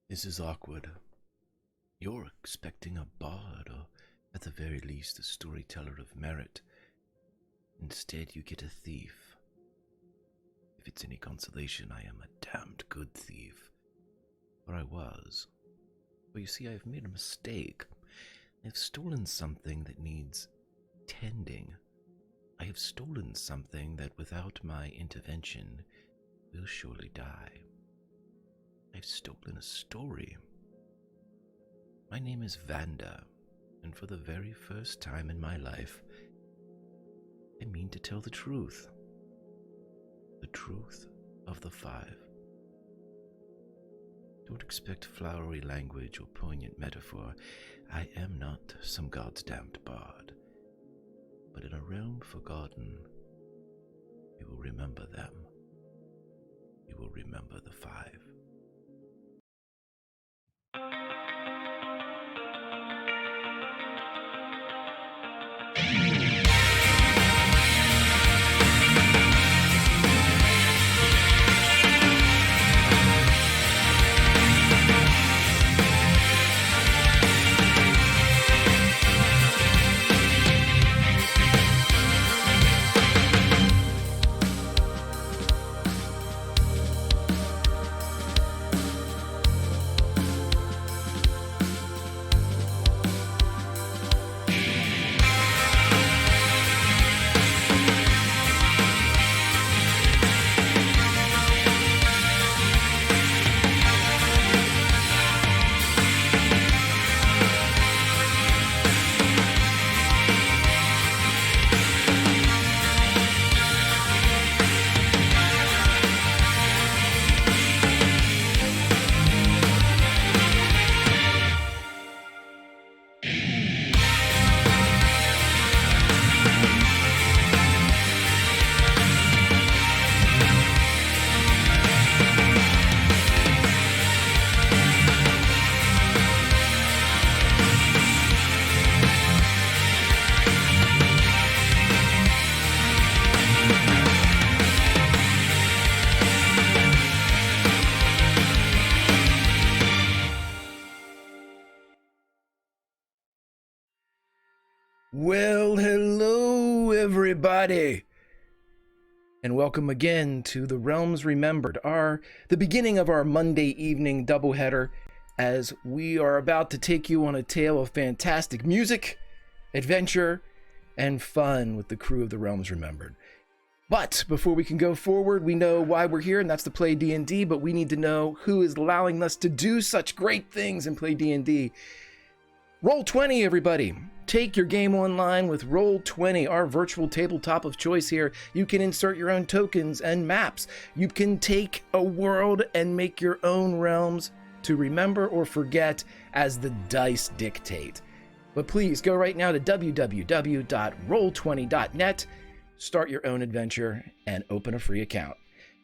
This is awkward. You're expecting a bard, or at the very least a storyteller of merit. Instead, you get a thief. If it's any consolation, I am a damned good thief. Or I was. But you see, I have made a mistake. I have stolen something that needs tending. I have stolen something that without my intervention will surely die. I've stolen a story. My name is Vanda, and for the very first time in my life, I mean to tell the truth. The truth of the five. Don't expect flowery language or poignant metaphor. I am not some god's damned bard. But in a realm forgotten, you will remember them. You will remember the five. Well, hello everybody, and welcome again to the Realms Remembered, the beginning of our Monday evening doubleheader, as we are about to take you on a tale of fantastic music, adventure, and fun with the crew of the Realms Remembered. But before we can go forward, we know why we're here, and that's to play D&D, but we need to know who is allowing us to do such great things and play D&D. Roll20, everybody. Take your game online with Roll20, our virtual tabletop of choice here. You can insert your own tokens and maps. You can take a world and make your own realms to remember or forget as the dice dictate. But please go right now to www.roll20.net, start your own adventure, and open a free account.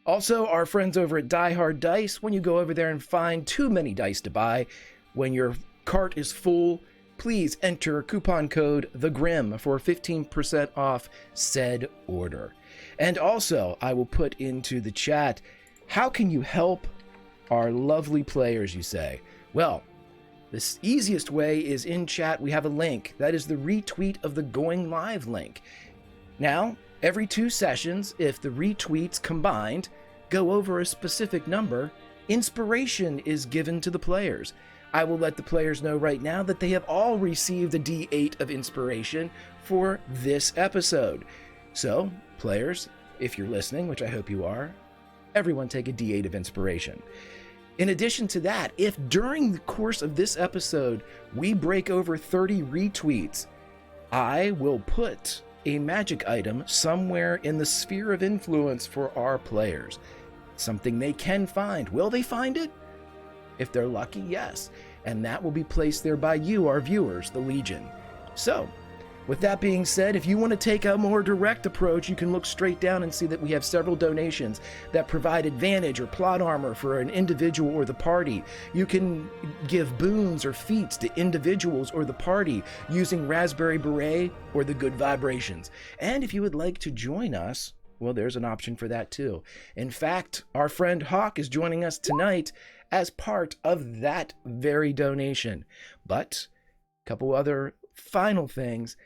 Also, our friends over at Die Hard Dice, when you go over there and find too many dice to buy, when your cart is full, please enter coupon code THEGRIM for 15% off said order. And also, I will put into the chat, how can you help our lovely players, you say? Well, the easiest way is in chat. We have a link. That is the retweet of the Going Live link. Now, every 2 sessions, if the retweets combined go over a specific number, inspiration is given to the players. I will let the players know right now that they have all received a D8 of inspiration for this episode. So, players, if you're listening, which I hope you are, everyone take a D8 of inspiration. In addition to that, if during the course of this episode we break over 30 retweets, I will put a magic item somewhere in the sphere of influence for our players. Something they can find. Will they find it? If they're lucky, yes. And that will be placed there by you, our viewers, the Legion. So, with that being said, if you want to take a more direct approach, you can look straight down and see that we have several donations that provide advantage or plot armor for an individual or the party. You can give boons or feats to individuals or the party using Raspberry Beret or the Good Vibrations. And if you would like to join us well, there's an option for that too. In fact, our friend Hawk is joining us tonight as part of that very donation. But a couple other final things.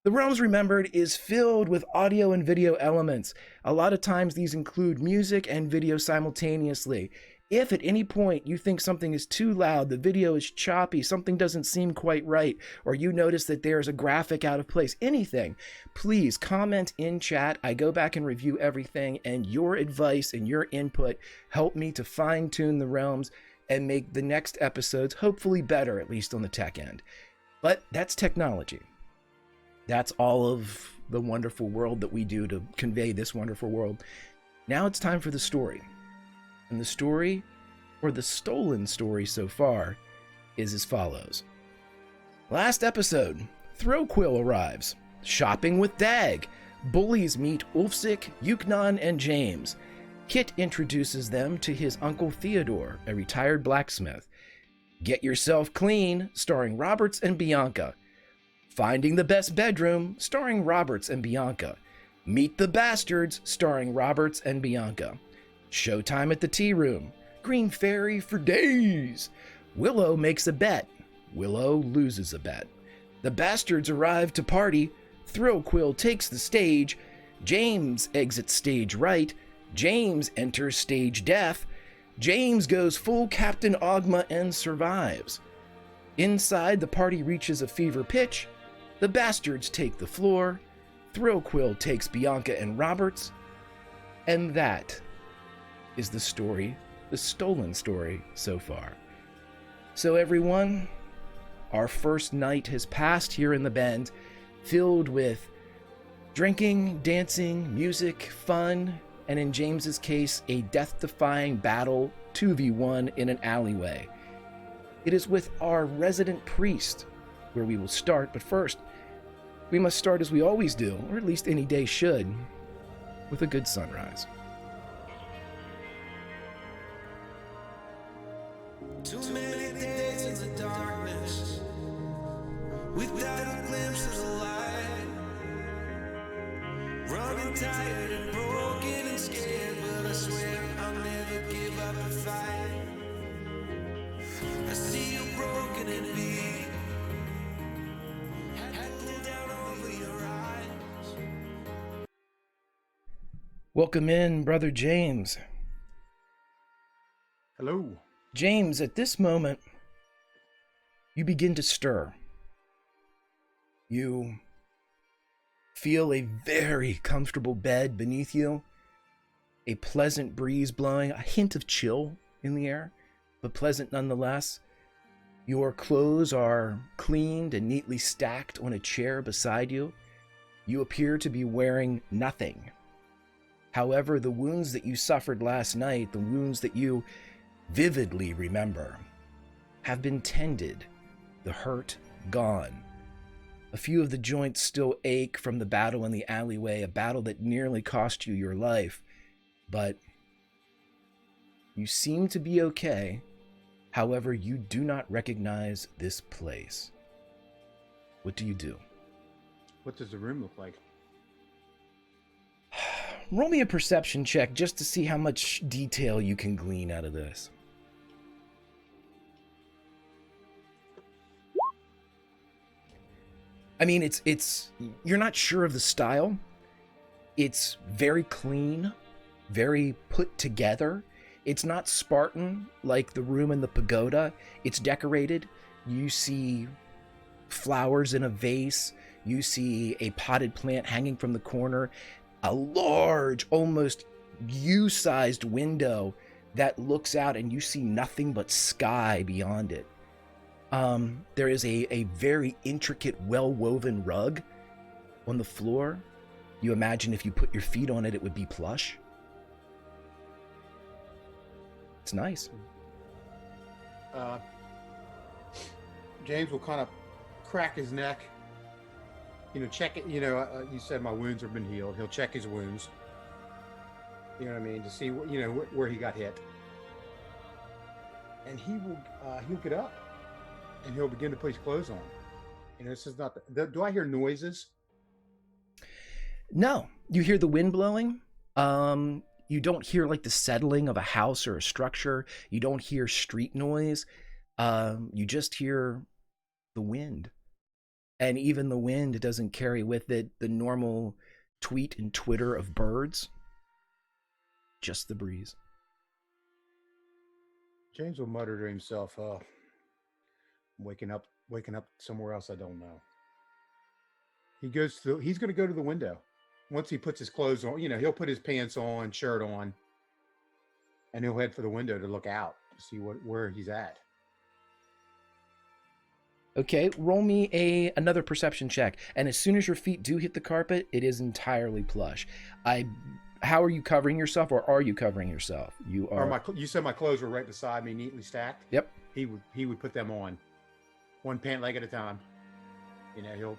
The Realms Remembered is filled with audio and video elements. A lot of times these include music and video simultaneously. If at any point you think something is too loud, the video is choppy, something doesn't seem quite right, or you notice that there's a graphic out of place, anything, please comment in chat. I go back and review everything, and your advice and your input help me to fine-tune the Realms and make the next episodes hopefully better, at least on the tech end. But that's technology. That's all of the wonderful world that we do to convey this wonderful world. Now it's time for the story. And the story, or the stolen story so far, is as follows. Last episode, Throwquill arrives. Shopping with Dag. Bullies meet Ulfsic, Yuknon, and James. Kit introduces them to his uncle Theodore, a retired blacksmith. Get Yourself Clean, starring Roberts and Bianca. Finding the Best Bedroom, starring Roberts and Bianca. Meet the Bastards, starring Roberts and Bianca. Showtime at the Tea Room. Green Fairy for days. Willow makes a bet. Willow loses a bet. The Bastards arrive to party. Thrillquill takes the stage. James exits stage right. James enters stage death. James goes full Captain Ogma and survives. Inside, the party reaches a fever pitch. The Bastards take the floor. Thrillquill takes Bianca and Roberts. And that is the story, the stolen story so far. So everyone, our first night has passed here in the Bend, filled with drinking, dancing, music, fun, and in James's case, a death-defying battle 2v1 in an alleyway. It is with our resident priest where we will start, but first, we must start as we always do, or at least any day should, with a good sunrise. Too many days in the darkness, without a glimpse of the light. Running tired and broken and scared, but I swear I'll never give up the fight. I see you broken and beat, head down over your eyes. Welcome in, Brother James. Hello. James, at this moment, you begin to stir. You feel a very comfortable bed beneath you, a pleasant breeze blowing, a hint of chill in the air, but pleasant nonetheless. Your clothes are cleaned and neatly stacked on a chair beside you. You appear to be wearing nothing. However, the wounds that you suffered last night, the wounds that you vividly remember, have been tended, the hurt gone. A few of the joints still ache from the battle in the alleyway, a battle that nearly cost you your life, but you seem to be okay. However, you do not recognize this place. What do you do? What does the room look like? Roll me a perception check just to see how much detail you can glean out of this. I mean, it's you're not sure of the style. It's very clean, very put together. It's not Spartan like the room in the pagoda. It's decorated. You see flowers in a vase. You see a potted plant hanging from the corner. A large, almost U-sized window that looks out, and you see nothing but sky beyond it. There is a very intricate, well-woven rug on the floor. You imagine if you put your feet on it, it would be plush. It's nice. James will kind of crack his neck, check it. You said my wounds have been healed. He'll check his wounds. You know what I mean, to see where he got hit, and he'll get up and he'll begin to put his clothes on. This is not. Do I hear noises? No, you hear the wind blowing. You don't hear like the settling of a house or a structure. You don't hear street noise. You just hear the wind. And even the wind doesn't carry with it the normal tweet and twitter of birds. Just the breeze. James will mutter to himself, waking up somewhere else I don't know. He's going to go to the window. Once he puts his clothes on, he'll put his pants on, shirt on, and he'll head for the window to look out to see where he's at. Okay, roll me another perception check. And as soon as your feet do hit the carpet, it is entirely plush. How are you covering yourself, or are you covering yourself? You are. You said my clothes were right beside me, neatly stacked. Yep. He would put them on, one pant leg at a time. He'll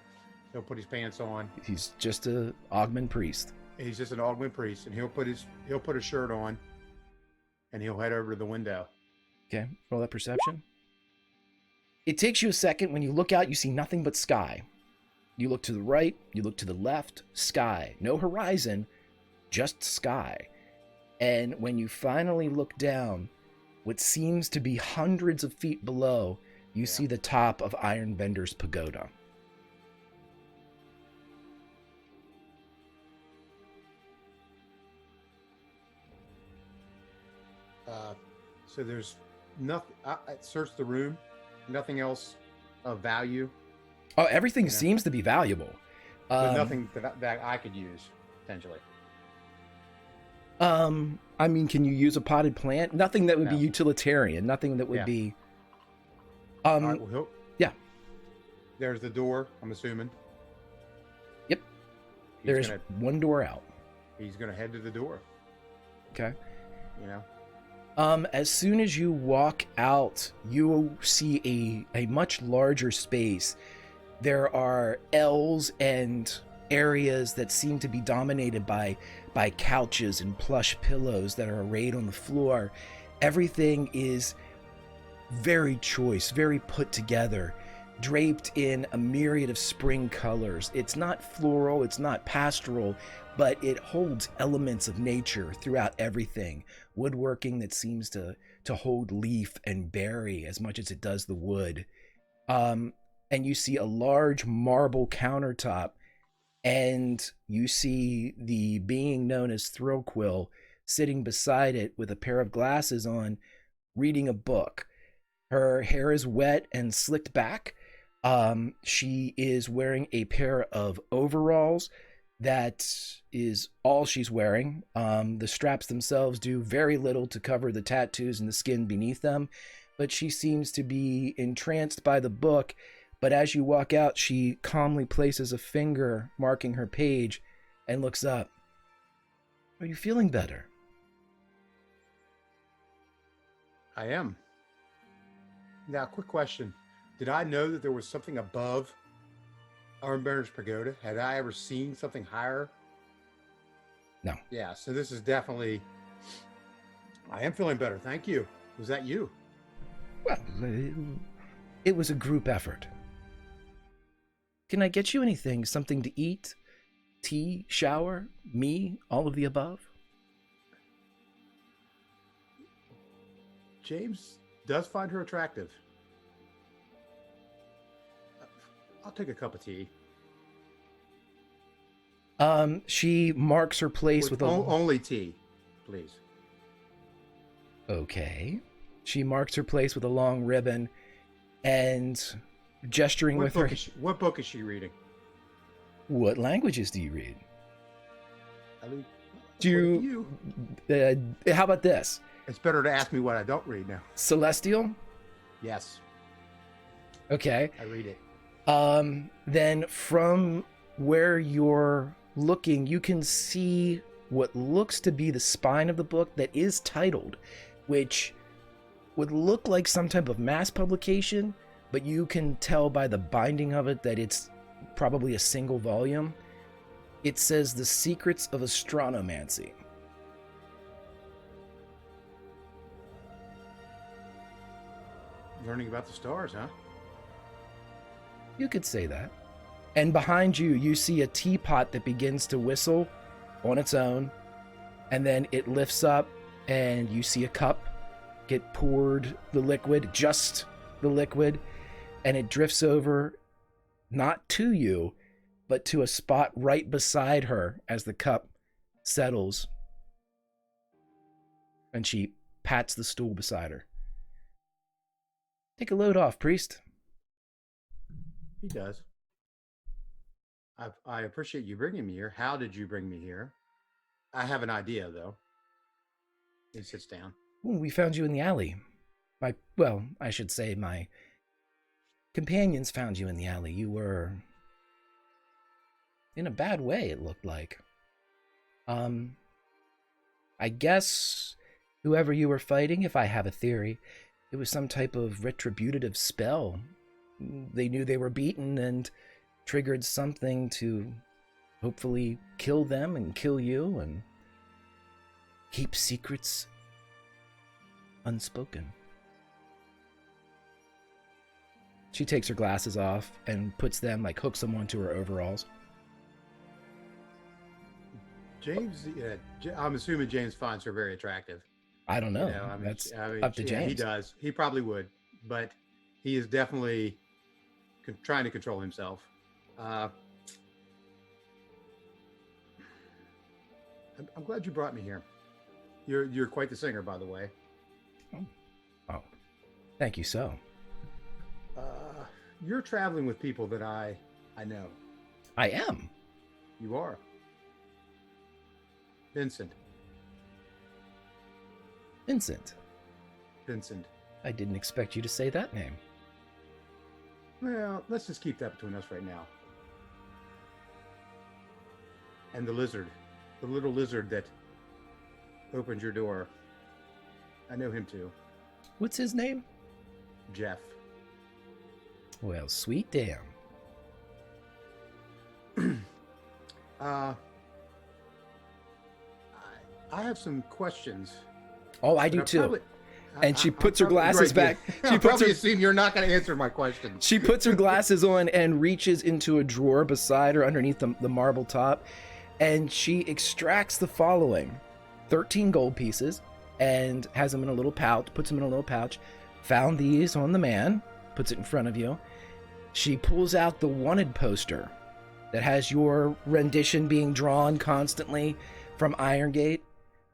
put his pants on. He's just a Ogman priest. He's just an Ogman priest, and he'll put a shirt on, and he'll head over to the window. Okay, roll that perception. It takes you a second. When you look out, you see nothing but sky. You look to the right, you look to the left, sky. No horizon, just sky. And when you finally look down, what seems to be hundreds of feet below, you see the top of Ironbender's pagoda. So there's nothing. I searched the room. Nothing else of value. Oh, everything seems to be valuable. But nothing that I could use, potentially. I mean, can you use a potted plant? Nothing that would be utilitarian. Nothing that would be. All right, well, yeah. There's the door, I'm assuming. Yep. There's one door out. He's going to head to the door. Okay. As soon as you walk out, you see a much larger space. There are L's and areas that seem to be dominated by couches and plush pillows that are arrayed on the floor. Everything is very choice, very put together, draped in a myriad of spring colors. It's not floral, it's not pastoral, but it holds elements of nature throughout everything. Woodworking that seems to hold leaf and berry as much as it does the wood. And you see a large marble countertop, and you see the being known as Thrillquill sitting beside it with a pair of glasses on, reading a book. Her hair is wet and slicked back. She is wearing a pair of overalls. That is all she's wearing. The straps themselves do very little to cover the tattoos and the skin beneath them, but she seems to be entranced by the book. But as you walk out, she calmly places a finger marking her page and looks up. Are you feeling better? I am. Now, quick question. Did I know that there was something above Ironbender's pagoda? Had I ever seen something higher? No. Yeah, so this is definitely... I am feeling better. Thank you. Was that you? Well, it was a group effort. Can I get you anything? Something to eat? Tea? Shower? Me? All of the above? James does find her attractive. I'll take a cup of tea. She marks her place with only tea, please. Okay. She marks her place with a long ribbon and gesturing with her. What book is she reading? What languages do you read? I mean, how about this? It's better to ask me what I don't read now. Celestial? Yes. Okay. I read it. Then from where you're looking, you can see what looks to be the spine of the book that is titled, which would look like some type of mass publication, but you can tell by the binding of it that it's probably a single volume. It says The Secrets of Astronomancy. Learning about the stars, huh? You could say that. And behind you, you see a teapot that begins to whistle on its own. And then it lifts up and you see a cup get poured, the liquid, just the liquid. And it drifts over, not to you, but to a spot right beside her as the cup settles. And she pats the stool beside her. Take a load off, priest. He does. I appreciate you bringing me here. How did you bring me here? I have an idea, though. He sits down. Ooh, we found you in the alley. I should say my companions found you in the alley. You were in a bad way, it looked like. I guess whoever you were fighting, if I have a theory, it was some type of retributive spell. They knew they were beaten and triggered something to hopefully kill them and kill you and keep secrets unspoken. She takes her glasses off and puts them, like hooks them onto her overalls. James, I'm assuming James finds her very attractive. I don't know. That's up to James. He does. He probably would, but he is definitely trying to control himself. I'm glad you brought me here. You're quite the singer, by the way. Oh, thank you so. You're traveling with people that I know. I am. You are. Vincent. Vincent. Vincent. I didn't expect you to say that name. Well, let's just keep that between us right now. And the lizard. The little lizard that opened your door. I know him too. What's his name? Jeff. Well, sweet damn. I have some questions. Oh, I do too. And she puts her glasses back. She probably assume you're not going to answer my questions. She puts her glasses on and reaches into a drawer beside her underneath the marble top. And she extracts the following: 13 gold pieces and has them in a little pouch, puts them in a little pouch. Found these on the man, puts it in front of you. She pulls out the wanted poster that has your rendition being drawn constantly from Irongate.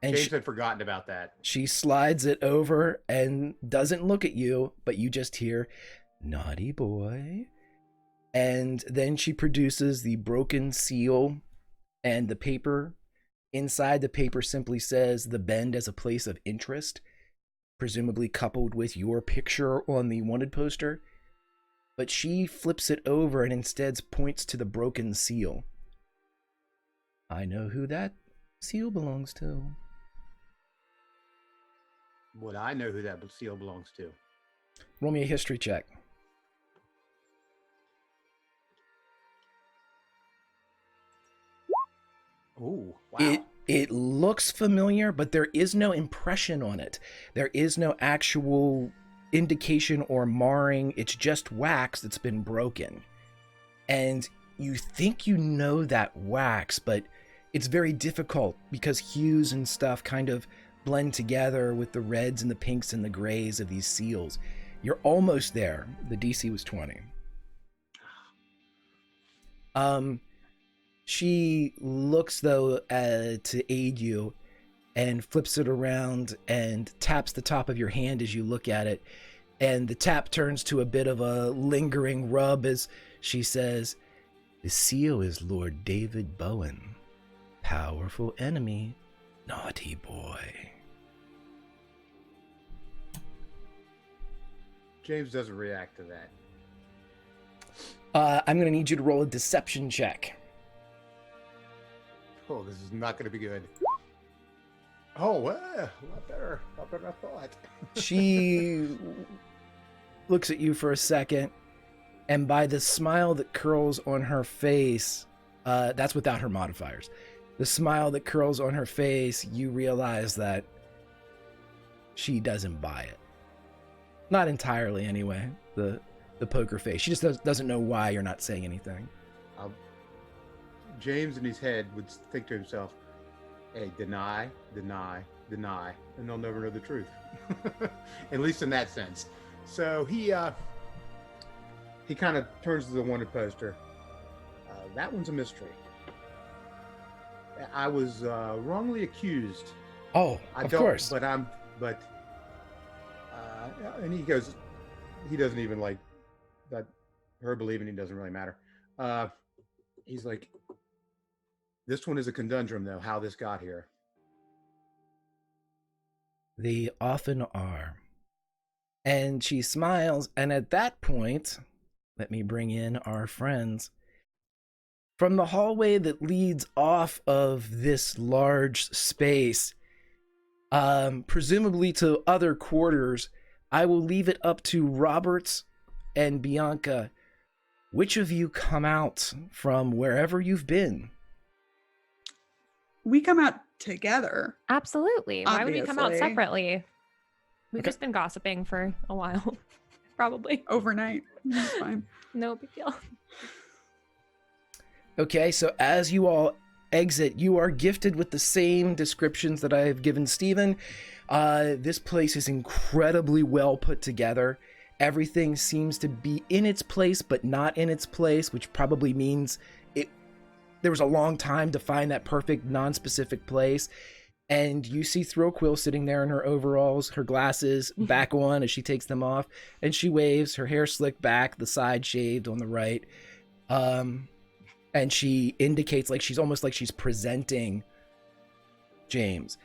And James had forgotten about that. She slides it over and doesn't look at you, but you just hear, "Naughty boy." And then she produces the broken seal, and the paper. Inside the paper simply says "The Bend" as a place of interest, presumably coupled with your picture on the wanted poster. But she flips it over and instead points to the broken seal. "I know who that seal belongs to." Would I know who that seal belongs to? Roll me a history check. Oh, wow. It looks familiar, but there is no impression on it. There is no actual indication or marring. It's just wax that's been broken. And you think you know that wax, but it's very difficult because hues and stuff kind of blend together with the reds and the pinks and the grays of these seals. You're almost there. The DC was 20. She looks, though, to aid you and flips it around and taps the top of your hand as you look at it. And the tap turns to a bit of a lingering rub as she says, "The seal is Lord David Bowen. Powerful enemy, naughty boy." James doesn't react to that. I'm going to need you to roll a deception check. Oh, this is not going to be good. Oh, a lot better. A lot better than I thought. She looks at you for a second, and by the smile that curls on her face, that's without her modifiers. The smile that curls on her face, you realize that she doesn't buy it. Not entirely, anyway, the poker face. She just doesn't know why you're not saying anything. James in his head would think to himself, hey, deny, deny, deny, and they'll never know the truth. At least in that sense. So he kind of turns to the wanted poster. That one's a mystery. I was wrongly accused. Oh, of course. And he goes, he doesn't even like that. Her believing it doesn't really matter. He's like, this one is a conundrum, though, how this got here. They often are. And she smiles, and at that point, let me bring in our friends. From the hallway that leads off of this large space, presumably to other quarters, I will leave it up to Robert and Bianca. Which of you come out from wherever you've been? We come out together. Absolutely. Why would we come out Obviously. separately? We've Okay. just been gossiping for a while. Probably. Overnight. It's fine. No big deal. Okay, so as you all exit, you are gifted with the same descriptions that I have given Stephen. This place is incredibly well put together. Everything seems to be in its place, but not in its place, which probably means there was a long time to find that perfect non-specific place. And you see Thrill Quill sitting there in her overalls, her glasses back on as she takes them off, and she waves, her hair slicked back, the side shaved on the right. And she indicates like she's almost like she's presenting James.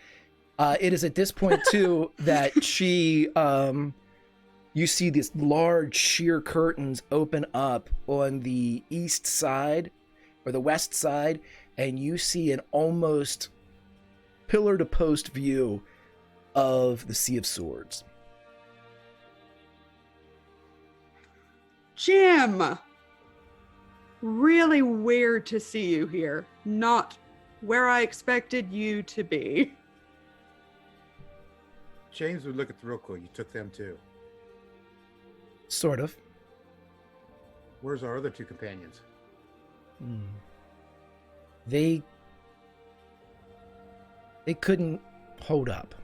It is at this point too that she you see these large sheer curtains open up on the east side or the west side, and you see an almost pillar to post view of the Sea of Swords. Jim! Really weird to see you here. Not where I expected you to be. James would look at the real quick. You took them too. Sort of. Where's our other two companions? They couldn't hold up.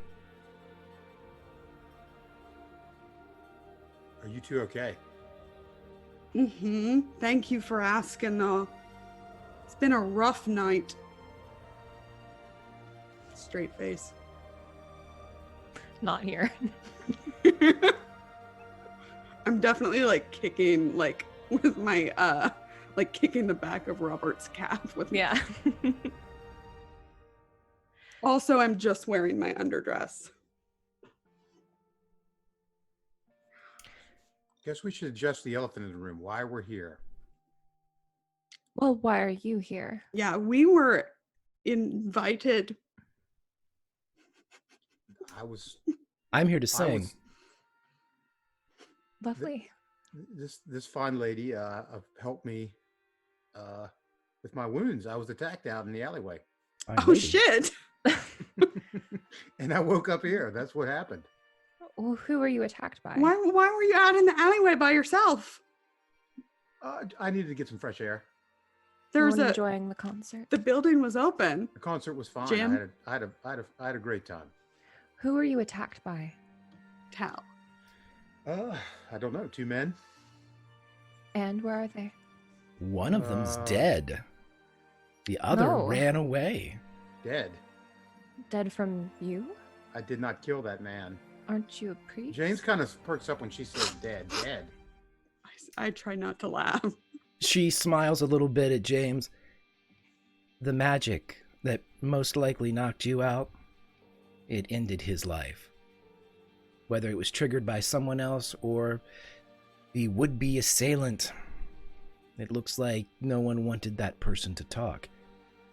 Are you two okay? Mm-hmm. Thank you for asking, though. It's been a rough night. Straight face. Not here. I'm definitely like kicking, like with my, like kicking the back of Robert's cap with Yeah. Also, I'm just wearing my underdress. Guess we should adjust the elephant in the room. Why we're here? Well, why are you here? Yeah, we were invited. I'm here to I sing. was Lovely. this fine lady helped me with my wounds. I was attacked out in the alleyway. I'm Oh ready. shit! And I woke up here. That's what happened. Well, who were you attacked by? Why were you out in the alleyway by yourself? I needed to get some fresh air. There You was weren't a enjoying the concert. the building was open. The concert was fine. Jim? I had a great time. Who were you attacked by? Tao. I don't know. Two men. And where are they? One of them's Uh, dead. The other No. ran away. Dead. Dead from you? I did not kill that man. Aren't you a priest? James kind of perks up when she says dead. Dead. I try not to laugh. She smiles a little bit at James. The magic that most likely knocked you out, it ended his life. Whether it was triggered by someone else or the would-be assailant, it looks like no one wanted that person to talk.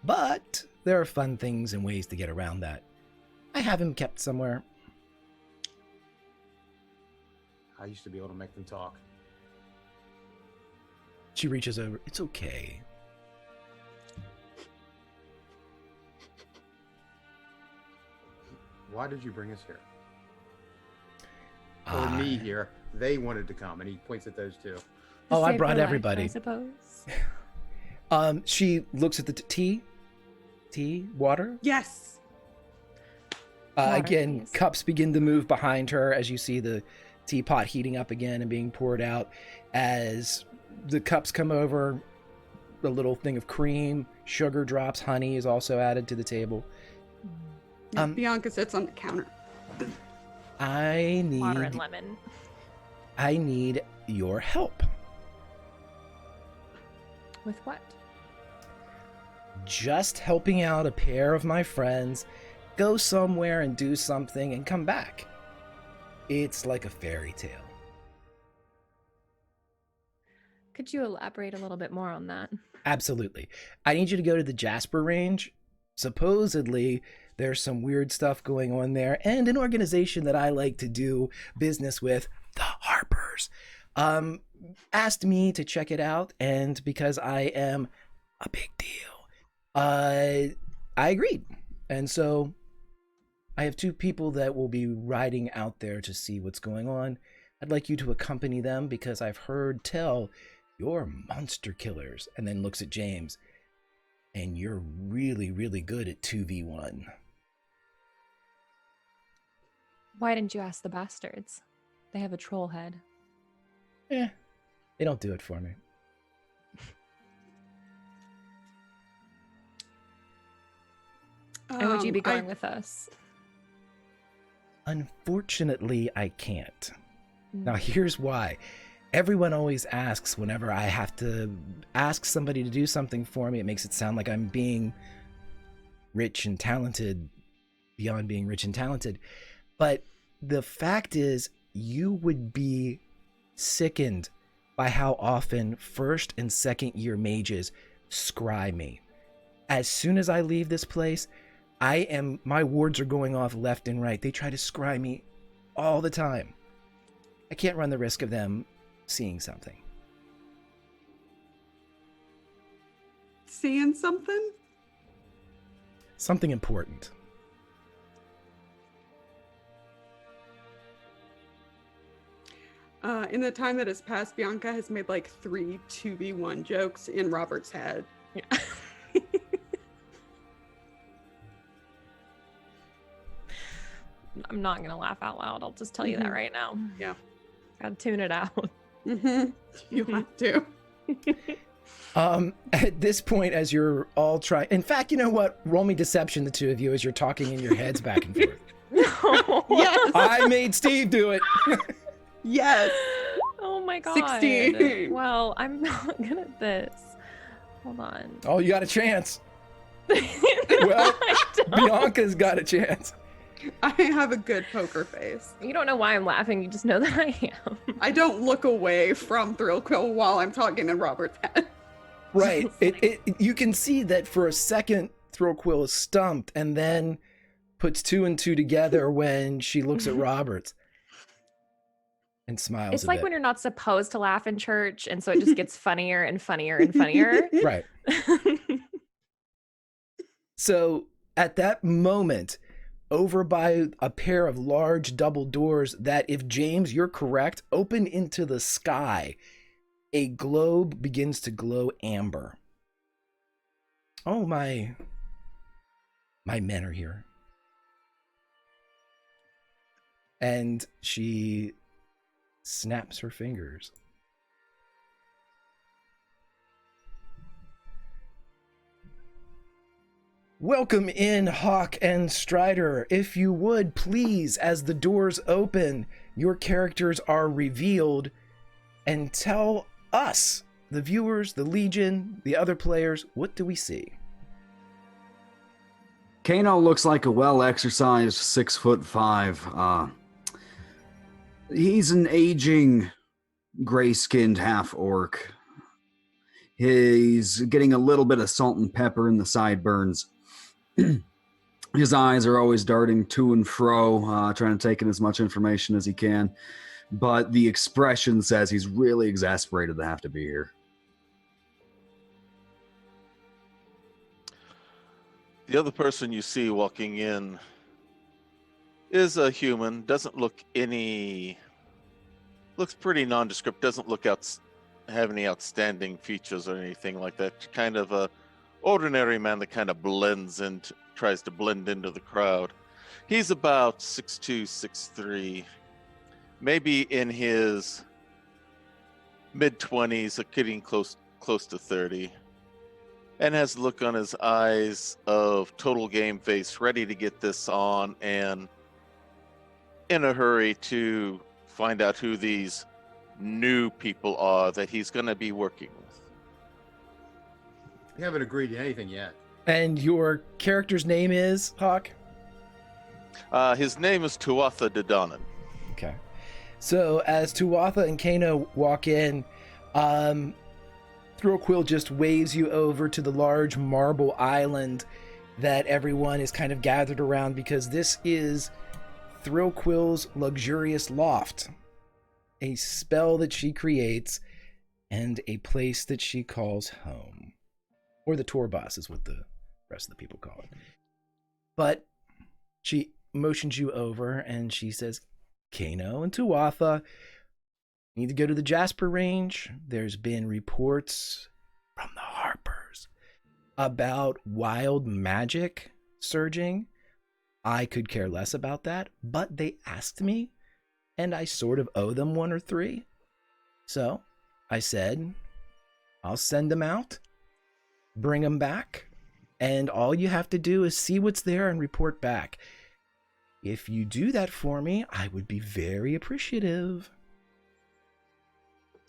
But there are fun things and ways to get around that. I have him kept somewhere. I used to be able to make them talk. She reaches over. It's okay. Why did you bring us here? Or me here? They wanted to come, and he points at those two. To Oh, I save brought her life, everybody. I suppose. She looks at the tea, water. Yes. Water, Again, please. cups begin to move behind her as you see the teapot heating up again and being poured out. As the cups come over, a little thing of cream, sugar drops, honey is also added to the table. Yeah, Bianca sits on the counter. I Water and need lemon. your help. With what? Just helping out a pair of my friends go somewhere and do something and come back. It's like a fairy tale. Could you elaborate a little bit more on that? Absolutely. I need you to go to the Jasper Range. Supposedly, there's some weird stuff going on there, and an organization that I like to do business with, the Harpers, asked me to check it out, and because I am a big deal, I agreed. And so I have 2 people that will be riding out there to see what's going on. I'd like you to accompany them because I've heard tell you're monster killers. And then looks at James. And you're really, really good at 2v1. Why didn't you ask the bastards? They have a troll head. They don't do it for me. And would you be going with us? Unfortunately, I can't. Now, here's why. Everyone always asks whenever I have to ask somebody to do something for me, it makes it sound like I'm being rich and talented beyond being rich and talented. But the fact is, you would be sickened by how often first and second year mages scry me. As soon as I leave this place, my wards are going off left and right. They try to scry me all the time. I can't run the risk of them seeing something. Seeing something? Something important. In the time that has passed, Bianca has made like 3 2v1 jokes in Robert's head. Yeah. I'm not going to laugh out loud. I'll just tell you that right now. Yeah. Gotta tune it out. Mm-hmm. You have to. At this point, as you're all trying, in fact, you know what? Roll me deception, the 2 of you, as you're talking in your heads back and forth. Yes. I made Steve do it. Yes. Oh my god. 16. Well, I'm not good at this. Hold on. Oh, you got a chance. No, Well, I don't. Bianca's got a chance. I have a good poker face. You don't know why I'm laughing. You just know that I am. I don't look away from Thrillquill while I'm talking in Robert's head. Right. You can see that for a second, Thrillquill is stumped and then puts 2 and 2 together when she looks at Roberts and smiles. It's a like bit. when you're not supposed to laugh in church, and so it just gets funnier and funnier and funnier. Right. So at that moment, over by a pair of large double doors that, if James, you're correct, open into the sky, a globe begins to glow amber. Oh, my men are here. And she snaps her fingers. Welcome in, Hawk and Strider. If you would, please, as the doors open, your characters are revealed, and tell us, the viewers, the Legion, the other players, what do we see? Kano looks like a well-exercised 6'5". He's an aging, gray-skinned half-orc. He's getting a little bit of salt and pepper in the sideburns. His eyes are always darting to and fro, trying to take in as much information as he can. But the expression says he's really exasperated to have to be here. The other person you see walking in is a human, looks pretty nondescript, doesn't look have any outstanding features or anything like that. Kind of a ordinary man that kind of blends and tries to blend into the crowd. He's about 6'2", 6'3", maybe in his mid-20s, getting close to 30, and has a look on his eyes of total game face, ready to get this on and in a hurry to find out who these new people are that he's going to be working with. We haven't agreed to anything yet. And your character's name is Hawk? His name is Tuatha De Danann. Okay. So as Tuatha and Kano walk in, Thrillquill just waves you over to the large marble island that everyone is kind of gathered around, because this is Thrillquill's luxurious loft, a spell that she creates and a place that she calls home, or the tour bus is what the rest of the people call it. But she motions you over and she says, Kano and Tuatha need to go to the Jasper Range. There's been reports from the Harpers about wild magic surging. I could care less about that, but they asked me, and I sort of owe them 1 or 3. So I said, I'll send them out, bring them back, and all you have to do is see what's there and report back. If you do that for me, I would be very appreciative.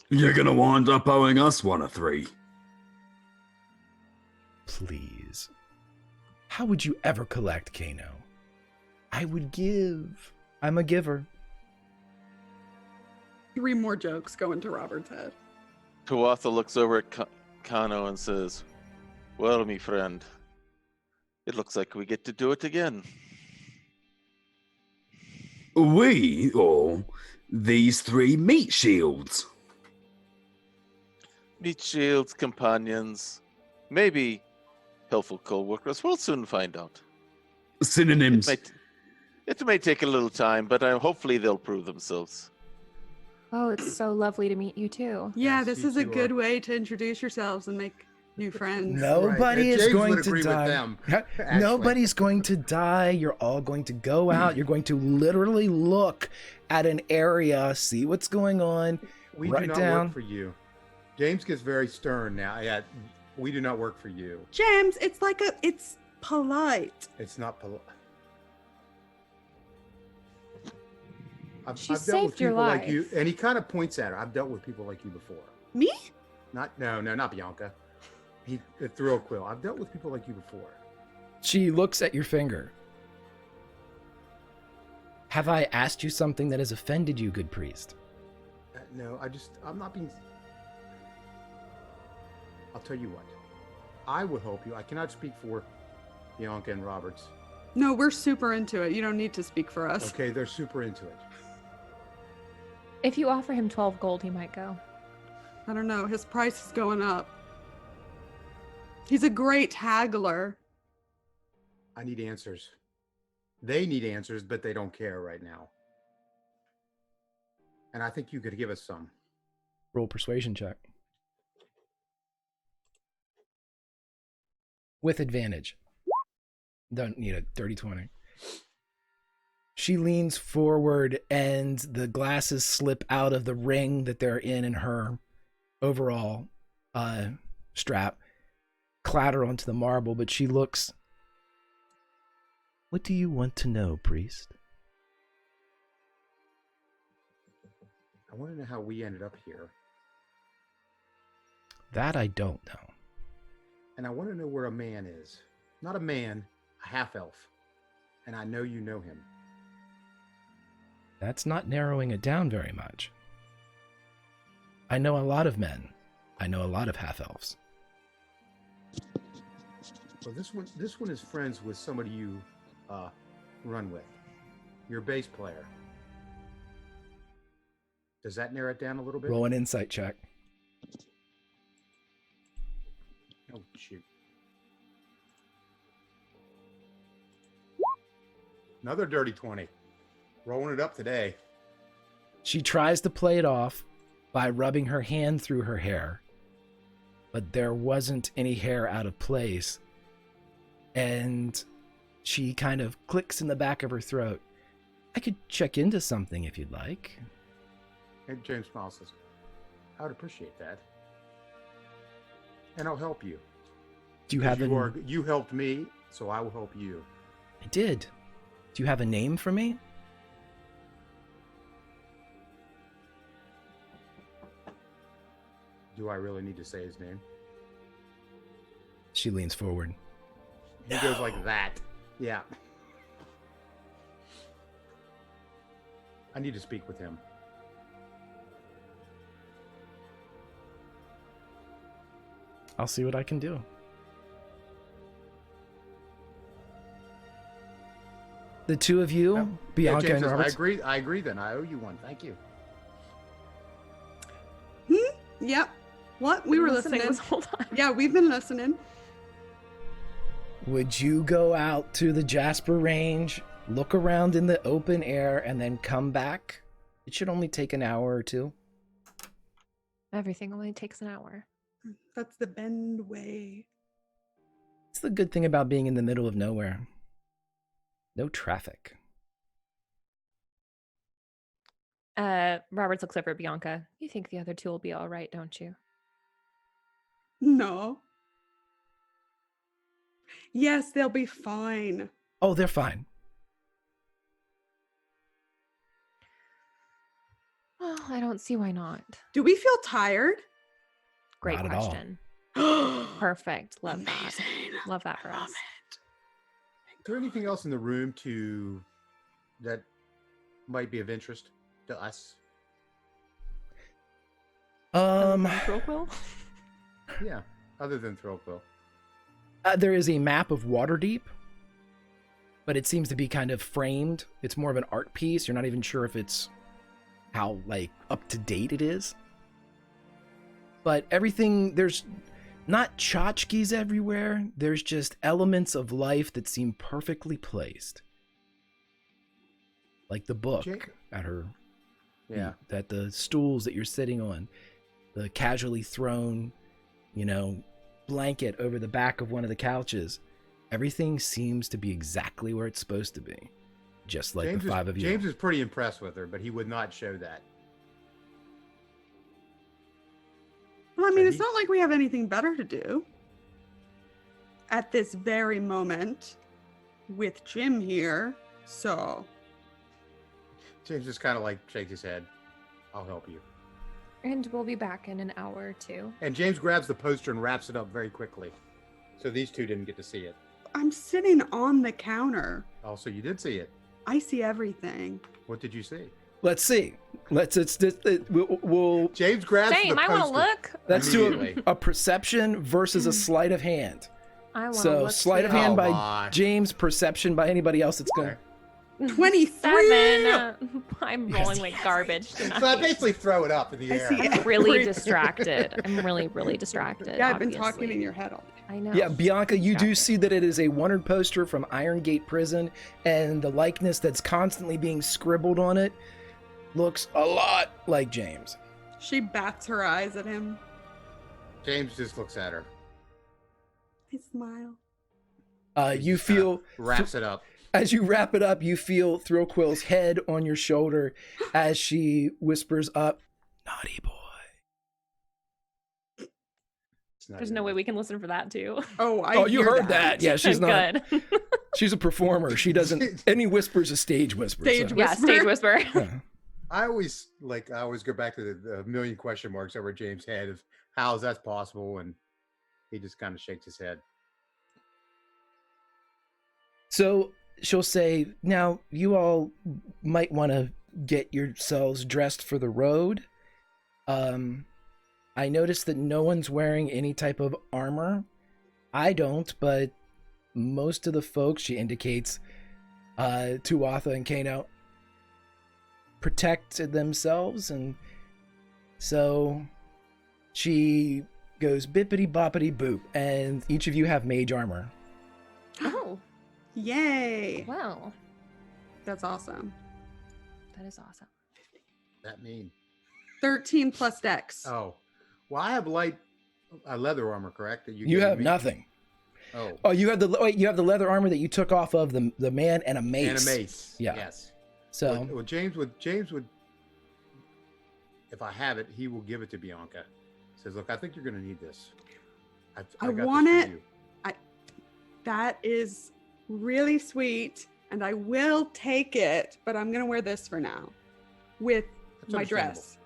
You're gonna wind up owing us 1 or 3. Please. How would you ever collect, Kano? I would give. I'm a giver. 3 more jokes go into Robert's head. Tuatha looks over at Kano and says, well, me friend, it looks like we get to do it again. We, or these 3 meat shields? Meet shields, companions, maybe helpful co-workers. We'll soon find out. Synonyms. It may take a little time, but hopefully they'll prove themselves. Oh, it's so lovely to meet you too. Yeah, Yes, this you is a two good are. way to introduce yourselves and make new friends. Nobody And is James going would to agree with die. them, actually. Nobody's going to die. You're all going to go out. You're going to literally look at an area, see what's going on. We Write do not down. work for you. James gets very stern now. Yeah, we do not work for you. James, it's polite. It's not polite. She I've dealt with saved your people like you, life. and he kind of points at her. I've dealt with people like you before. Me? Not Bianca. Thrillquill. I've dealt with people like you before. She looks at your finger. Have I asked you something that has offended you, good priest? No, I'm not being. I'll tell you what. I will help you. I cannot speak for Bianca and Roberts. No, we're super into it. You don't need to speak for us. Okay, they're super into it. If you offer him 12 gold, he might go. I don't know. His price is going up. He's a great haggler. I need answers. They need answers, but they don't care right now. And I think you could give us some. Roll persuasion check. With advantage. Don't need a dirty 20. She leans forward and the glasses slip out of the ring that they're in her overall strap, clatter onto the marble, but she looks. What do you want to know, priest? I want to know how we ended up here. That I don't know. And I want to know where a man is. Not a man, a half-elf. And I know you know him. That's not narrowing it down very much. I know a lot of men. I know a lot of half-elves. Well, this one is friends with somebody you run with. Your bass player. Does that narrow it down a little bit? Roll an insight check. Oh, shoot. Another dirty 20. Rolling it up today. She tries to play it off by rubbing her hand through her hair, but there wasn't any hair out of place. And she kind of clicks in the back of her throat. I could check into something if you'd like. And James smiles says, I would appreciate that. And I'll help you. Do you have You helped me, so I will help you. I did. Do you have a name for me? Do I really need to say his name? She leans forward. He goes like that. Yeah. I need to speak with him. I'll see what I can do. The two of you, Yeah, Bianca James and says, Robert. I agree then. I owe you one. Thank you. Yep. What? We were listening. this whole time. Yeah, we've been listening. Would you go out to the Jasper Range, look around in the open air, and then come back? It should only take an hour or two. Everything only takes an hour. That's the Bend way. It's the good thing about being in the middle of nowhere. No traffic. Roberts looks over at Bianca. You think the other two will be all right, don't you? No. Yes, they'll be fine. Oh, they're fine. Well, I don't see why not. Do we feel tired? Great Not at all. question. Perfect. Perfect. Love that. Love that for us. Is there anything else in the room that might be of interest to us? Throquil? Yeah, other than Throquil. There is a map of Waterdeep, but it seems to be kind of framed. It's more of an art piece. You're not even sure if it's how up to date it is. But everything, there's not tchotchkes everywhere. There's just elements of life that seem perfectly placed. Like the book at her Yeah. that the stools that you're sitting on, the casually thrown, blanket over the back of one of the couches. Everything seems to be exactly where it's supposed to be. Just like James the five of you. James is pretty impressed with her, but he would not show that. Well, I mean, it's not like we have anything better to do at this very moment with Jim here. So, James just kind of shakes his head. I'll help you. And we'll be back in an hour or two. And James grabs the poster and wraps it up very quickly. So these two didn't get to see it. I'm sitting on the counter. Oh, so you did see it. I see everything. What did you see? Let's see. We'll James grabs Same, the I poster. want to look. let's do Immediately. a perception versus a sleight of hand. I want to So look. sleight of too. hand by Come on. James, perception by anybody else. It's going. 23. 7. I'm rolling like garbage tonight. So I basically throw it up in the I air. see I'm really everything. distracted. I'm really distracted. Yeah, I've been obviously. talking in your head all day. I know. Yeah, Bianca, you do Distracted. see that it is a Wondered poster from Iron Gate Prison, and the likeness that's constantly being scribbled on it looks a lot like James. She bats her eyes at him. James just looks at her. I smile. You Just kinda feel, wraps it up. as you wrap it up, you feel Thrillquill's head on your shoulder as she whispers up, "Naughty boy." It's not There's even- no way we can listen for that too. Oh, I Oh, you hear heard that. Yeah, she's not. Good. She's a performer. She doesn't. Any whisper's a stage whisper. Stage so. Yeah, stage whisper. Yeah. I always go back to the million question marks over James' head of how is that possible, and he just kind of shakes his head. So she'll say, "Now you all might want to get yourselves dressed for the road. I noticed that no one's wearing any type of armor. I don't, but most of the folks," she indicates Tuatha and Kano, "protect themselves, and so she goes bippity boppity boop, and each of you have mage armor." Oh, Yay. well, That's awesome. that is awesome. That mean? 13 plus dex. Oh, well, I have light leather armor, correct? That You gave have me? nothing. Oh, Oh, you have the leather armor that you took off of the man and a mace. and a mace. Yeah. Yes. So Well, James would, if I have it, he will give it to Bianca. Says, "Look, I think you're going to need this. I got want this for it. you." That is really sweet, and I will take it, but I'm going to wear this for now with That's my understandable. dress.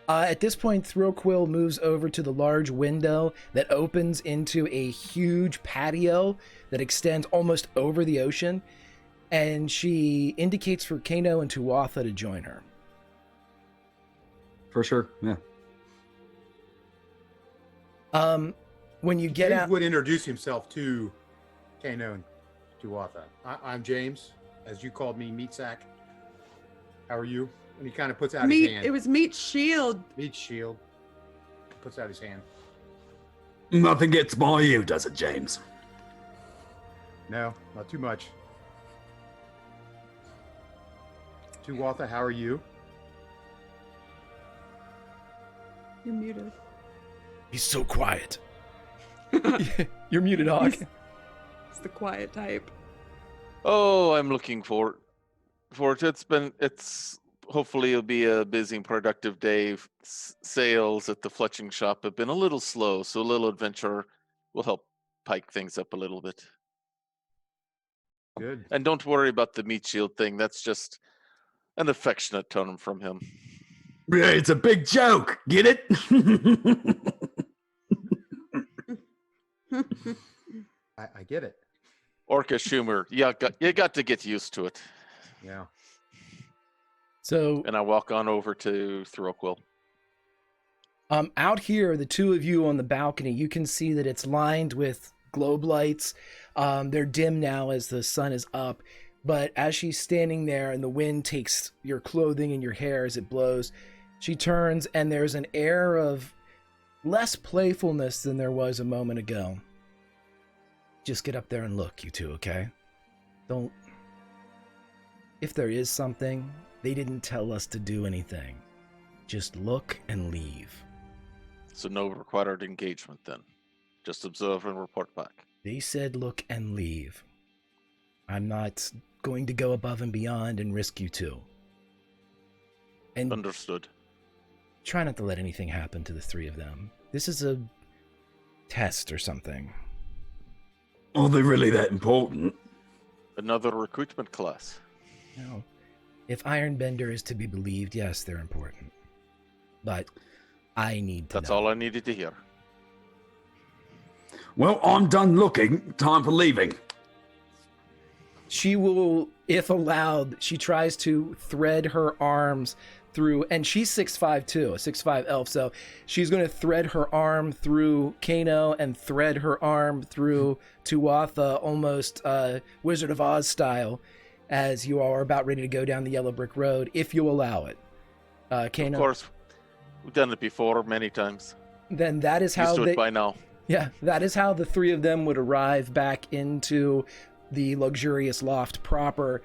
at this point, Thrillquill moves over to the large window that opens into a huge patio that extends almost over the ocean, and she indicates for Kano and Tuatha to join her. For sure, yeah. When you get James out, would introduce himself to Kano and Tuatha. I'm James, as you called me, Meat Sack. How are you? And he kind of puts out his hand. It was Meat Shield. Meat Shield. Puts out his hand. Nothing gets by you, does it, James? No, not too much. Tuatha, how are you? You're muted. he's so quiet. You're muted, Hawk. It's the quiet type. Oh, I'm looking for it. It's hopefully it'll be a busy and productive day. Sales at the fletching shop have been a little slow, so a little adventure will help pike things up a little bit. Good. And don't worry about the meat shield thing. That's just an affectionate tone from him. Yeah, it's a big joke. Get it? I get it. Orcish humor. Yeah, you got to get used to it. Yeah. So And I walk on over to Thrillquill. out here, the two of you on the balcony, you can see that it's lined with globe lights. They're dim now as the sun is up, but as she's standing there and the wind takes your clothing and your hair as it blows, she turns and there's an air of less playfulness than there was a moment ago. Just get up there and look, you two, okay? Don't... If there is something, they didn't tell us to do anything. Just look and leave. So no required engagement then. Just observe and report back. They said look and leave. I'm not going to go above and beyond and risk you two. And Understood. try not to let anything happen to the three of them. This is a test or something. Are they really that important? Another recruitment class. No. If Ironbender is to be believed, yes, they're important. But I need to That's know. all I needed to hear. Well, I'm done looking. Time for leaving. She will, if allowed, she tries to thread her arms through, and she's 6'5" too, a 6'5" elf, so she's going to thread her arm through Kano and thread her arm through Tuatha, almost Wizard of Oz style, as you all are about ready to go down the yellow brick road, if you allow it. Kano, Of course, we've done it before many times. then that is how Used to they... it by now. Yeah, that is how the three of them would arrive back into the luxurious loft proper,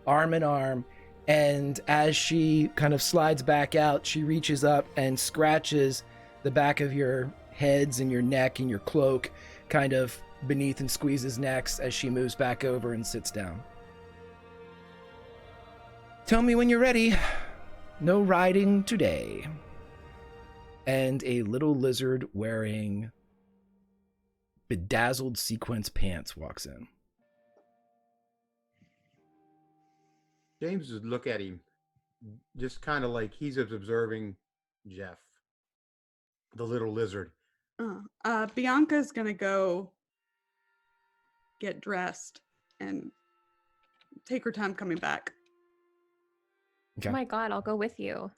arm in arm. And as she kind of slides back out, she reaches up and scratches the back of your heads and your neck and your cloak kind of beneath and squeezes necks as she moves back over and sits down. Tell me when you're ready. No riding today. And a little lizard wearing bedazzled sequence pants walks in. James would look at him, just kind of like he's observing Jeff, the little lizard. Bianca's gonna go get dressed and take her time coming back. Okay. Oh my god, I'll go with you.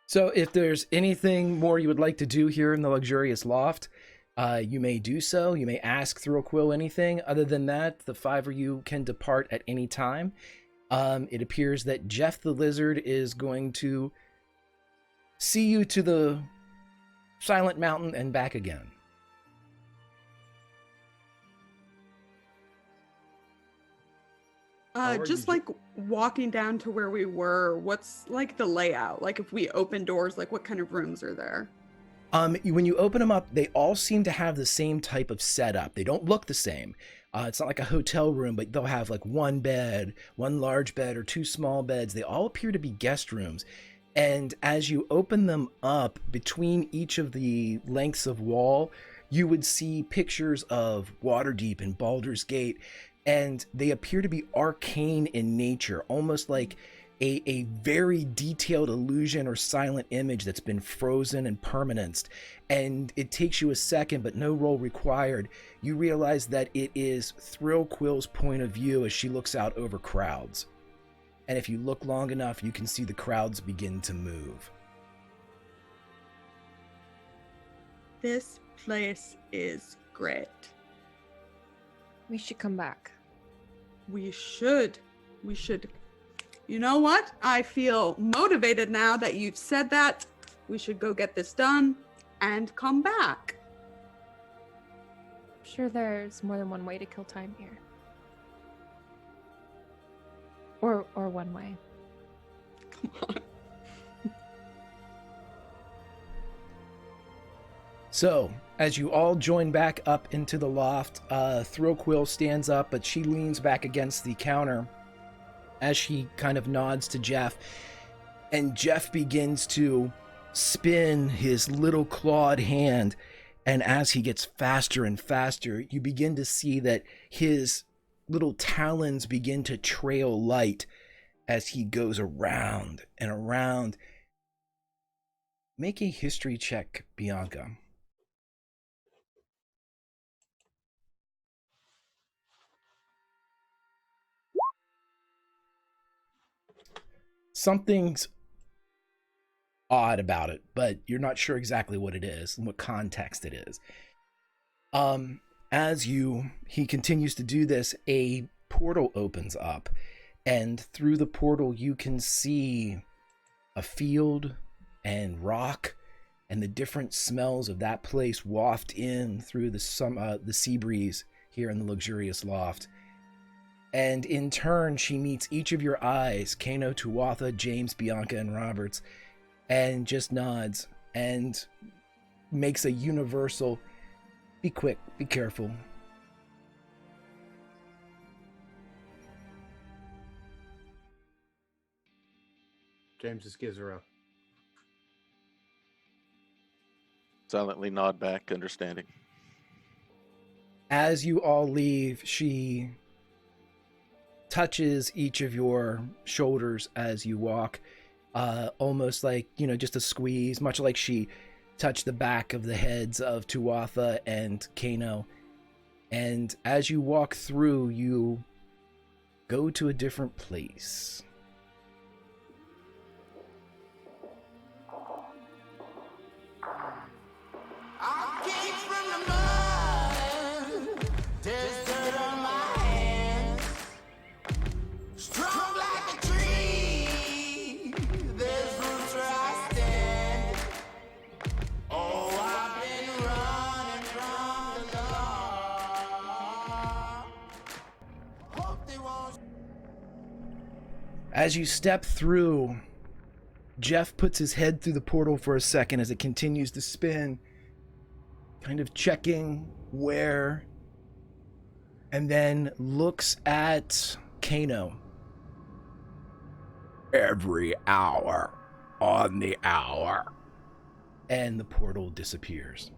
So if there's anything more you would like to do here in the luxurious loft, you may do so. You may ask Thrillquill anything. Other than that, the five of you can depart at any time. It appears that Jeff the Lizard is going to see you to the Silent Mountain and back again. How are Just you- like walking down to where we were, what's like the layout? Like if we open doors, like what kind of rooms are there? When you open them up, they all seem to have the same type of setup. They don't look the same. It's not like a hotel room, but they'll have like one bed, one large bed, or two small beds. They all appear to be guest rooms. And as you open them up, between each of the lengths of wall, you would see pictures of Waterdeep and Baldur's Gate, and they appear to be arcane in nature, almost like a very detailed illusion or silent image that's been frozen and permanenced. And it takes you a second, but no roll required. You realize that it is Thrill Quill's point of view as she looks out over crowds. And if you look long enough, you can see the crowds begin to move. This place is great. We should come back. We should. You know what? I feel motivated now that you've said that. We should go get this done and come back. I'm sure there's more than one way to kill time here. Or one way. Come on. So, as you all join back up into the loft, Thrill Quill stands up, but she leans back against the counter as she kind of nods to Jeff. And Jeff begins to spin his little clawed hand. And as he gets faster and faster, you begin to see that his little talons begin to trail light as he goes around and around. Make a history check, Bianca. Something's odd about it, but you're not sure exactly what it is and what context it is. He continues to do this, a portal opens up, and through the portal you can see a field and rock, and the different smells of that place waft in through the sea breeze here in the luxurious loft. And in turn, she meets each of your eyes, Kano, Tuatha, James, Bianca, and Roberts, and just nods and makes a universal, be quick, be careful. James just gives her a Silently nod back, understanding. As you all leave, she touches each of your shoulders as you walk, almost like, just a squeeze, much like she touched the back of the heads of Tuatha and Kano. And as you walk through, you go to a different place. I came from the mud. There's dirt on my hands. Strong like a tree. There's roots where I stand. Oh, I've been running from the law. Hope they won't. As you step through, Jeff puts his head through the portal for a second as it continues to spin, kind of checking where, and then looks at Kano. Every hour on the hour. And the portal disappears.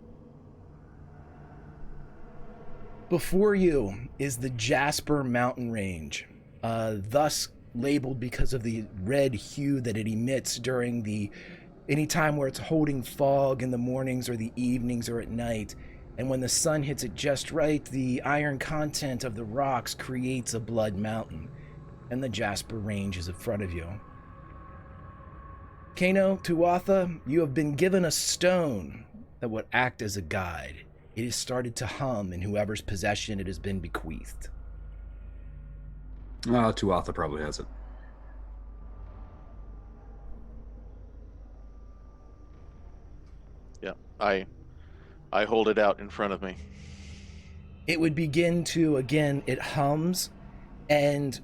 Before you is the Jasper mountain range, thus labeled because of the red hue that it emits during any time where it's holding fog in the mornings or the evenings or at night. And when the sun hits it just right, the iron content of the rocks creates a blood mountain, and the Jasper range is in front of you. Kano, Tuatha, you have been given a stone that would act as a guide. It has started to hum in whoever's possession it has been bequeathed. Tuatha probably has it. Yeah, I hold it out in front of me. It would begin to, again, it hums, and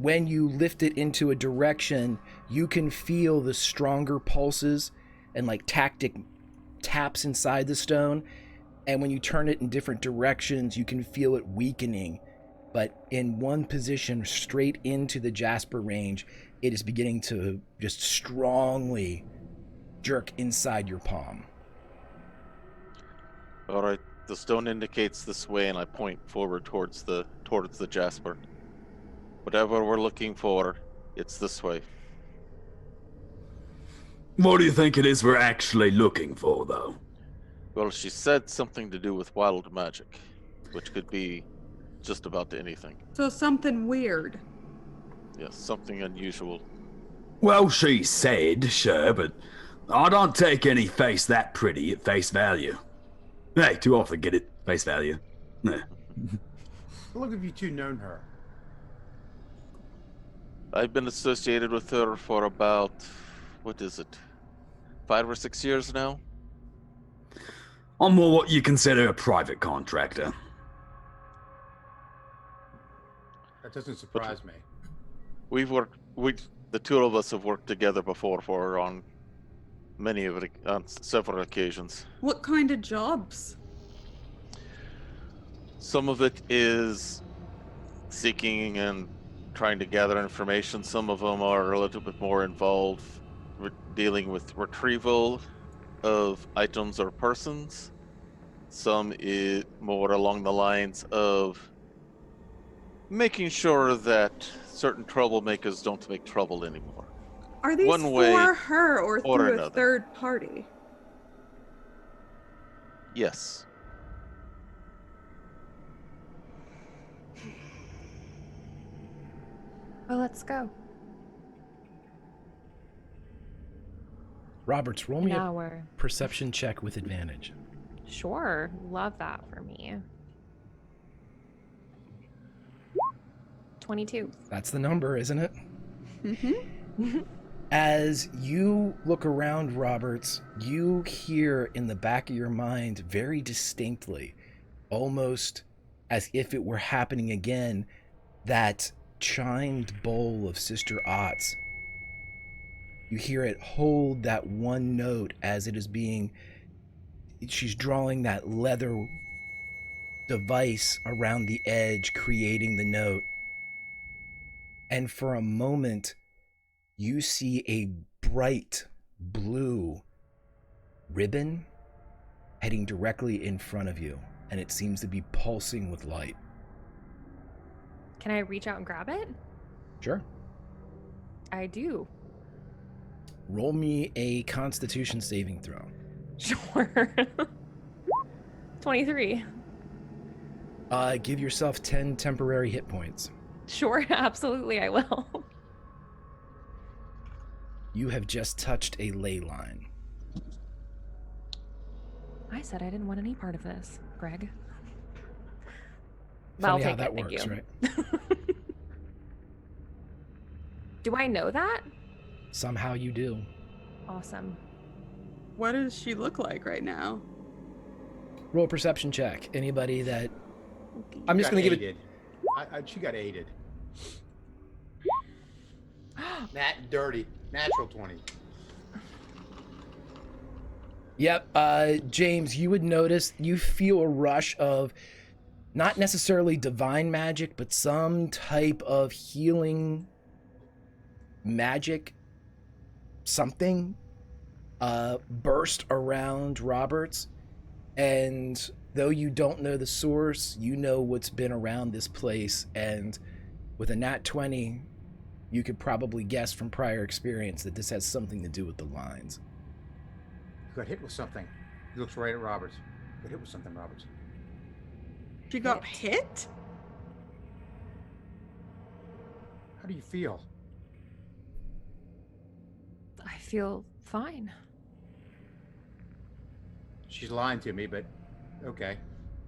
when you lift it into a direction, you can feel the stronger pulses and like tactic taps inside the stone. And when you turn it in different directions, you can feel it weakening. But in one position, straight into the Jasper range, it is beginning to just strongly jerk inside your palm. All right, the stone indicates this way, and I point forward towards the Jasper. Whatever we're looking for, it's this way. What do you think it is we're actually looking for, though? Well, she said something to do with wild magic, which could be just about anything. So something weird. Yes, something unusual. Well, she said, sure, but I don't take any face that pretty at face value. Hey, too often get it, face value. Nah. How long have you two known her? I've been associated with her for about, 5 or 6 years now? I'm more what you consider a private contractor. That doesn't surprise me. The two of us have worked together before on several occasions. What kind of jobs? Some of it is seeking and trying to gather information. Some of them are a little bit more involved with dealing with retrieval of items or persons. Some is more along the lines of making sure that certain troublemakers don't make trouble anymore. Are these One way for her or through a another. third party? Yes. Well, let's go. Roberts, roll me a Now we're perception check with advantage. sure. Love that for me. 22. That's the number, isn't it? Mm-hmm. As you look around, Roberts, you hear in the back of your mind very distinctly, almost as if it were happening again, that chimed bowl of Sister Ott's. You hear it hold that one note as it is she's drawing that leather device around the edge, creating the note. And for a moment, you see a bright blue ribbon heading directly in front of you, and it seems to be pulsing with light. Can I reach out and grab it? Sure. I do. Roll me a Constitution saving throw. Sure. 23. Give yourself 10 temporary hit points. Sure, absolutely, I will. You have just touched a ley line. I said I didn't want any part of this, Greg. Funny I'll how take that it, thank works, you. right? Do I know that? Somehow you do. Awesome. What does she look like right now? Roll a perception check. Anybody that... I'm She just got going to give it... aided. She got aided. That dirty. Natural 20. Yep, James, you would notice, you feel a rush of not necessarily divine magic, but some type of healing magic, something, burst around Roberts. And though you don't know the source, you know what's been around this place. And with a nat 20, you could probably guess from prior experience that this has something to do with the lines. You got hit with something. He looks right at Roberts. Got hit with something, Roberts. She got hit? How do you feel? I feel fine. She's lying to me, but okay.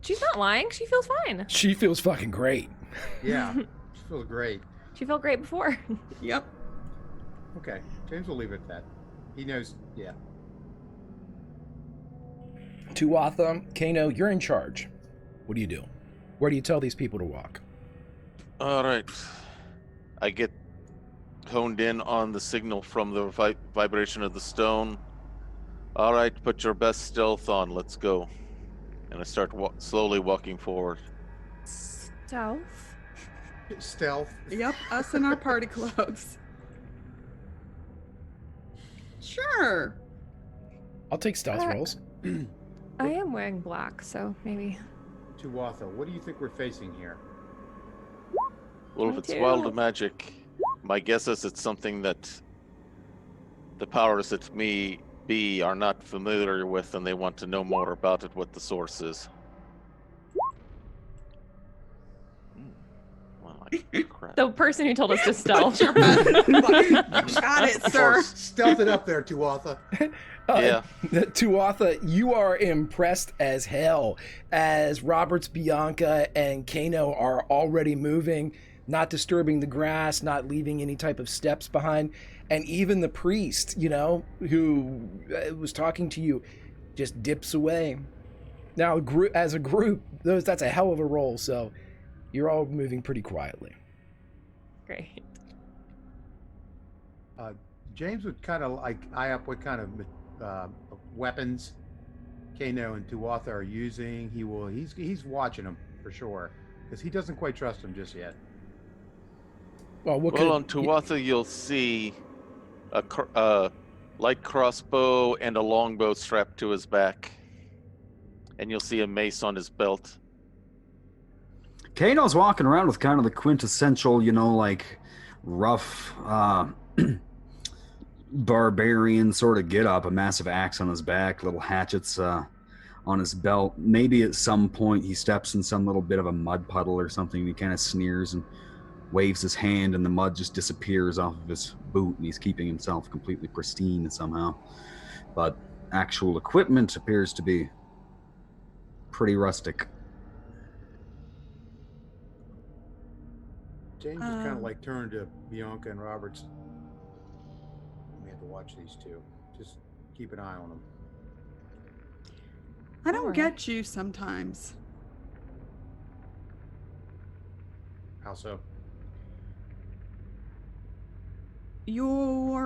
She's not lying. She feels fine. She feels fucking great. Yeah, she feels great. She felt great before. Yep. Okay, James will leave it at that. He knows, yeah. Tuatha, Kano, you're in charge. What do you do? Where do you tell these people to walk? All right. I get honed in on the signal from the vibration of the stone. All right, put your best stealth on. Let's go. And I start slowly walking forward. Stealth? Stealth. Yep, us in our party clothes. Sure. I'll take stealth rolls. I am wearing black, so maybe. Tuatha, what do you think we're facing here? Well, if it's wild magic, my guess is it's something that the powers that be are not familiar with, and they want to know more about it, what the source is. Well, crap. The person who told us to stealth. Got it, sir. Stealth it up there, Tuatha. Yeah. Tuatha, you are impressed as hell as Roberts, Bianca, and Kano are already moving, not disturbing the grass, not leaving any type of steps behind. And even the priest, who was talking to you, just dips away. Now, as a group, that's a hell of a roll, so you're all moving pretty quietly. Great. James would kind of eye up what kind of weapons Kano and Tuatha are using. He's watching them for sure, because he doesn't quite trust them just yet. Well, on Tuatha, you'll see a light crossbow and a longbow strapped to his back. And you'll see a mace on his belt. Kano's walking around with kind of the quintessential, rough barbarian sort of get up, a massive axe on his back, little hatchets on his belt. Maybe at some point he steps in some little bit of a mud puddle or something, and he kind of sneers and waves his hand, and the mud just disappears off of his boot, and he's keeping himself completely pristine somehow. But actual equipment appears to be pretty rustic. James is kind of turned to Bianca and Roberts. We have to watch these two. Just keep an eye on them. I don't get you sometimes. How so? You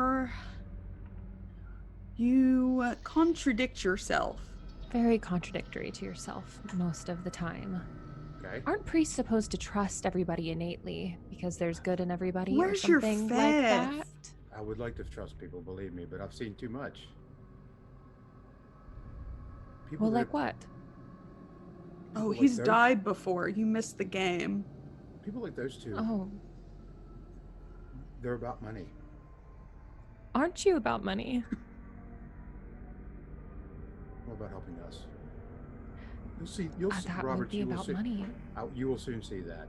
contradict yourself. Very contradictory to yourself most of the time. Okay. Aren't priests supposed to trust everybody innately because there's good in everybody Where's or your something faith? like that? I would like to trust people, believe me, but I've seen too much. People Well, like what? Oh, like he's those- died before. You missed the game. People like those two, Oh, they're about money. aren't you about money? What about helping us? You'll see, That Robert. would be You will about soon, money. you will soon see that.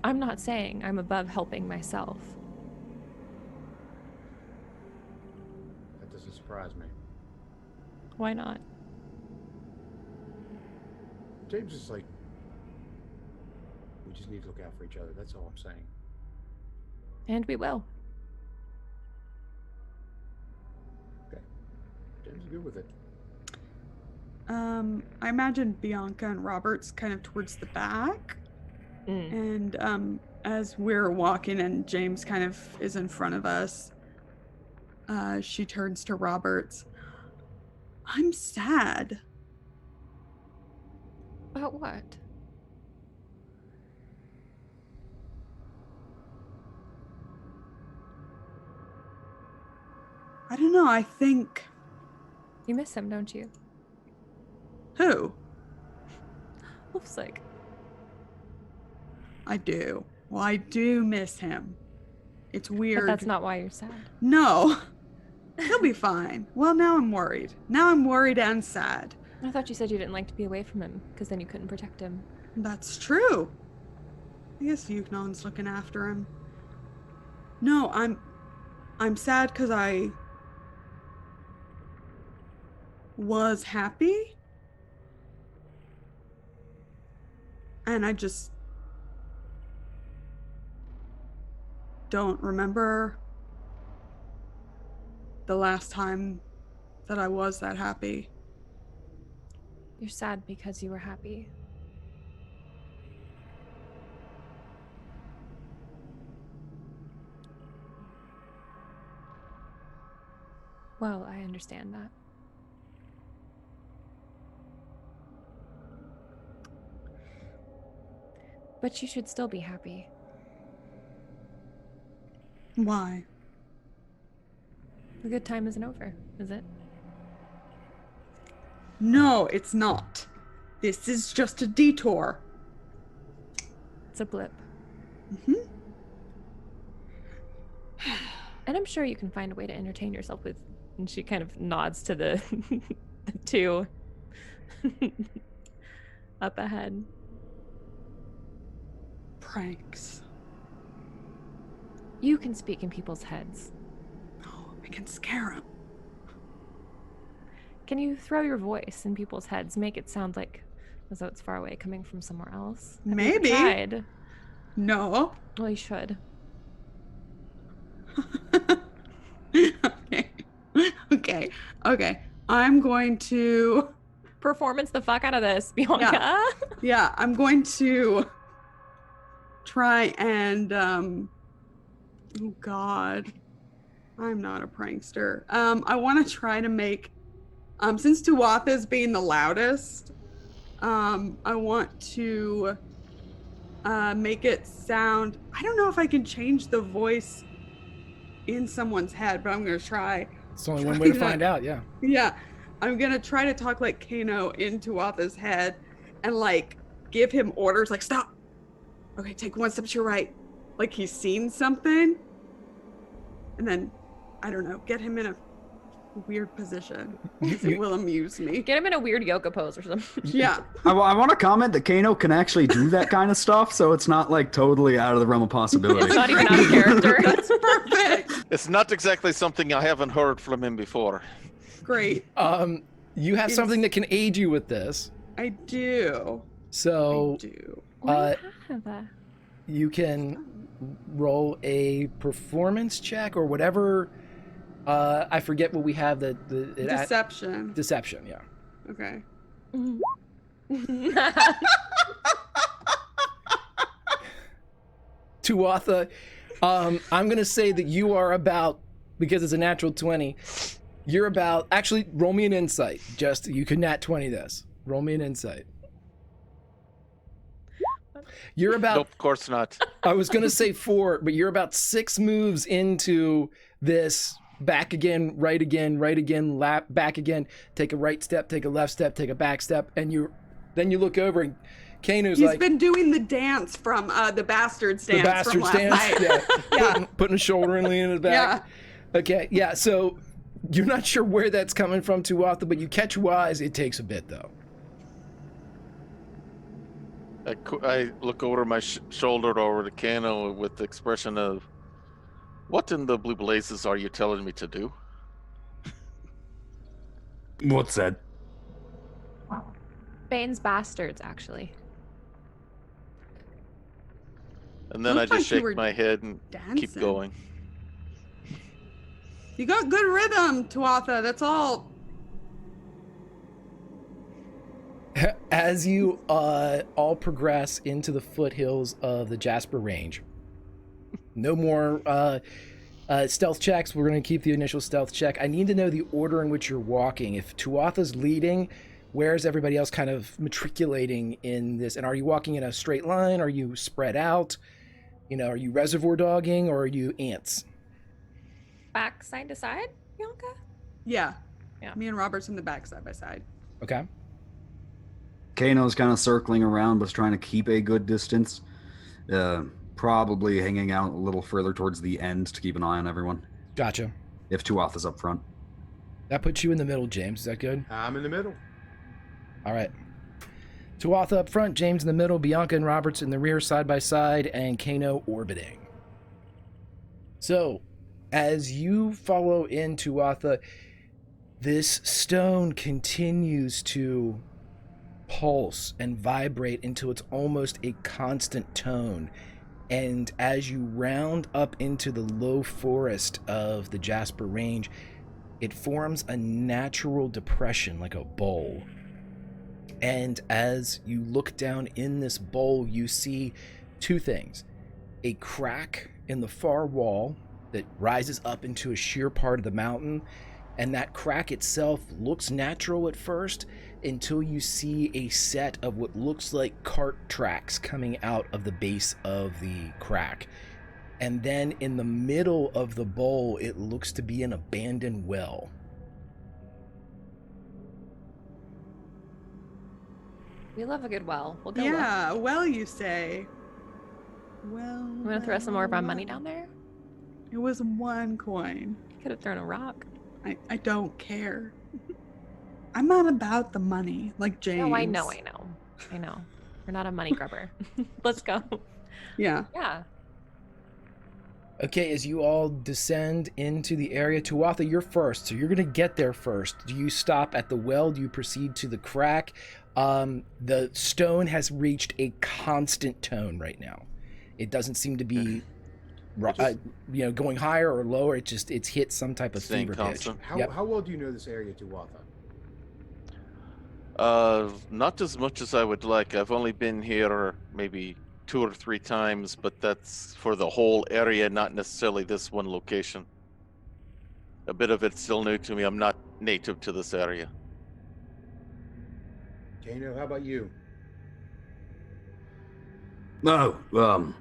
I'm not saying I'm above helping myself. That doesn't surprise me. Why not? James is like, we just need to look out for each other. That's all I'm saying. And we will. Okay. James is good with it. I imagine Bianca and Robert's kind of towards the back. And as we're walking and James kind of is in front of us, she turns to Roberts. I'm sad. About what? I don't know. I think. You miss him, don't you? Who? Wolf's like, I do. Well, I do miss him. It's weird. but that's not why you're sad. No. He'll be fine. Well, now I'm worried. Now I'm worried and sad. I thought you said you didn't like to be away from him because then you couldn't protect him. That's true. I guess Yukon's looking after him. No, I'm sad because I was happy. And I just don't remember the last time that I was that happy. You're sad because you were happy. Well, I understand that. But you should still be happy. Why? The good time isn't over, is it? No, it's not. This is just a detour. It's a blip. Mm-hmm. And I'm sure you can find a way to entertain yourself with... And she kind of nods to the, the two up ahead. Pranks. You can speak in people's heads. Oh, I can scare them. Can you throw your voice in people's heads, make it sound like as though it's far away, coming from somewhere else? Have you ever Maybe. tried? No. Well, you should. Okay. I'm going to... Performance the fuck out of this, Bianca. Yeah, I'm going to try and... Oh, God. I'm not a prankster. I want to try to make... since Tuatha's being the loudest, I want to make it sound... I don't know if I can change the voice in someone's head, but I'm going to try. It's only one way to find out, yeah. Yeah. I'm going to try to talk like Kano in Tuatha's head and like give him orders like, stop. Okay, take one step to your right. Like he's seen something. And then, I don't know, get him in a weird position. 'Cause it will amuse me. Get him in a weird yoga pose or something. Yeah. I want to comment that Kano can actually do that kind of stuff, so it's not like totally out of the realm of possibility. It's not even out of character. That's perfect. It's not exactly something I haven't heard from him before. Great. You have something that can aid you with this. I do. So I do. you can roll a performance check or whatever. I forget what we have. Deception. Deception, yeah. Okay. Tuatha, I'm going to say that you are about, because it's a natural 20, you're about, actually, roll me an insight. Just, you can nat 20 this. Roll me an insight. You're about... Nope, of course not. I was going to say 4, but you're about 6 moves into this back again, right again, lap, back again, take a right step, take a left step, take a back step, and then you look over and Kano's He's like... been doing the dance from the Bastards dance from last night. Yeah. Putting a shoulder and leaning it back. Yeah. Okay, yeah, so you're not sure where that's coming from, Tuatha, but you catch wise. It takes a bit, though. I look over my shoulder over to Kano with the expression of, what in the blue blazes are you telling me to do? What's that? Bane's Bastards, actually. And then Looked I just like you shake my head and keep dancing. going. You got good rhythm, Tuatha. That's all. As you all progress into the foothills of the Jasper Range, no more stealth checks. We're going to keep the initial stealth check. I need to know the order in which you're walking. If Tuatha's leading, where's everybody else kind of matriculating in this? And are you walking in a straight line? Are you spread out? You know, are you reservoir dogging or are you ants? Back side to side, Bianca? Yeah. Yeah. Me and Robert's in the back side by side. Okay. Kano's kind of circling around, but trying to keep a good distance. Probably hanging out a little further towards the end to keep an eye on everyone. Gotcha. If Tuatha's up front. That puts you in the middle, James. Is that good? I'm in the middle. All right. Tuatha up front, James in the middle, Bianca and Roberts in the rear side by side, and Kano orbiting. So, as you follow in Tuatha, this stone continues to pulse and vibrate until it's almost a constant tone. And as you round up into the low forest of the Jasper Range, it forms a natural depression like a bowl. And as you look down in this bowl, you see two things. A crack in the far wall that rises up into a sheer part of the mountain, And that crack itself looks natural at first until you see a set of what looks like cart tracks coming out of the base of the crack. And then in the middle of the bowl, it looks to be an abandoned well. We love a good well. We'll go Yeah, look. well, you say. Well, You want to throw some more of our money down there? It was 1 coin. You could have thrown a rock. I don't care. I'm not about the money, like James. No, I know. We're not a money grubber. Let's go. Yeah. Yeah. Okay, as you all descend into the area, Tuatha, you're first, so you're going to get there first. Do you stop at the well? Do you proceed to the crack? The stone has reached a constant tone right now. It doesn't seem to be, going higher or lower. It's hit some type of Staying fever pitch. constant. How well do you know this area, Tuatha? Not as much as I would like. I've only been here maybe 2 or 3 times, but that's for the whole area, not necessarily this one location. A bit of it's still new to me. I'm not native to this area. Jano, how about you? No, I'm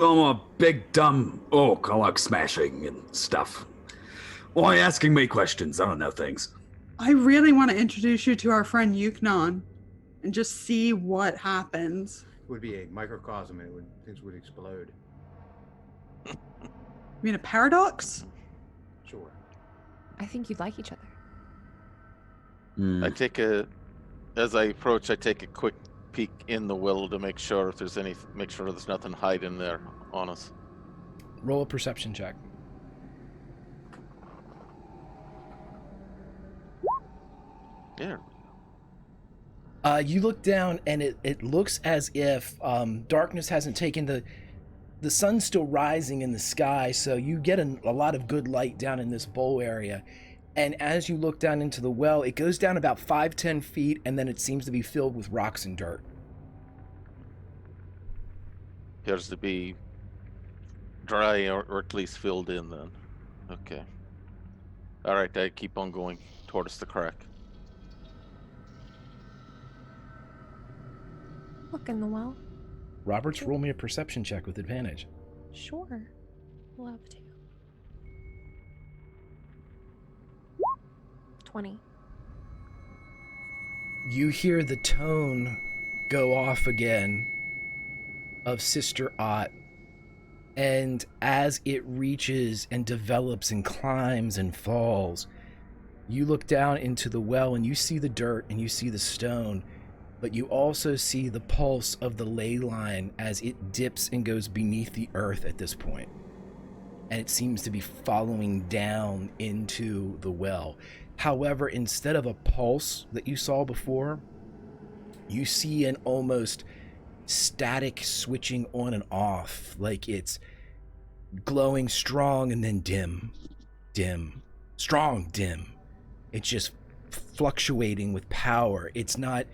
a big dumb orc. I like smashing and stuff. Why asking me questions? I don't know things. I really want to introduce you to our friend Yuknon and just see what happens. It would be a microcosm, and things would explode. You mean a paradox? Sure. I think you'd like each other. As I approach, I take a quick peek in the well to make sure there's nothing hiding there on us. Roll a perception check. Yeah. You look down, and it looks as if darkness hasn't taken the sun's still rising in the sky, so you get a lot of good light down in this bowl area. And as you look down into the well, it goes down about 5-10 feet, and then it seems to be filled with rocks and dirt. Appears to be dry or at least filled in then. Okay. All right, I keep on going towards the crack. Look in the well. Roberts, roll me a perception check with advantage. Sure. Love to. 20. You hear the tone go off again of Sister Ott, and as it reaches and develops and climbs and falls, you look down into the well and you see the dirt and you see the stone, but you also see the pulse of the ley line as it dips and goes beneath the earth at this point. And it seems to be following down into the well. However, instead of a pulse that you saw before, you see an almost static switching on and off, like it's glowing strong and then dim, dim, strong, dim. It's just fluctuating with power. It's not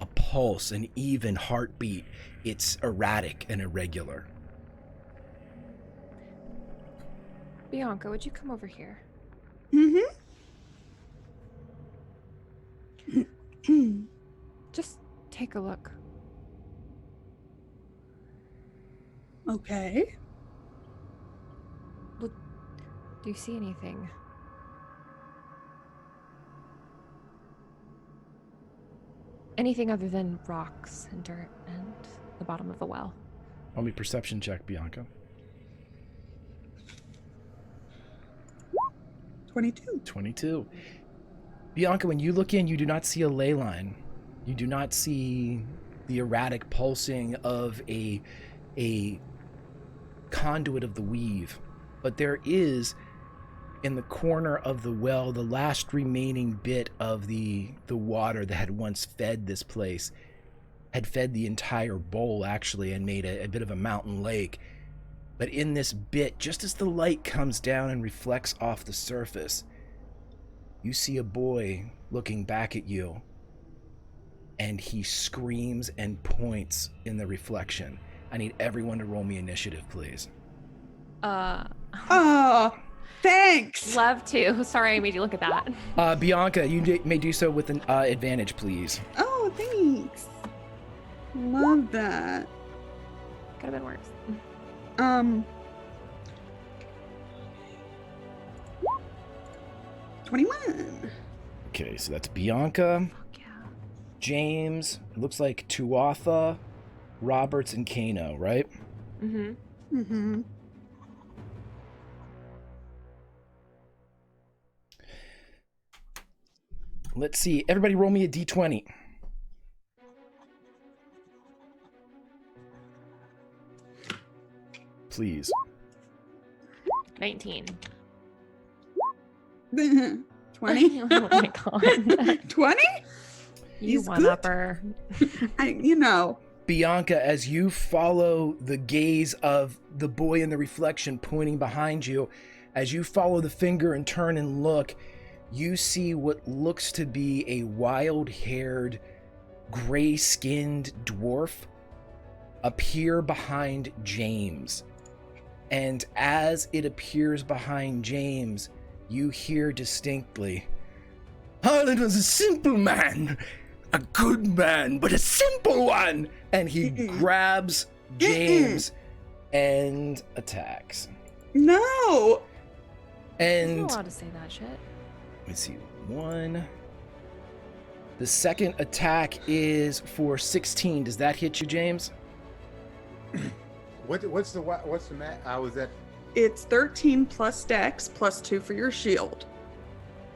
a pulse, an even heartbeat. It's erratic and irregular. Bianca, would you come over here? Just take a look. Okay. Do you see anything? Anything other than rocks and dirt and the bottom of the well? Roll me perception check, Bianca. 22. Bianca, when you look in, you do not see a ley line. You do not see the erratic pulsing of a conduit of the weave. But there is, in the corner of the well, the last remaining bit of the water that had once fed this place, had fed the entire bowl, actually, and made a bit of a mountain lake. But in this bit, just as the light comes down and reflects off the surface, you see a boy looking back at you, and he screams and points in the reflection. I need everyone to roll me initiative, please. Oh, Thanks. Love to. Sorry, I made you look at that. Bianca, you may do so with an advantage, please. Oh, thanks. Love that. Could have been worse. 21. Okay, so that's Bianca, Fuck yeah. James, it looks like Tuatha, Roberts, and Kano, right? Mm-hmm. Mm-hmm. Let's see. Everybody roll me a d20. Please. 19. 20? Oh my god. 20? You He's one good. upper. Bianca, as you follow the gaze of the boy in the reflection pointing behind you, as you follow the finger and turn and look, you see what looks to be a wild-haired, gray-skinned dwarf appear behind James. And as it appears behind James, you hear distinctly, Harlan was a simple man, a good man, but a simple one. And he grabs James and attacks. No. You're And not allowed to say that shit. let's see, one. The second attack is for 16. Does that hit you, James? What's the mat? Was that? It's 13 plus dex plus 2 for your shield.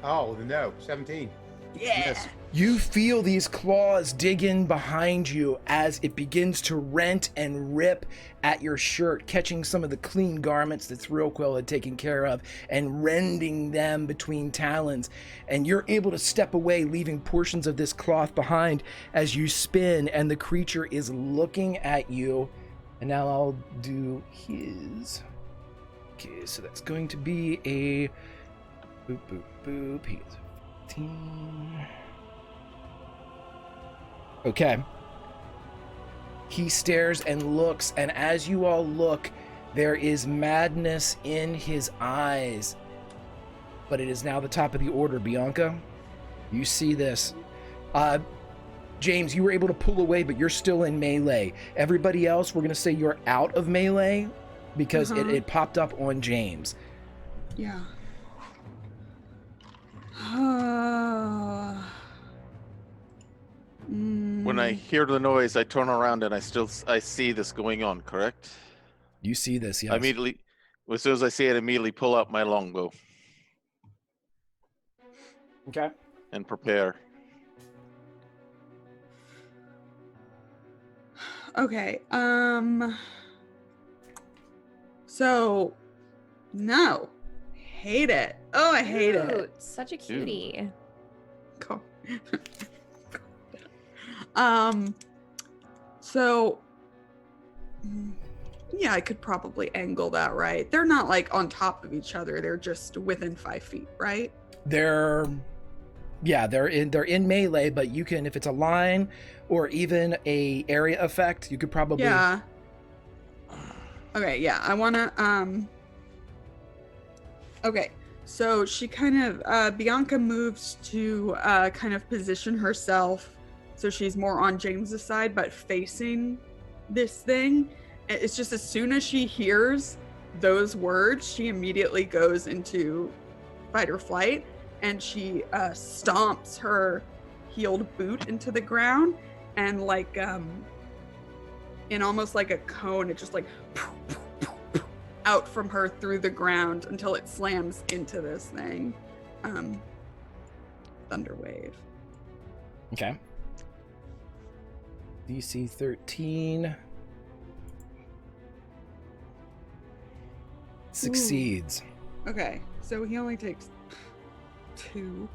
Oh, no, 17. Yeah. Yes. You feel these claws dig in behind you as it begins to rent and rip at your shirt, catching some of the clean garments that Thrillquill had taken care of and rending them between talons. And you're able to step away, leaving portions of this cloth behind as you spin, and the creature is looking at you. And now I'll do his. Okay, so that's going to be a boop, boop, boop. He is 15. Okay. He stares and looks, and as you all look, there is madness in his eyes. But it is now the top of the order, Bianca. You see this. James, you were able to pull away, but you're still in melee. Everybody else, we're going to say you're out of melee because it popped up on James. Yeah. When I hear the noise, I turn around and I see this going on, correct? You see this, yes. I immediately, as soon as I see it, I immediately pull out my longbow Okay. and prepare. Okay. So, no. Hate it. Oh, I hate it. Cute. Such a cutie. Go. So, yeah, I could probably angle that right. They're not like on top of each other. They're just within 5 feet, right? They're in melee, but you can, if it's a line or even a area effect, you could probably. Yeah. Okay, yeah, I wanna, okay, so she kind of, Bianca moves to, kind of position herself so she's more on James's side, but facing this thing. It's just as soon as she hears those words, she immediately goes into fight or flight, and she stomps her heeled boot into the ground, and like in almost like a cone, it just like out from her through the ground until it slams into this thing. Thunderwave. Okay. DC 13. Succeeds. Okay, so he only takes two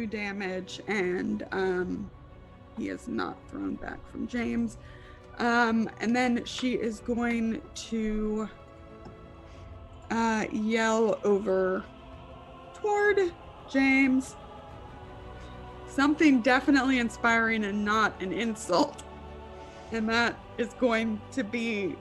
damage, and he is not thrown back from James. And then she is going to yell over toward James something definitely inspiring and not an insult, and that is going to be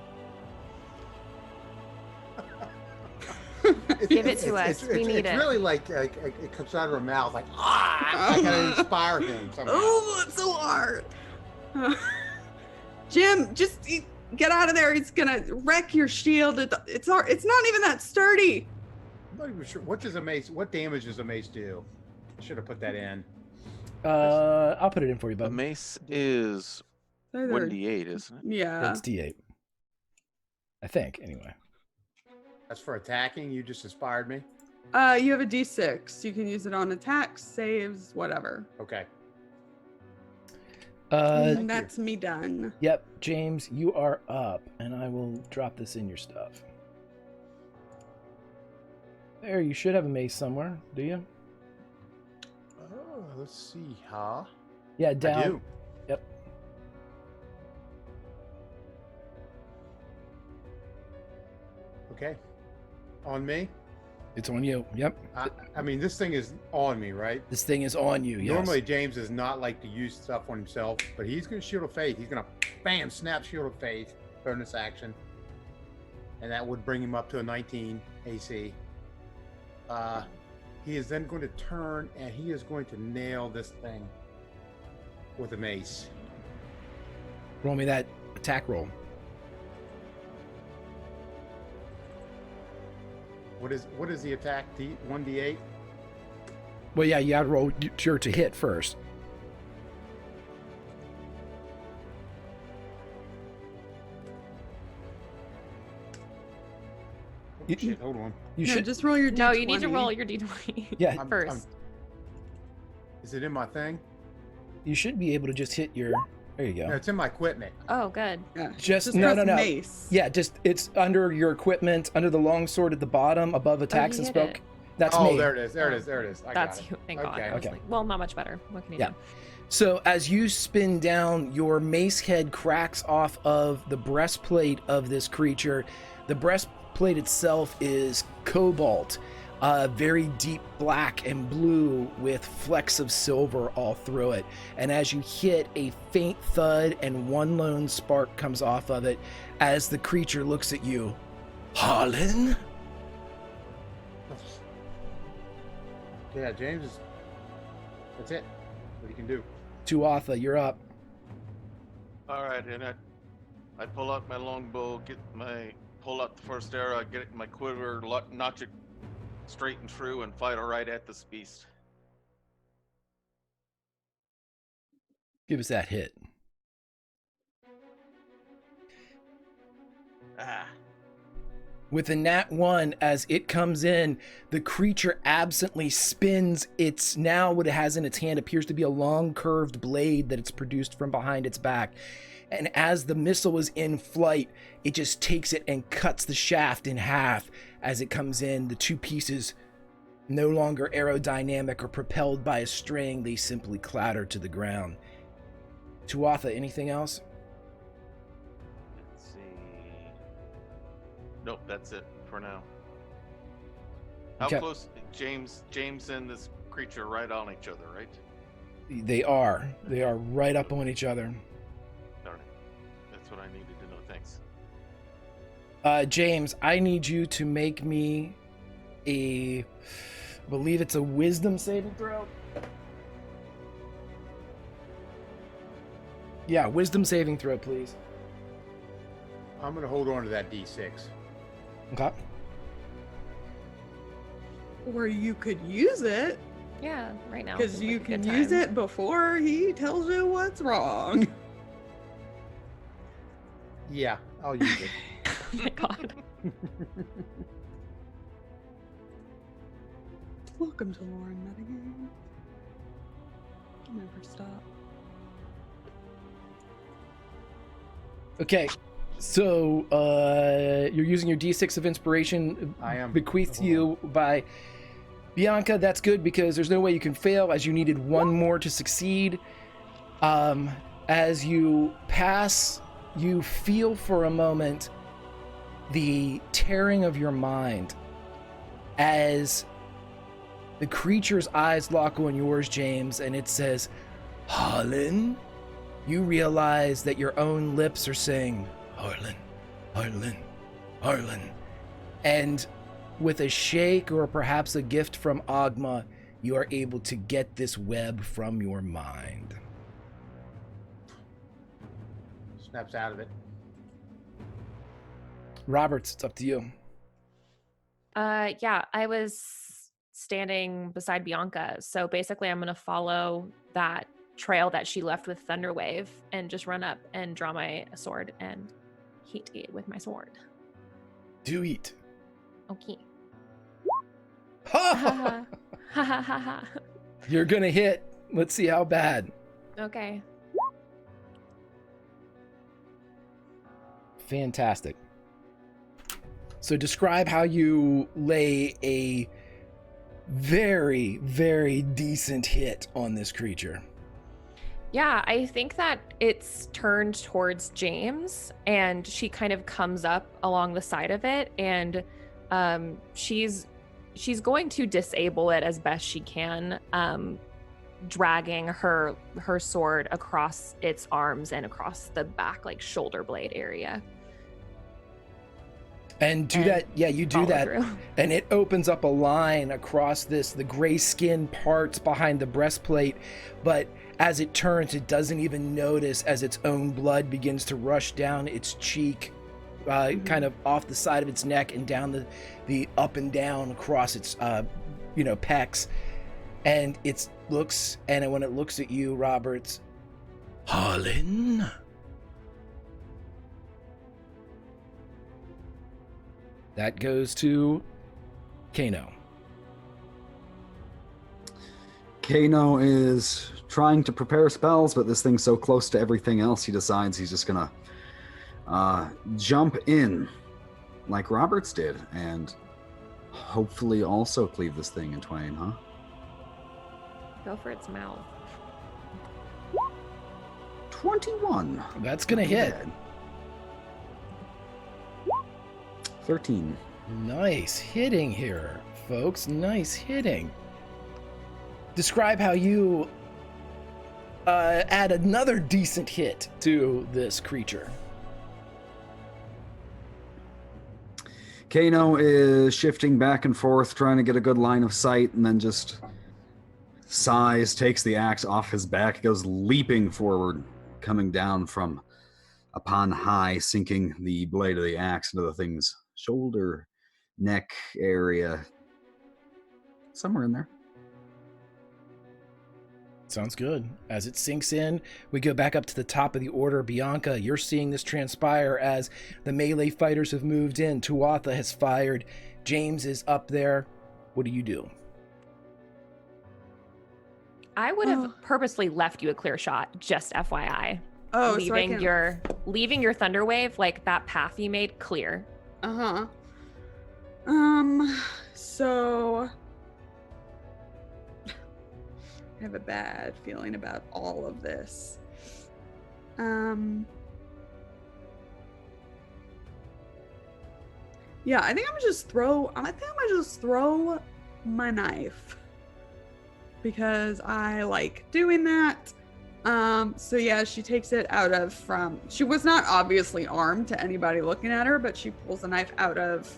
Give it to us. We need it's it. really like it comes out of her mouth like I gotta inspire him somehow. Oh, it's so hard. Jim, just get out of there. He's gonna wreck your shield. It's not even that sturdy. I'm not even sure what damage does a mace do? I should have put that in. I'll put it in for you, The bud. mace is Either- 1d8, isn't it? Yeah. It's D8. I think, anyway. That's for attacking. You just inspired me. You have a D6. You can use it on attacks, saves, whatever. Okay. And that's me done. Yep, James, you are up, and I will drop this in your stuff. There, you should have a mace somewhere, do you? Oh, let's see, huh? Yeah, down. I do. Yep. Okay. On me? It's on you. Yep. I mean, this thing is on me, right? This thing is on you, yes. Normally, James does not like to use stuff on himself, but he's going to Shield of Faith. He's going to, bam, snap Shield of Faith, bonus action. And that would bring him up to a 19 AC. He is then going to turn, and he is going to nail this thing with a mace. Roll me that attack roll. What is the attack? 1d8? Well, yeah, you gotta roll sure to hit first. Oh, shit, hold on. You No, should. just roll your D20. No, you need to roll your d20 Yeah, first. Is it in my thing? you should be able to just hit your. There you go. No, it's in my equipment. Oh, good. Yeah. Just no, press no. Mace. Yeah, just it's under your equipment, under the long sword at the bottom, above attacks and hit spell. it. That's Oh, me. there it is. There it is. There it is. I That's got it. you. Thank God. Okay. I was Okay. like, well, not much better. What can you Yeah. do? So as you spin down, your mace head cracks off of the breastplate of this creature. The breastplate itself is cobalt, very deep black and blue with flecks of silver all through it. And as you hit, a faint thud and one lone spark comes off of it as the creature looks at you. Harlan? Yeah, James is. That's it. What he can do. Tuatha, you're up. All right, and I pull out my longbow, pull out the first arrow, I get it in my quiver, notch it straight and true, and fire right at this beast. Give us that hit. Ah. With a nat 1, as it comes in, the creature absently spins its, now what it has in its hand appears to be a long curved blade that it's produced from behind its back. And as the missile is in flight, it just takes it and cuts the shaft in half as it comes in. The two pieces, no longer aerodynamic or propelled by a string, they simply clatter to the ground. Tuatha, anything else? Let's see. Nope, that's it for now. How Okay. close? James and this creature right on each other, right? They are. They are right up on each other. All right. That's what I needed to know. Thanks. James, I need you to make me I believe it's a wisdom saving throw. Yeah, wisdom saving throw, please. I'm going to hold on to that D6. Okay. Or you could use it, Yeah, right now. because seems you like a good can use time. it before he tells you what's wrong. Yeah, I'll use it. Oh my God. Welcome to Lauren Metagame. Never stop. Okay. So, you're using your D6 of inspiration I am. bequeathed to Hold you by Bianca. That's good because there's no way you can fail, as you needed one more to succeed. As you pass, you feel for a moment the tearing of your mind as the creature's eyes lock on yours, James, and it says, Harlan. You realize that your own lips are saying, Harlan, Harlan, Harlan. And with a shake or perhaps a gift from Agma, you are able to get this web from your mind. Snaps out of it. Roberts, it's up to you. Yeah, I was standing beside Bianca. So basically I'm going to follow that trail that she left with Thunderwave and just run up and draw my sword and hit it with my sword. Do eat. Okay. Ha! Ha ha ha ha. You're gonna hit. Let's see how bad. Okay. Fantastic. So describe how you lay a very, very decent hit on this creature. Yeah, I think that it's turned towards James and she kind of comes up along the side of it and she's going to disable it as best she can, dragging her sword across its arms and across the back, like shoulder blade area. And do that, yeah, you do that, through. and it opens up a line across the gray skin parts behind the breastplate, but as it turns, it doesn't even notice as its own blood begins to rush down its cheek, kind of off the side of its neck and down the up and down across its, pecs, and it looks, and when it looks at you, Roberts, Harlan? That goes to Kano. Kano is trying to prepare spells, but this thing's so close to everything else, he decides he's just gonna jump in like Roberts did and hopefully also cleave this thing in twain, huh? Go for its mouth. 21. That's gonna hit. Bad. 13. Nice hitting here, folks. Nice hitting. Describe how you add another decent hit to this creature. Kano is shifting back and forth, trying to get a good line of sight, and then just sighs, takes the axe off his back, goes leaping forward, coming down from upon high, sinking the blade of the axe into the thing's shoulder, neck area, somewhere in there. Sounds good. As it sinks in, we go back up to the top of the order. Bianca, you're seeing this transpire as the melee fighters have moved in. Tuatha has fired. James is up there. What do you do? I would have purposely left you a clear shot, just FYI. Oh, leaving your Thunderwave, like that path you made, clear. So I have a bad feeling about all of this. Yeah, I think I'm gonna just throw my knife because I like doing that. So yeah, she takes it out of she was not obviously armed to anybody looking at her, but she pulls a knife out of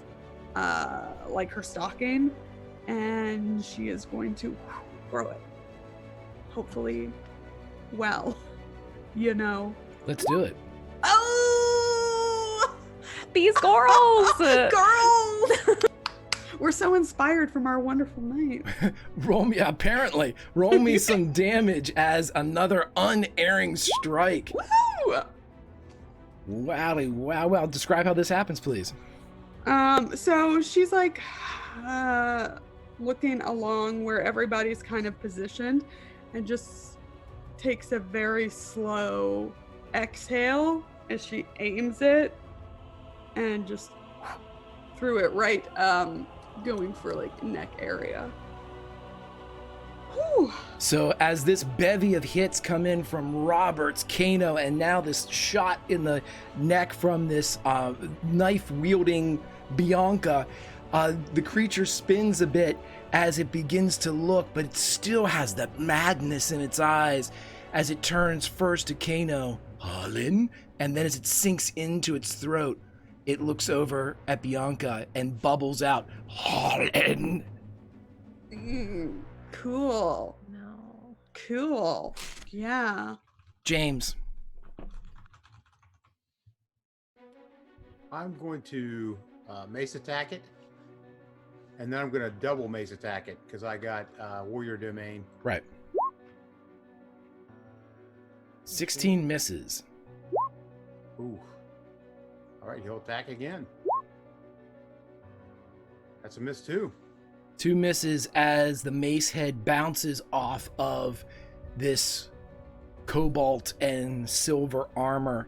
like her stocking and she is going to throw it. Hopefully well, Let's do it. Oh, These girls! girls! We're so inspired from our wonderful night. Roll me some damage as another unerring strike. Woo! Wowie, wow. Describe how this happens, please. So she's like looking along where everybody's kind of positioned and just takes a very slow exhale as she aims it and just threw it right, going for like neck area. Whew. So as this bevy of hits come in from Roberts, Kano, and now this shot in the neck from this knife-wielding Bianca, the creature spins a bit as it begins to look, but it still has that madness in its eyes as it turns first to Kano, Harlan, and then as it sinks into its throat, it looks over at Bianca and bubbles out, Holland. Cool. No. Cool. Yeah. James. I'm going to mace attack it, and then I'm going to double mace attack it because I got warrior domain. Right. 16 misses. Ooh. All right, he'll attack again. That's a miss too. 2 misses as the mace head bounces off of this cobalt and silver armor.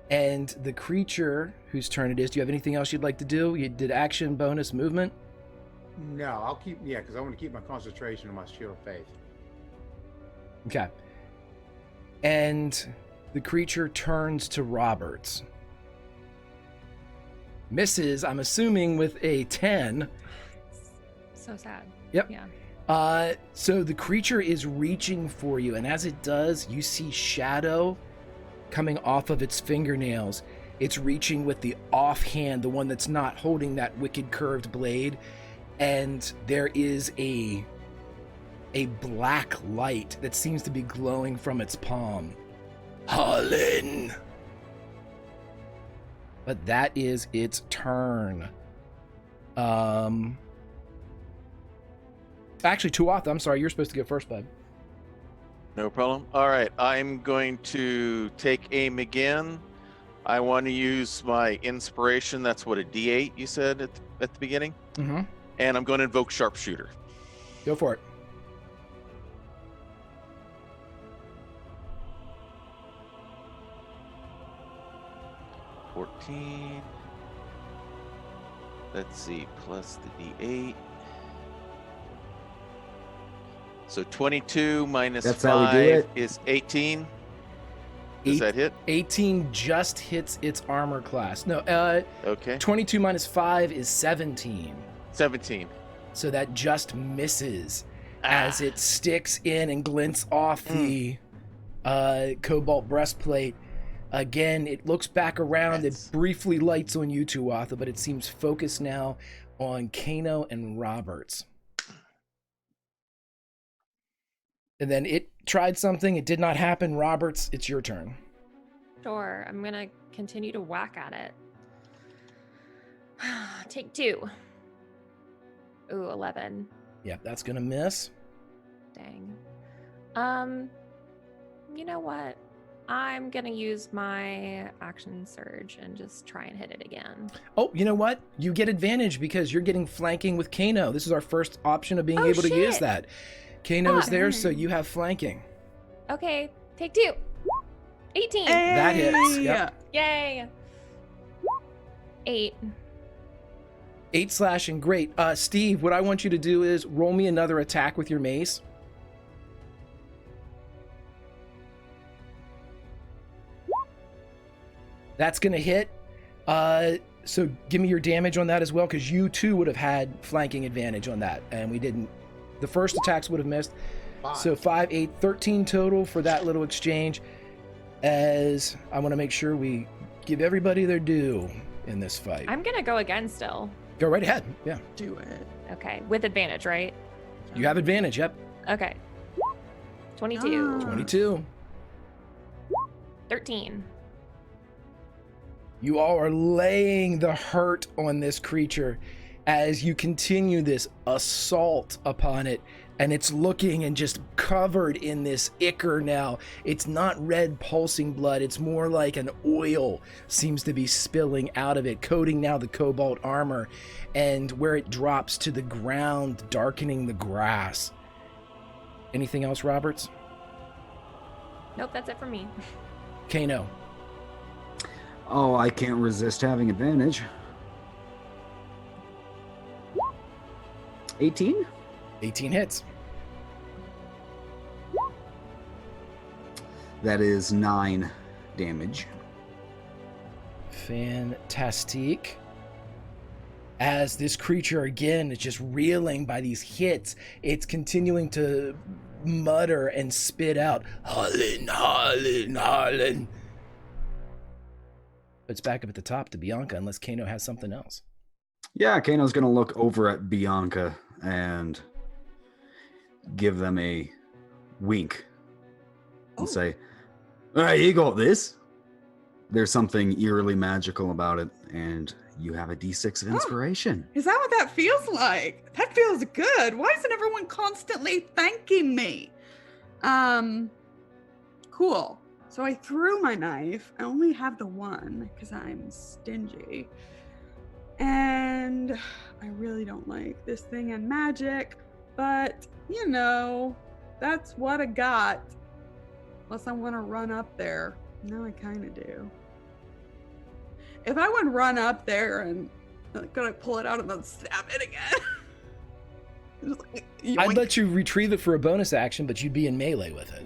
And the creature whose turn it is, do you have anything else you'd like to do? You did action, bonus, movement? No, I'll keep, because I want to keep my concentration on my shield of faith. Okay. And the creature turns to Roberts. Misses, I'm assuming, with a 10. So sad. Yep. Yeah. So the creature is reaching for you, and as it does, you see shadow coming off of its fingernails. It's reaching with the offhand, the one that's not holding that wicked curved blade, and there is a black light that seems to be glowing from its palm. Holland! But that is its turn. Actually, Tuatha, I'm sorry, you're supposed to go first, bud. No problem. All right, I'm going to take aim again. I want to use my inspiration. That's what, a D8 you said at the beginning? Mm-hmm. And I'm going to invoke sharpshooter. Go for it. $14. Let's see, plus the D8. So 22 minus That's how we do 5 it. is 18. Does that hit? 18 just hits its armor class. No, Okay. 22 minus 5 is 17. 17. So that just misses as it sticks in and glints off the cobalt breastplate. Again, it looks back around. Yes. It briefly lights on you, Tuatha, but it seems focused now on Kano and Roberts. And then it tried something. It did not happen. Roberts, it's your turn. Sure. I'm going to continue to whack at it. Take 2. Ooh, 11. Yeah, that's going to miss. Dang. You know what? I'm going to use my action surge and just try and hit it again. Oh, you know what? You get advantage because you're getting flanking with Kano. This is our first option of being Oh, able to use shit. that. Kano's Ah. there, so you have flanking. Okay, take 2. 18. That hits, yep. Yay. 8. 8 slashing, great. Steve, what I want you to do is roll me another attack with your mace. That's going to hit. So give me your damage on that as well, because you too would have had flanking advantage on that, and we didn't. The first attacks would have missed. 5. So 5, 8, 13 total for that little exchange, as I want to make sure we give everybody their due in this fight. I'm going to go again still. Go right ahead. Yeah. Do it. Okay, with advantage, right? You have advantage. Yep. Okay. 22. Ah. 22. 13. You all are laying the hurt on this creature as you continue this assault upon it, and it's looking and just covered in this ichor now. It's not red pulsing blood, it's more like an oil seems to be spilling out of it, coating now the cobalt armor, and where it drops to the ground, darkening the grass. Anything else, Roberts? Nope, that's it for me. Kano. Oh, I can't resist having advantage. 18? 18 hits. That is 9 damage. Fantastic. As this creature again is just reeling by these hits, it's continuing to mutter and spit out, Holland, Holland, Holland. It's back up at the top to Bianca, unless Kano has something else. Yeah, Kano's going to look over at Bianca and give them a wink and say, all right, you got this. There's something eerily magical about it, and you have a D6 of inspiration. Is that what that feels like? That feels good. Why isn't everyone constantly thanking me? Cool. So I threw my knife. I only have the one because I'm stingy. And I really don't like this thing and magic, but you know, that's what I got. Unless I want to run up there. No, I kind of do. If I would run up there and could I pull it out and then stab it again? Just like, I'd yoink. let you retrieve it for a bonus action, but you'd be in melee with it.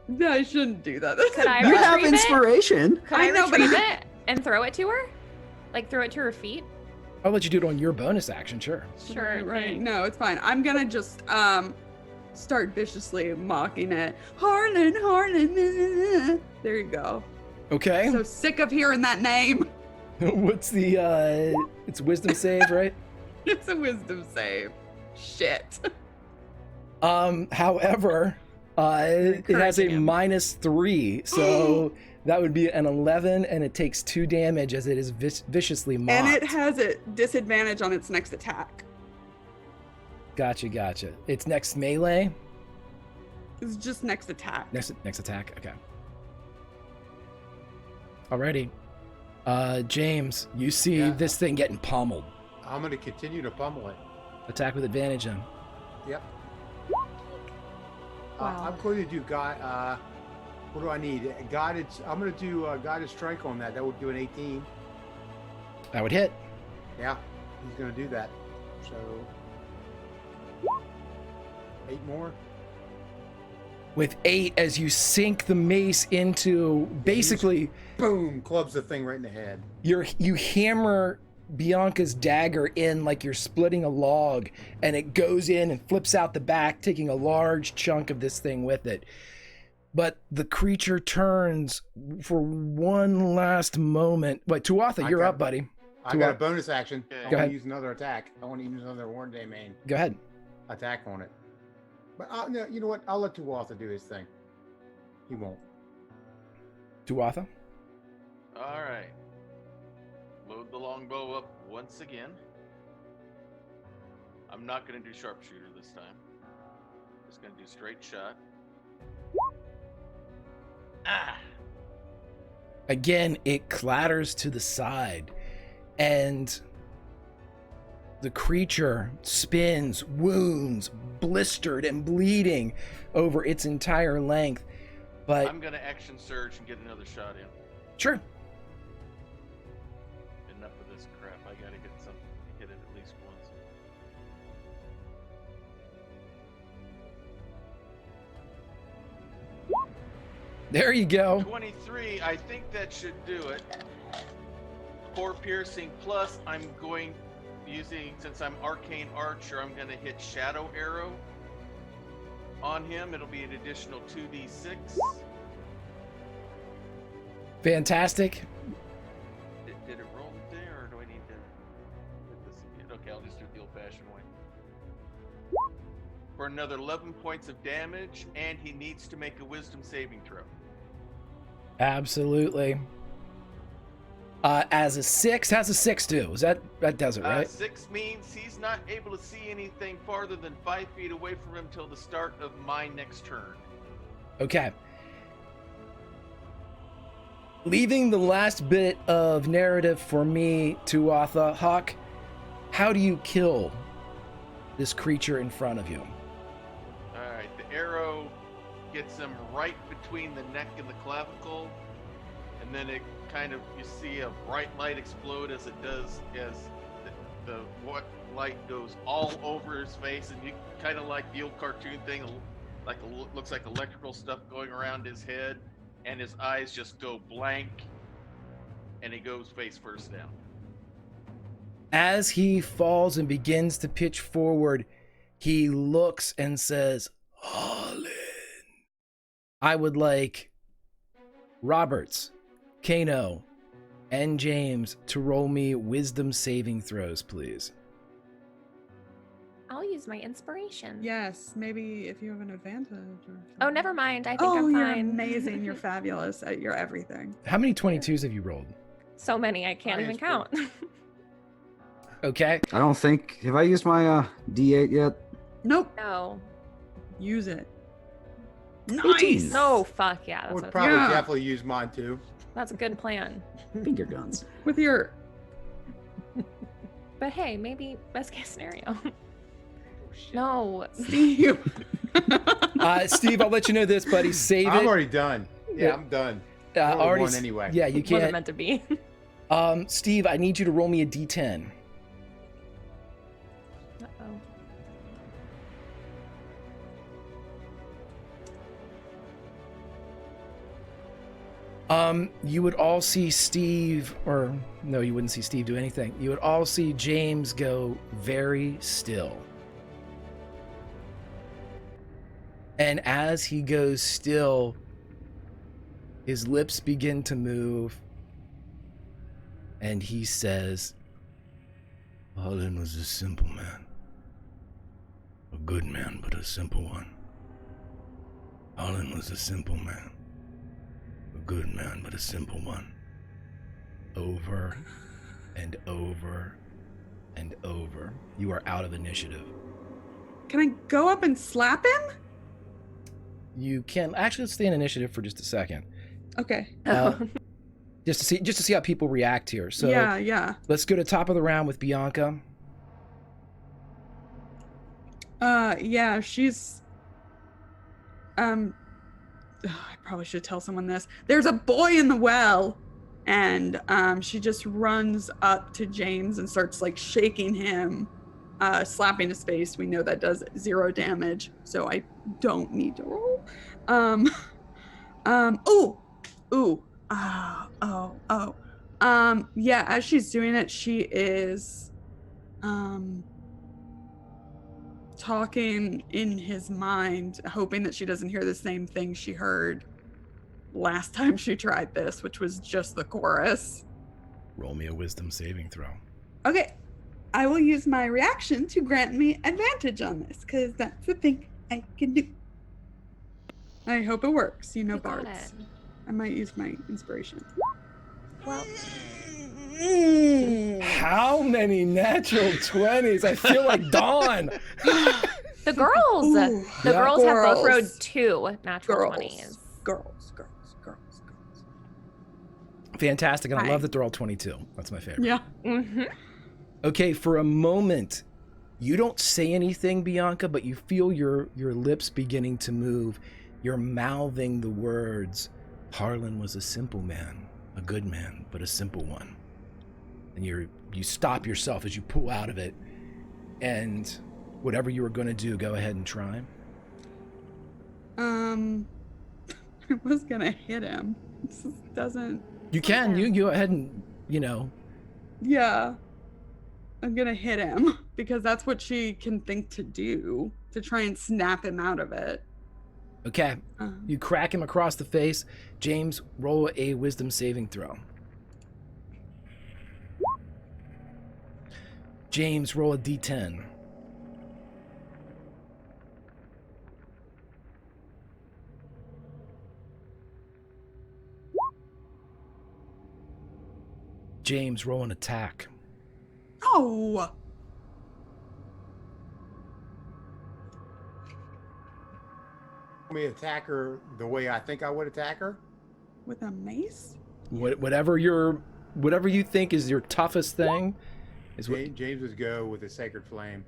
No, I shouldn't do that. That's Could I You have retrieve it? inspiration. Could I I know, but retrieve it and throw it to her? Like throw it to her feet? I'll let you do it on your bonus action, sure. Sure. Right. thanks. No, it's fine. I'm gonna just start viciously mocking it. Harlan. There you go. Okay. So sick of hearing that name. What's the it's wisdom save, right? It's a wisdom save. Shit. However, it has a Encouraging him. -3, so that would be an 11, and it takes 2 damage as it is viciously mocked. And it has a disadvantage on its next attack. Gotcha. It's next melee. It's just next attack. Next attack. Okay. Alrighty. James, you see Yeah. this thing getting pummeled. I'm going to continue to pummel it. Attack with advantage then. Yep. Wow. I'm going to do what do I need? Guided. I'm going to do guided strike on that. That would do an 18. That would hit. Yeah, he's going to do that. So 8 more. With 8, as you sink the mace into, basically, Boom! Clubs the thing right in the head. you hammer Bianca's dagger in like you're splitting a log, and it goes in and flips out the back, taking a large chunk of this thing with it. But the creature turns for one last moment. Wait, Tuatha, you're Okay. up, buddy. I got a bonus action. Okay. I Go want ahead. to use another attack. I want to use another Warren Day main Go ahead. attack on it. But no, you know what? I'll let Tuatha do his thing. He won't. Tuatha. All right. Load the longbow up once again. I'm not going to do sharpshooter this time. Just going to do straight shot. Ah! Again, it clatters to the side, and the creature spins, wounds, blistered and bleeding over its entire length. But I'm going to action surge and get another shot in. sure, Enough of this crap. I got to get something to hit it at least once. there you go. 23, I think that should do it. 4 piercing plus I'm going using, since I'm arcane archer, I'm going to hit shadow arrow on him. It'll be an additional 2d6. Fantastic. Did it roll there, or do I need to hit this again? Okay, I'll just do it the old-fashioned way. For another 11 points of damage, and he needs to make a wisdom saving throw. Absolutely. As a 6, how's a 6 do? That does it, right? 6 means he's not able to see anything farther than 5 feet away from him till the start of my next turn. Okay. Leaving the last bit of narrative for me, Tuatha. Hawk, how do you kill this creature in front of you? Alright, the arrow gets him right between the neck and the clavicle, and then it kind of, you see a bright light explode as it does, as the what light goes all over his face, and you kind of like the old cartoon thing, like looks like electrical stuff going around his head, and his eyes just go blank, and he goes face first down. As he falls and begins to pitch forward, he looks and says, Harlan. I would like Roberts, Kano, and James to roll me wisdom saving throws, please. I'll use my inspiration. Yes, maybe if you have an advantage. Or Oh, never mind. I think Oh, I'm you're fine. amazing. You're fabulous. You're everything. How many 22s have you rolled? So many, I can't even count. Okay. I don't think. Have I used my D8 yet? Nope. No. Use it. 18. Nice. Oh, fuck yeah. I That's, would what, probably Yeah. definitely use mine too. that's a good plan. Finger guns. With your But hey, maybe best case scenario. No. Steve. Steve, I'll let you know this, buddy. Save I'm it. already done. Yeah, I'm done. Already won anyway. Yeah, you Wasn't can't. meant to be. Steve, I need you to roll me a D10. Uh-oh. You would all see Steve, or no, you wouldn't see Steve do anything. You would all see James go very still. And as he goes still, his lips begin to move, and he says, Harlan was a simple man. A good man, but a simple one. Harlan was a simple man. A good man, but a simple one. Over and over and over. You are out of initiative. Can I go up and slap him? You can actually stay in initiative for just a second, Okay. just to see how people react here. So yeah. let's go to top of the round with Bianca. Yeah, she's I probably should tell someone this. There's a boy in the well, and she just runs up to James and starts like shaking him, slapping his face. We know that does 0 damage, so I don't need to roll. Yeah, as she's doing it, she is talking in his mind, hoping that she doesn't hear the same thing she heard last time she tried this, which was just the chorus. Roll me a wisdom saving throw. Okay, I will use my reaction to grant me advantage on this, because that's the thing I can do. I hope it works. You know, You got bards. it. I might use my inspiration. Well, How many natural 20s? I feel like Dawn. the girls. Ooh. The Yeah. girls have both Girls. rode 2 natural Girls. 20s. Girls. Fantastic. And I Hi. love that they're all 22. That's my favorite. Yeah. Mm-hmm. Okay, for a moment, you don't say anything, Bianca, but you feel your lips beginning to move. You're mouthing the words, Harlan was a simple man, a good man, but a simple one. And you stop yourself as you pull out of it. And whatever you were going to do, go ahead and try. I was gonna hit him. This doesn't. You can. Okay. You go ahead and, Yeah. I'm gonna hit him because that's what she can think to do, to try and snap him out of it. Okay. You crack him across the face. James, roll a wisdom saving throw. James, roll a d10. James, roll an attack. Oh! Me attack her the way I think I would attack her. With a mace? Whatever you think is your toughest thing is what. James would go with a sacred flame.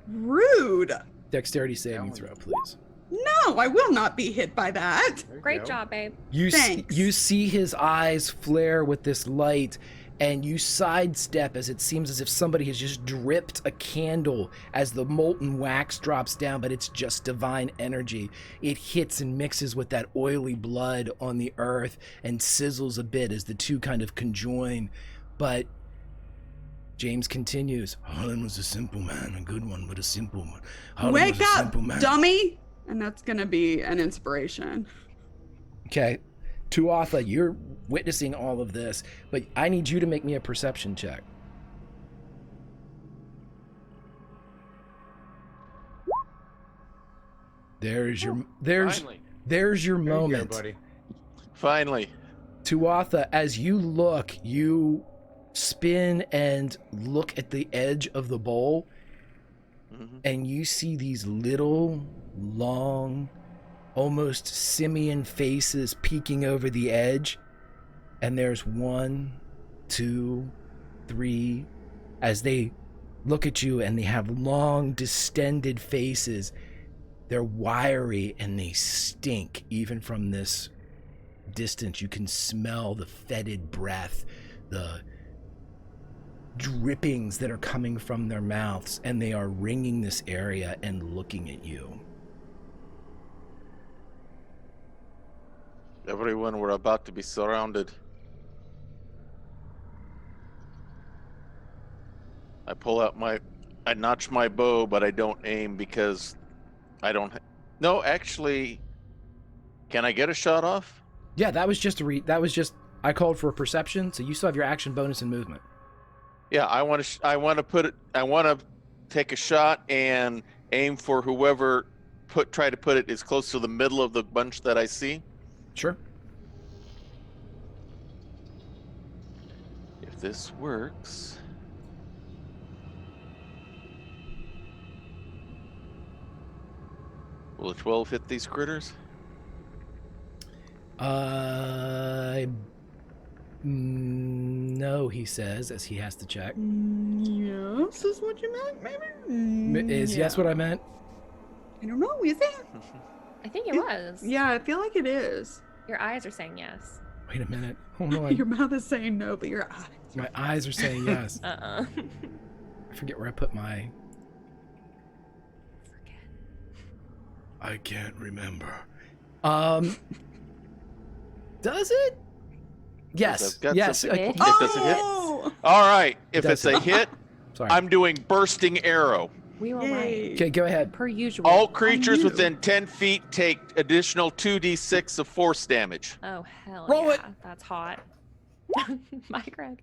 Rude! Dexterity saving throw, please. No, I will not be hit by that. There you Great go. job, babe. Thanks. You see his eyes flare with this light, and you sidestep as it seems as if somebody has just dripped a candle as the molten wax drops down, but it's just divine energy. It hits and mixes with that oily blood on the earth and sizzles a bit as the two kind of conjoin. But James continues, Harlan was a simple man, a good one, but a simple one. Harlan Wake was a up, simple man. dummy! And that's gonna be an inspiration. Okay. Tuatha, you're witnessing all of this, but I need you to make me a perception check. There's your Finally. there's your There you go, moment. buddy. Finally. Tuatha, as you look, you spin and look at the edge of the bowl, and you see these little, long, almost simian faces peeking over the edge. And there's 1, 2, 3, as they look at you and they have long, distended faces. They're wiry and they stink. Even from this distance, you can smell the fetid breath, the drippings that are coming from their mouths, and they are ringing this area and looking at you. Everyone, we're about to be surrounded. I notch my bow, but I don't aim because I don't. No, actually, can I get a shot off? Yeah, that was just I called for a perception, so you still have your action bonus and movement. Yeah, I want to take a shot and aim for whoever try to put it as close to the middle of the bunch that I see. Sure. If this works. Will a 12 hit these critters? No, he says, as he has to check. Yes, is what you meant, maybe? Is yes what I meant? I don't know, is it? I think it was. Yeah, I feel like it is. Your eyes are saying yes. Wait a minute. Hold on. Your mouth is saying no, but your eyes. My eyes are saying yes. Uh-uh. I forget where I put my... Forget. I can't remember. Does it? Yes. I've got Yes. something. It Does it hit? Oh! All right. If Does it's a it? hit, Sorry. I'm doing bursting arrow. We were Yay. right. Okay, go ahead. Per usual. All creatures knew. within 10 feet take additional 2d6 of force damage. Oh, hell Roll yeah. it. That's hot. My Greg.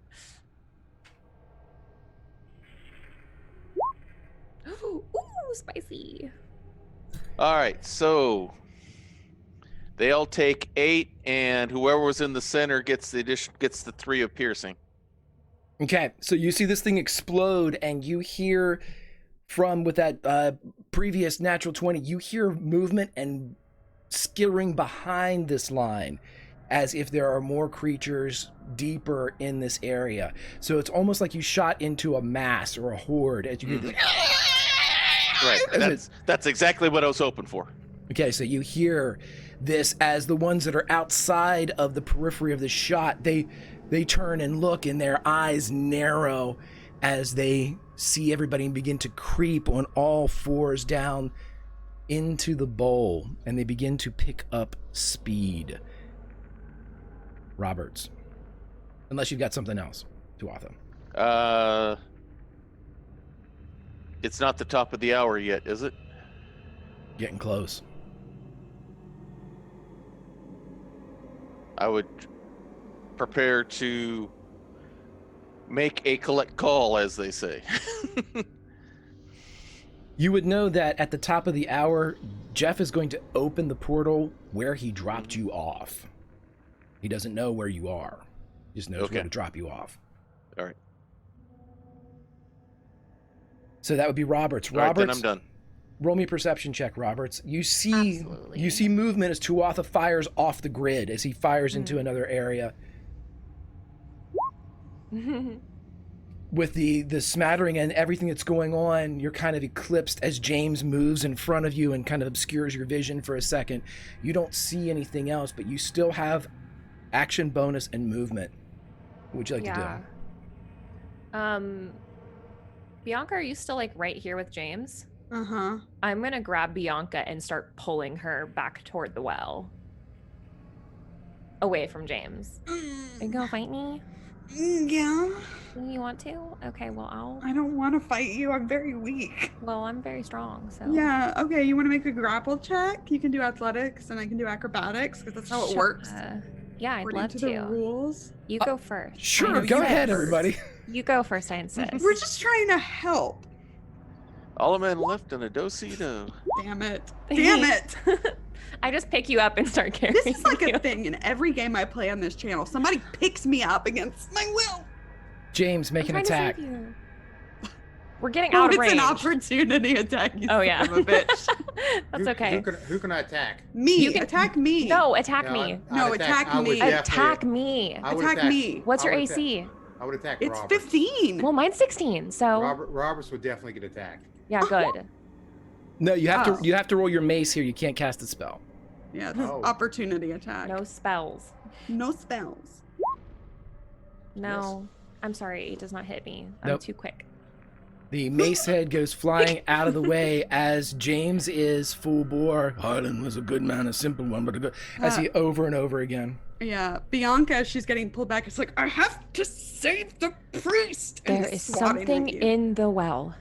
Ooh, spicy. All right, so they all take 8, and whoever was in the center gets the 3 of piercing. Okay, so you see this thing explode, and you hear from with that previous natural 20, you hear movement and skittering behind this line, as if there are more creatures deeper in this area. So it's almost like you shot into a mass or a horde. As you hear Right, that's exactly what I was hoping for. Okay, so you hear this as the ones that are outside of the periphery of the shot, they turn and look, and their eyes narrow as they see everybody and begin to creep on all fours down into the bowl, and they begin to pick up speed. Roberts, unless you've got something else to offer. It's not the top of the hour yet, is it? Getting close. I would prepare to make a collect call, as they say. You would know that at the top of the hour, Jeff is going to open the portal where he dropped you off. He doesn't know where you are. He just knows where to drop you off. All right. So that would be Roberts. All right, Roberts, then I'm done. roll me a perception check, Roberts. You see Absolutely. movement as Tuatha fires off the grid, as he fires into another area. With the smattering and everything that's going on, you're kind of eclipsed as James moves in front of you and kind of obscures your vision for a second. You don't see anything else, but you still have action bonus and movement. What would you like to do? Bianca, are you still like right here with James? Uh-huh. I'm gonna grab Bianca and start pulling her back toward the well. Away from James. Are you gonna fight me? Yeah. You want to? Okay, well I don't want to fight you. I'm very weak. I'm very strong, so. Yeah, okay, you want to make a grapple check? You can do athletics and I can do acrobatics because that's how it works. Yeah, I'd according love to to. the rules. You go first. Sure, know go you ahead, first. everybody. You go first, I insist. We're just trying to help. All a man left in a do-si-do. Damn it. Damn it. I just pick you up and start carrying This is like you. a thing in every game I play on this channel. Somebody picks me up against my will. James, make an I'm trying attack. to save you. We're getting Oh, out of it's range. an opportunity attack. You Oh yeah. son of a bitch. That's okay. Who can I attack? Me. You can- Attack me. No, attack No, me. No, I'd attack I would me. definitely- Attack me. I would Attack me. What's I your would AC? I would attack It's Robert. 15. Well, mine's 16, so Roberts would definitely get attacked. yeah, good. No, you have Oh. to roll your mace here. You can't cast a spell. Yeah, it's Oh. opportunity attack. No spells. No spells. No. I'm sorry, it does not hit me. I'm Nope. too quick. The mace head goes flying out of the way as James is full bore. Harlan was a good man, a simple one, but a good. As he over and over again. Yeah, Bianca, as she's getting pulled back, it's like, I have to save the priest. And There is swatting at something you. in the well.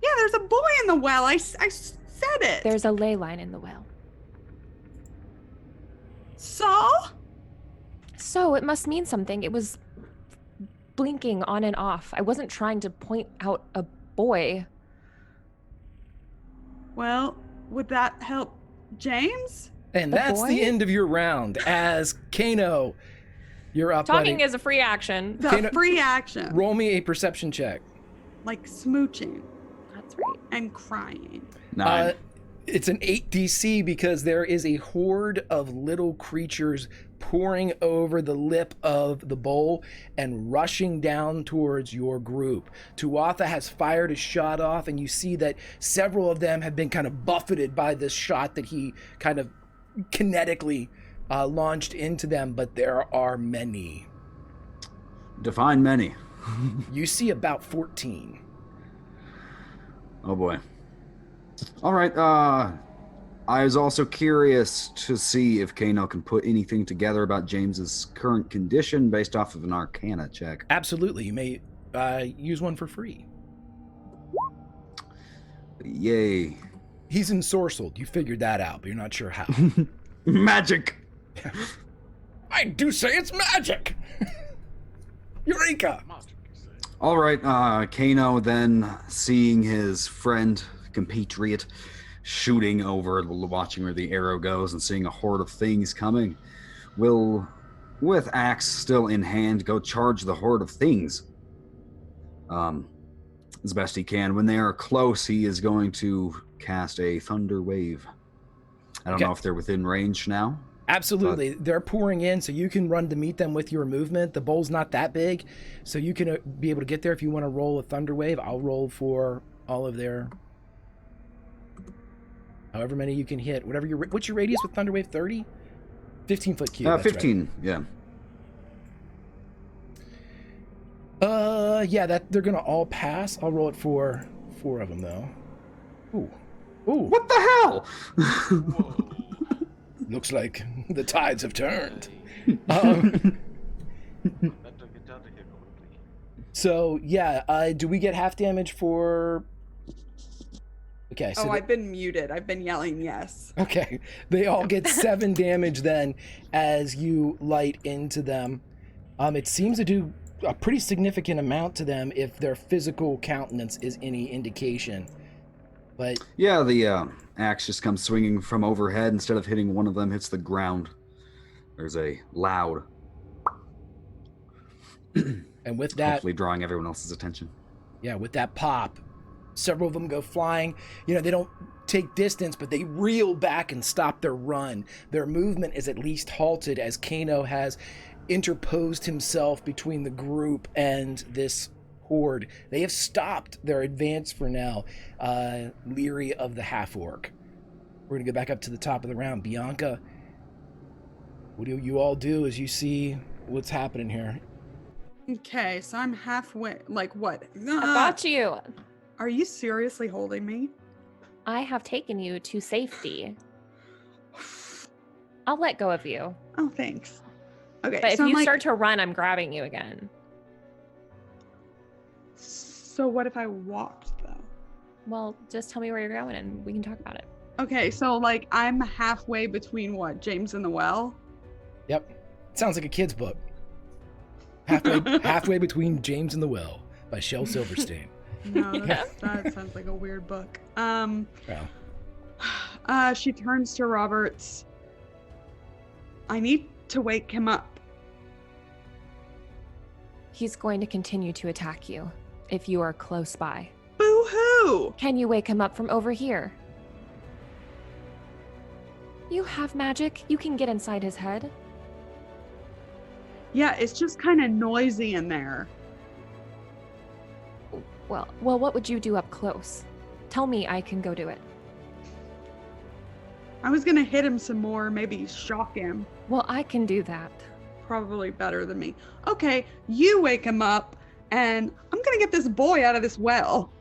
Yeah, there's a boy in the well. I said it. There's a ley line in the well. So? So it must mean something. It was blinking on and off. I wasn't trying to point out a boy. Well, would that help James? And The that's boy? the end of your round. As Kano, you're up, Talking buddy. is a free action. The Kano- free action. Roll me a perception check. Like smooching That's right. and crying. 9. It's an 8 DC because there is a horde of little creatures pouring over the lip of the bowl and rushing down towards your group. Tuatha has fired a shot off, and you see that several of them have been kind of buffeted by this shot that he kind of kinetically launched into them, but there are many. Define many. You see about 14. Oh boy. All right. I was also curious to see if Kano can put anything together about James's current condition based off of an Arcana check. Absolutely. You may use one for free. Yay. He's ensorcelled. You figured that out, but you're not sure how. Magic. I do say it's magic! Eureka! All right. Kano then seeing his friend, compatriot, shooting over, watching where the arrow goes and seeing a horde of things coming, will, with axe still in hand, go charge the horde of things. As best he can. When they are close, he is going to cast a thunder wave. I don't Okay. know if they're within range now. Absolutely. They're pouring in, so you can run to meet them with your movement. The bowl's not that big, so you can be able to get there if you want to roll a thunder wave. I'll roll for all of their... however many you can hit. Whatever your... What's your radius with thunder wave? 30? 15-foot cube. that's right. 15, yeah. Yeah, that they're gonna all pass. I'll roll it for 4 of them, though. Ooh. Ooh. What the hell? Looks like the tides have turned. So, yeah, do we get half damage for... Okay, so... I've been muted. I've been yelling yes. Okay, they all get 7 damage then as you light into them. It seems to do a pretty significant amount to them if their physical countenance is any indication. But Yeah, the axe just comes swinging from overhead. Instead of hitting one of them, hits the ground. There's a loud, and with that, hopefully drawing everyone else's attention. yeah, with that pop, several of them go flying. You know, they don't take distance, but they reel back and stop their run. Their movement is at least halted as Kano has interposed himself between the group and this horde. They have stopped their advance for now, leery of the half-orc. We're going to go back up to the top of the round. Bianca, what do you all do as you see what's happening here? Okay, so I'm halfway. Like what? I got you. Are you seriously holding me? I have taken you to safety. I'll let go of you. Oh, thanks. Okay, But if so you I'm start to run, I'm grabbing you again. So what if I walked though? Well, just tell me where you're going and we can talk about it. Okay, so like I'm halfway between what? James and the well? Yep. Sounds like a kid's book. Halfway between James and the Well by Shel Silverstein. No, that sounds like a weird book. Well, She turns to Roberts. I need to wake him up. He's going to continue to attack you if you are close by. Boo-hoo! Can you wake him up from over here? You have magic. You can get inside his head. Yeah, it's just kind of noisy in there. Well, what would you do up close? Tell me I can go do it. I was gonna hit him some more, maybe shock him. Well, I can do that. Probably better than me. Okay, you wake him up, and I'm gonna get this boy out of this well.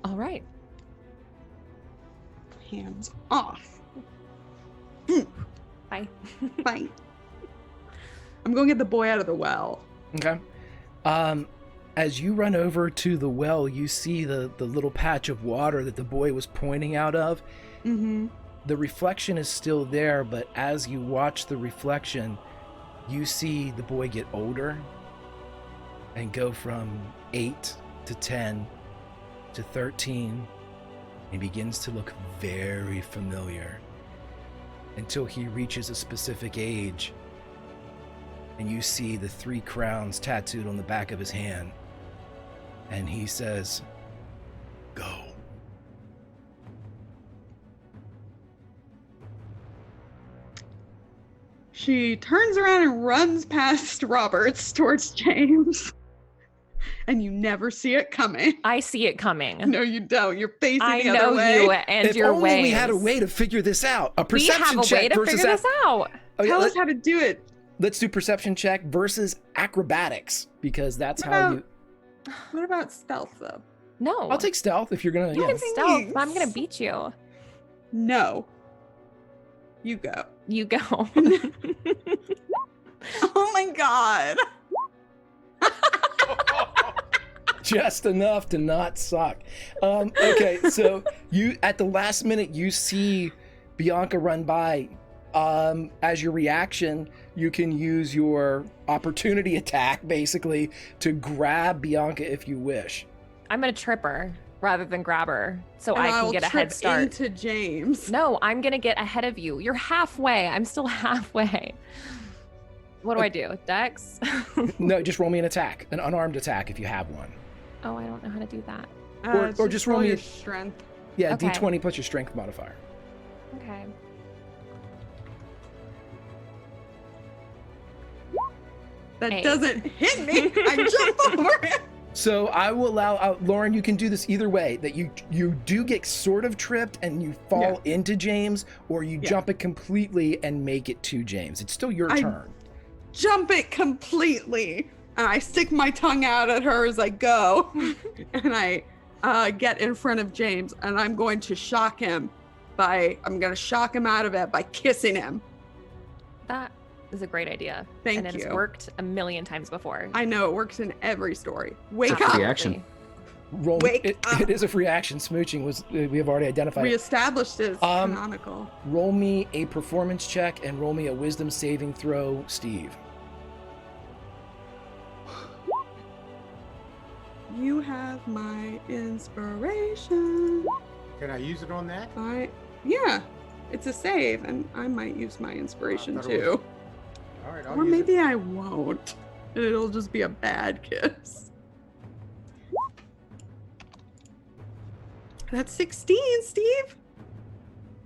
All right. Hands off. Bye. Bye. I'm going to get the boy out of the well. okay. As you run over to the well, you see the little patch of water that the boy was pointing out of. Mm-hmm. The reflection is still there, but as you watch the reflection, you see the boy get older and go from 8 to 10 to 13 and begins to look very familiar until he reaches a specific age, and you see the 3 crowns tattooed on the back of his hand, and he says, "Go." She turns around and runs past Roberts towards James. And you never see it coming. I see it coming. No, you don't. You're facing I the other know way. you and If your only ways. we had a way to figure this out. A We perception have a check way to versus figure this out. Okay, Tell us how to do it. let's do perception check versus acrobatics, because that's What how about- you. What about stealth, though? No. I'll take stealth if you're gonna. You Yeah. can stealth, but I'm Thanks. gonna beat you. No. You go. You go. Oh my god. Just enough to not suck. Okay, so you at the last minute you see Bianca run by. As your reaction, you can use your opportunity attack basically to grab Bianca if you wish. I'm gonna trip her rather than grab her, so And I can I'll get a trip head start. into James. No, I'm gonna get ahead of you. You're halfway. I'm still halfway. What do I do? Dex? No, just roll me an attack, an unarmed attack if you have one. Oh, I don't know how to do that. Or just roll me your a- strength. Yeah, Okay. D20 plus your strength modifier. Okay. That 8. doesn't hit me. I jump over it. So I will allow Lauren. You can do this either way. That you do get sort of tripped and you fall into James, or you Yeah. jump it completely and make it to James. It's still your I- turn. Jump it completely. And I stick my tongue out at her as I go. And I get in front of James, and I'm going to shock him I'm going to shock him out of it by kissing him. That is a great idea. Thank and it you. has worked a million times before. I know it works in every story. Wake It's a up. free action. Roll. Wake up. It is a free action. Smooching was we have already identified. We it. established it's canonical. Roll me a performance check and roll me a wisdom saving throw, Steve. You have my inspiration. Can I use it on that? Yeah, it's a save, and I might use my inspiration thought it was- too. All right, I'll Or use maybe it. I won't. It'll just be a bad kiss. That's 16, Steve.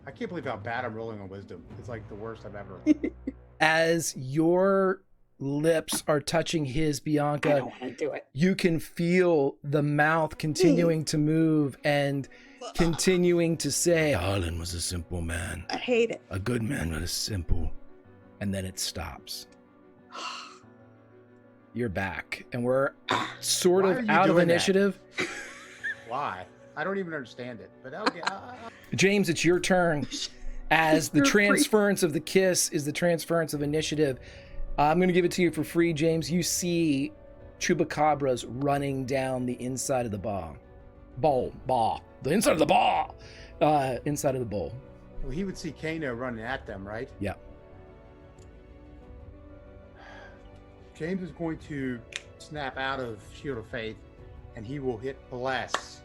I can't believe how bad I'm rolling on wisdom. It's like the worst I've ever. As your lips are touching his, I Bianca, don't want to do it. you can feel the mouth continuing to move and continuing to say, "Harlan was a simple man, I hate it. a good man, but a simple." And then it stops. You're back, and we're sort Why of are you out of doing that? initiative. Why? I don't even understand it. But okay. James, it's your turn. As the You're free. transference of the kiss is the transference of initiative, I'm going to give it to you for free, James. You see chupacabras running down the inside of the the inside of the inside of the bowl. Well, he would see Kano running at them, right? Yeah. James is going to snap out of Shield of Faith, and he will hit Bless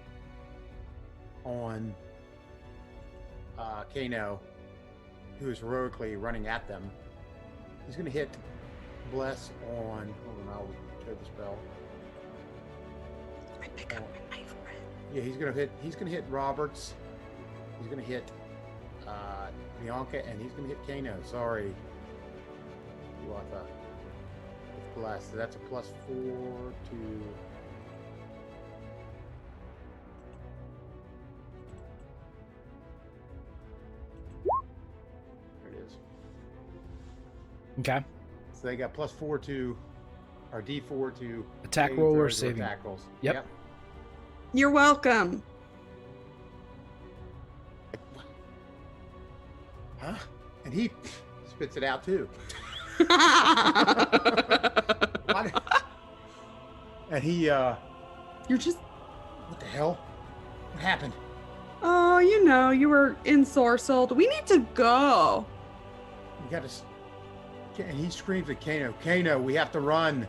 on Kano, who is heroically running at them. He's going to hit Bless on. Hold on, I'll show the spell. I pick up my knife. Yeah, he's going to hit Roberts. He's going to hit Bianca, and he's going to hit Kano. Sorry, Tuatha. With Bless, so that's a +4 to. There it is. Okay. So they got +4 to, or D4 to Attack saving roll or throws saving. attack rolls. Yep. You're welcome. Huh? And he spits it out too. What? And he, You're just. what the hell? What happened? Oh, you know, you were ensorcelled. We need to go. We got to. And he screams at Kano. Kano, we have to run.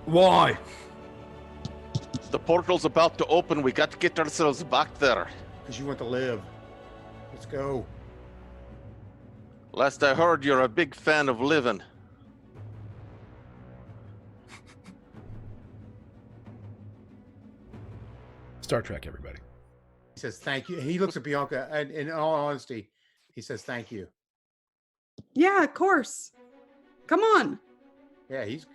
Why? The portal's about to open. We got to get ourselves back there. Because you want to live. Let's go. Last I heard, you're a big fan of living. Star Trek, everybody. He says thank you. He looks at Bianca, and in all honesty, he says thank you. Yeah, of course. Come on. Yeah, he's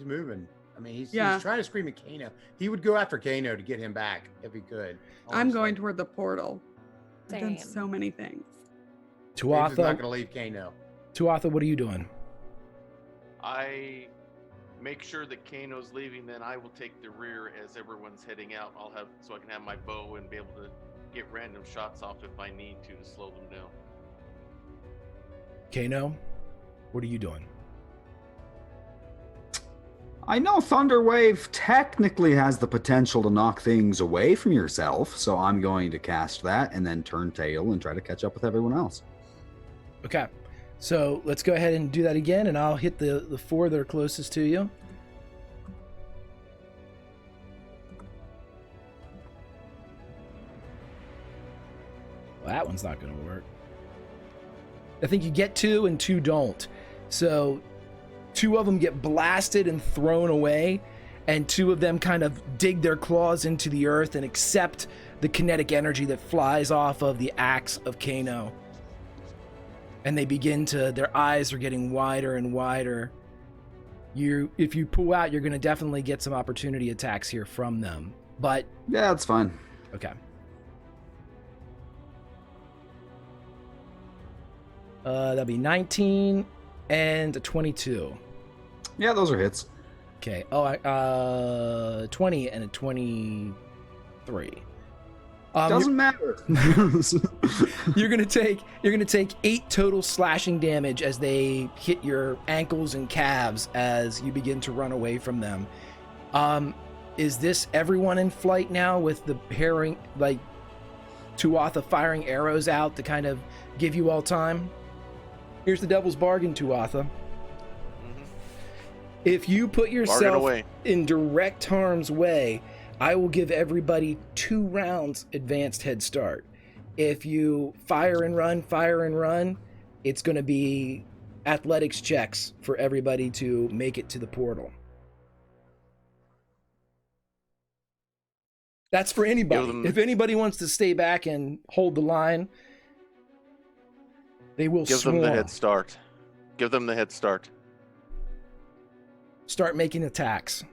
moving. I mean, he's Yeah. trying to scream at Kano. He would go after Kano to get him back if he could. I'm honestly. going toward the portal. I've done Same. so many things. James is not Tuatha, going to leave Kano. Tuatha, what are you doing? I make sure that Kano's leaving, then I will take the rear as everyone's heading out. So I can have my bow and be able to get random shots off if I need to slow them down. Kano, what are you doing? I know Thunderwave technically has the potential to knock things away from yourself, so I'm going to cast that and then turn tail and try to catch up with everyone else. Okay. So let's go ahead and do that again, and I'll hit the 4 that are closest to you. Well, that one's not going to work. I think you get 2 and 2 don't. So 2 of them get blasted and thrown away, and 2 of them kind of dig their claws into the earth and accept the kinetic energy that flies off of the axe of Kano. And they begin to, their eyes are getting wider and wider. If you pull out, you're going to definitely get some opportunity attacks here from them. But, Yeah, that's fine. okay. That'll be 19 and a 22. Yeah, those are hits. Okay. 20 and a 23. Doesn't matter. You're gonna take 8 total slashing damage as they hit your ankles and calves as you begin to run away from them. Is this everyone in flight now with the herring, like Tuatha firing arrows out to kind of give you all time? Here's the devil's bargain, Tuatha. If you put yourself in direct harm's way, I will give everybody 2 rounds advanced head start. If you fire and run, it's going to be athletics checks for everybody to make it to the portal. That's for anybody. If anybody wants to stay back and hold the line, they will Give them the head start. Give them the head start. Start making attacks.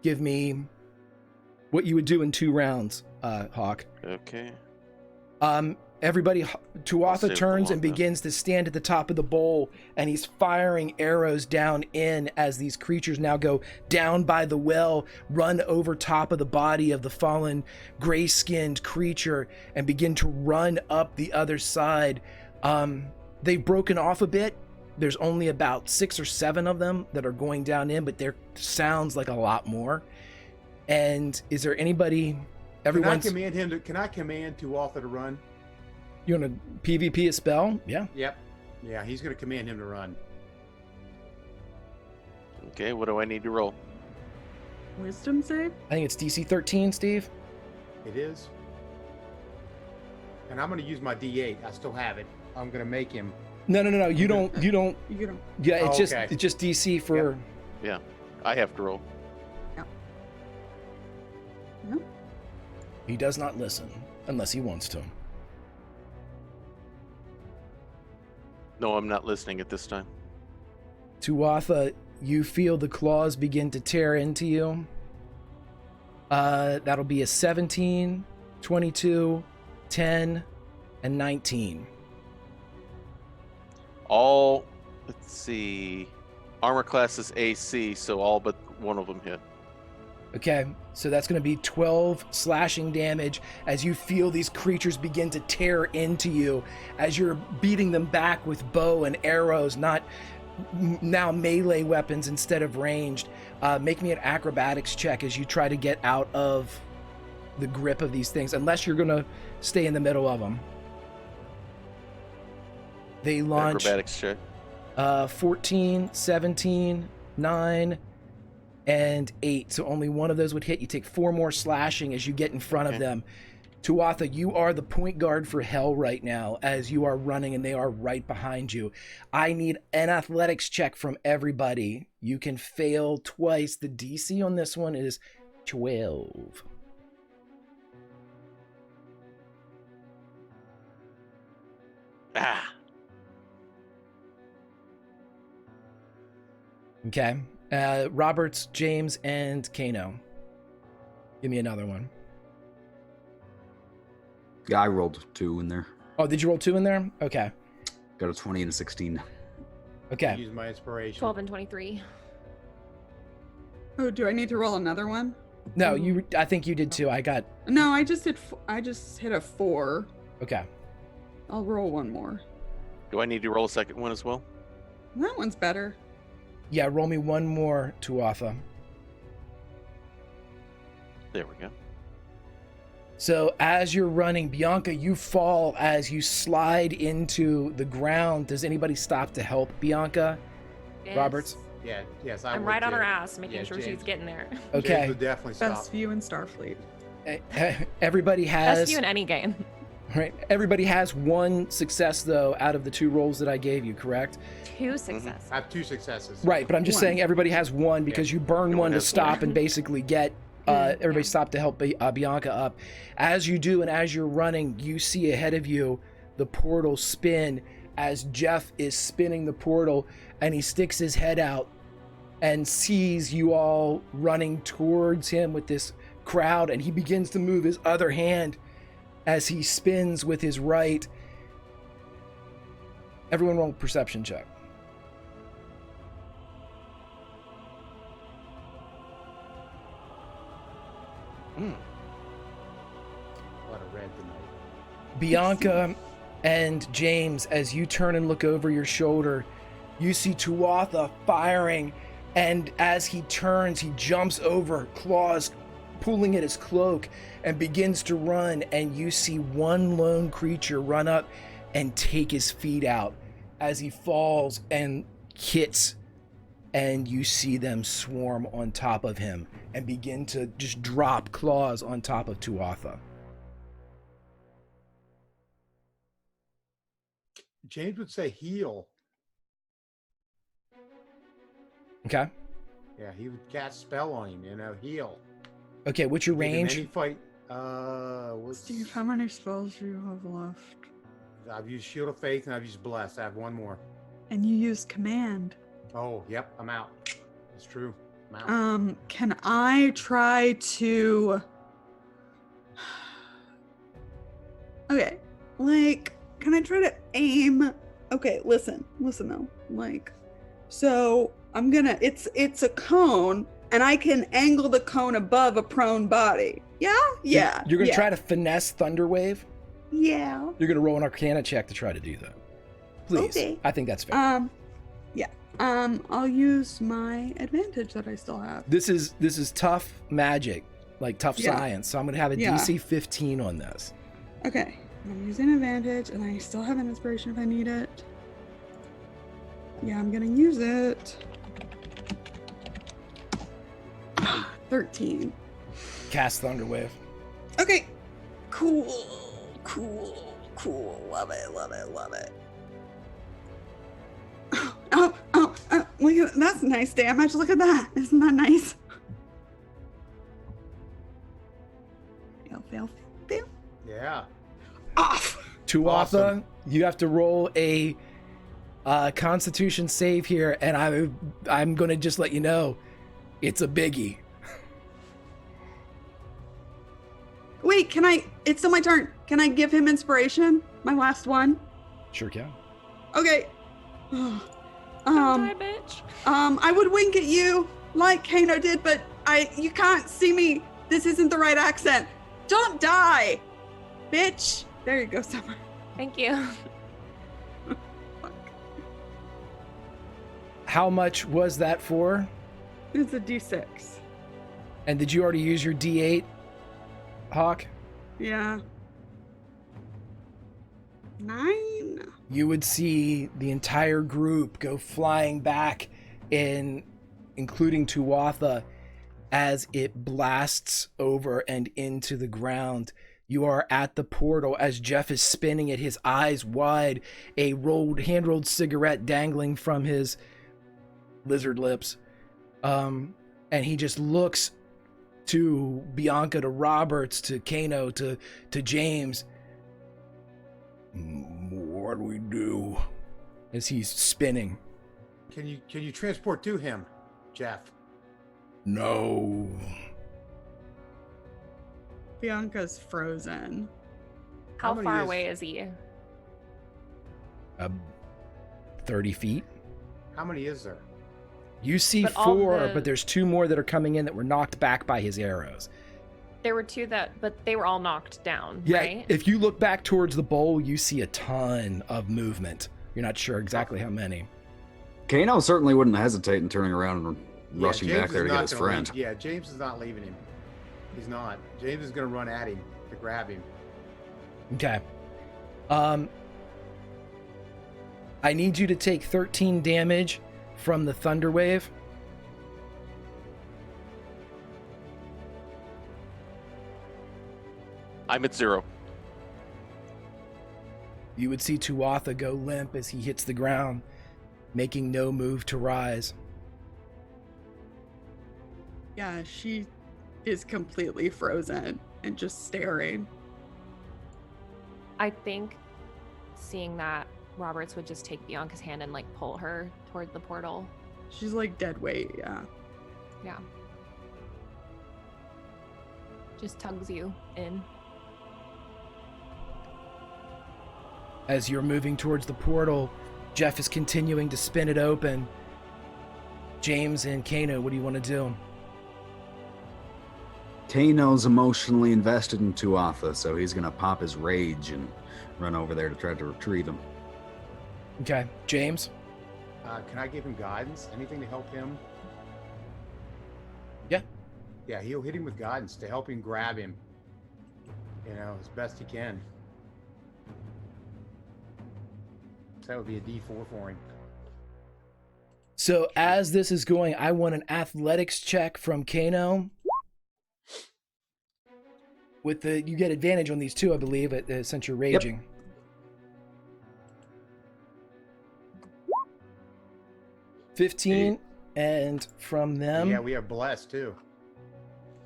Give me what you would do in 2 rounds, Hawk. Okay. Everybody, Tuatha save turns the and one, begins to stand at the top of the bowl, and he's firing arrows down in as these creatures now go down by the well, run over top of the body of the fallen gray-skinned creature, and begin to run up the other side. They've broken off a bit. There's only about 6 or 7 of them that are going down in, but there sounds like a lot more. And is there anybody? Can I command Tuatha to run? You want to PvP a spell? Yeah. Yep. Yeah, he's going to command him to run. Okay, what do I need to roll? Wisdom save? I think it's DC 13, Steve. It is. And I'm going to use my D8. I still have it. I'm going to make him. No. You don't. You don't. Yeah, it's Oh, just okay. it's just DC for. Yeah, I have to roll. He does not listen unless he wants to. No, I'm not listening at this time. Tuatha, you feel the claws begin to tear into you. That'll be a 17, 22, 10, and 19. All, let's see, armor class is AC, so all but one of them hit. Okay, so that's going to be 12 slashing damage as you feel these creatures begin to tear into you as you're beating them back with bow and arrows, not now melee weapons instead of ranged. Make me an acrobatics check as you try to get out of the grip of these things, unless you're going to stay in the middle of them. They launch Acrobatics check. 14, 17, 9, and 8. So only one of those would hit. You take 4 more slashing as you get in front of them. Tuatha, you are the point guard for hell right now as you are running and they are right behind you. I need an athletics check from everybody. You can fail twice. The DC on this one is 12. Ah, Okay. Roberts, James, and Kano. Give me another one. Yeah, I rolled 2 in there. Oh, did you roll 2 in there? Okay. Got a 20 and a 16. Okay. Use my inspiration. 12 and 23. Oh, do I need to roll another one? No, I think you did too. I got. No, I just hit a 4. Okay. I'll roll one more. do I need to roll a second one as well? That one's better. Yeah, roll me one more, Tuatha. There we go. So as you're running, Bianca, you fall as you slide into the ground. Does anybody stop to help Bianca? Yes. Roberts? Yeah, yes, I I'm would right on too. her ass, making Yeah, sure James. she's getting there. James Okay. would definitely stop. Best view in Starfleet. Everybody Best has view in any game. right. Everybody has one success though out of the 2 rolls that I gave you, correct? 2 successes. I have 2 successes. Right, but I'm just One. saying everybody has one because you burn Everyone one to has stop one. and basically get everybody stop to help Bianca up. As you do and as you're running, you see ahead of you the portal spin as Jeff is spinning the portal and he sticks his head out and sees you all running towards him with this crowd, and he begins to move his other hand as he spins with his right. Everyone roll a perception check. A lot of red tonight. Bianca and James, as you turn and look over your shoulder, you see Tuatha firing, and as he turns, he jumps over, claws pulling at his cloak, and begins to run, and you see one lone creature run up and take his feet out as he falls and hits, and you see them swarm on top of him and begin to just drop claws on top of Tuatha. James would say heal. Okay. Yeah, he would cast spell on him, heal. Okay, what's your Give him range? Any fight. What's... Steve, how many spells do you have left? I've used Shield of Faith and I've used Bless. I have one more. And you used command. Oh, yep, I'm out. It's true. I'm out. Can I try to... Okay, can I try to aim? Okay, listen though. So I'm gonna, it's a cone, and I can angle the cone above a prone body. Yeah? Yeah. You're gonna try to finesse Thunderwave? Yeah. You're gonna roll an Arcana check to try to do that. Please. Okay. I think that's fair. Yeah. I'll use my advantage that I still have. This is tough magic, like tough Yeah. science. So I'm gonna have a Yeah. DC 15 on this. Okay. I'm using advantage, and I still have an inspiration if I need it. Yeah, I'm gonna use it. 13. Cast Thunderwave. Okay. Cool. Love it. Oh, look at that's nice damage. Look at that. Isn't that nice? Fail. Yeah. Off. Tuatha, Awesome. you have to roll a Constitution save here, and I'm going to just let you know, it's a biggie. Wait, it's still my turn. Can I give him inspiration? My last one? Sure can. Okay. Don't die, bitch. I would wink at you like Kano did, but you can't see me. This isn't the right accent. Don't die, bitch. There you go, Summer. Thank you. How much was that for? It's a D6. And did you already use your D8, Hawk? Yeah. 9. You would see the entire group go flying back, including Tuatha, as it blasts over and into the ground. You are at the portal as Jeff is spinning it, his eyes wide, a hand-rolled cigarette dangling from his lizard lips. And he just looks to Bianca, to Roberts, to Kano, to James. What do we do? As he's spinning. Can you transport to him, Jeff? No. Bianca's frozen. How many far is- away is he? 30 feet. How many is there? You see But all 4, the- but there's 2 more that are coming in that were knocked back by his arrows. There were 2 but they were all knocked down, Yeah, right? if you look back towards the bowl, you see a ton of movement. You're not sure exactly how many. Kano certainly wouldn't hesitate in turning around and Yeah, rushing James back there is to get not his gonna friend. leave- Yeah, James is not leaving him. He's not. James is going to run at him to grab him. Okay. I need you to take 13 damage from the thunder wave. I'm at 0. You would see Tuatha go limp as he hits the ground, making no move to rise. Yeah, she is completely frozen and just staring. I think seeing that, Roberts would just take Bianca's hand and like pull her toward the portal. She's like dead weight, yeah. Yeah. Just tugs you in. As you're moving towards the portal, Jeff is continuing to spin it open. James and Kano, what do you want to do? Kano's emotionally invested in Tuatha, so he's gonna pop his rage and run over there to try to retrieve him. Okay, James? Can I give him guidance? Anything to help him? Yeah. Yeah, he'll hit him with guidance to help him grab him. You know, as best he can. So that would be a D4 for him. So as this is going, I want an athletics check from Kano. With you get advantage on these 2, I believe, since you're raging. 15, and from them, Yeah, we are blessed too.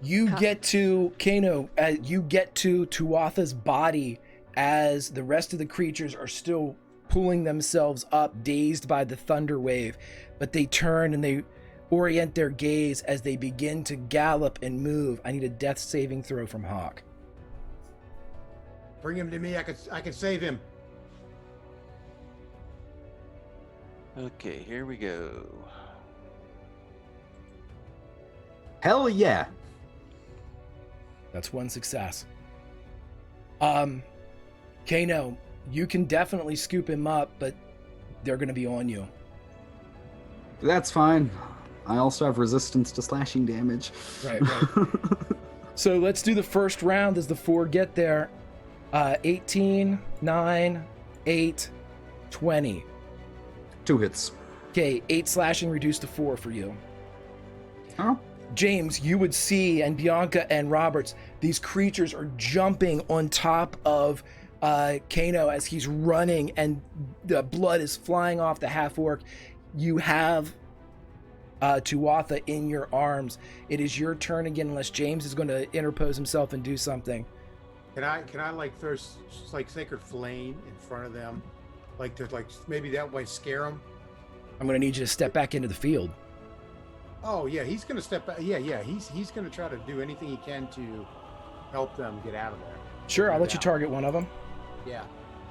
you get to Kano. You get to Tuatha's body as the rest of the creatures are still pulling themselves up, dazed by the thunder wave, but they turn and they orient their gaze as they begin to gallop and move. I need a death saving throw from Hawk. Bring him to me. I can save him. Okay, here we go. Hell yeah. That's 1 success. Kano, you can definitely scoop him up, but they're going to be on you. That's fine. I also have resistance to slashing damage. Right. So let's do the first round as the 4 get there. 18, 9, 8, 20. 2 hits. Okay, 8 slashing reduced to 4 for you. Oh. James, you would see, and Bianca and Roberts, these creatures are jumping on top of Kano as he's running, and the blood is flying off the half-orc. You have Tuatha in your arms. It is your turn again, unless James is going to interpose himself and do something. Can I like throw like sacred flame in front of them, like to like maybe that way scare them? I'm going to need you to step back into the field. Oh yeah, he's gonna step back. Yeah, he's gonna try to do anything he can to help them get out of there. Sure, I'll let you target one of them. Yeah,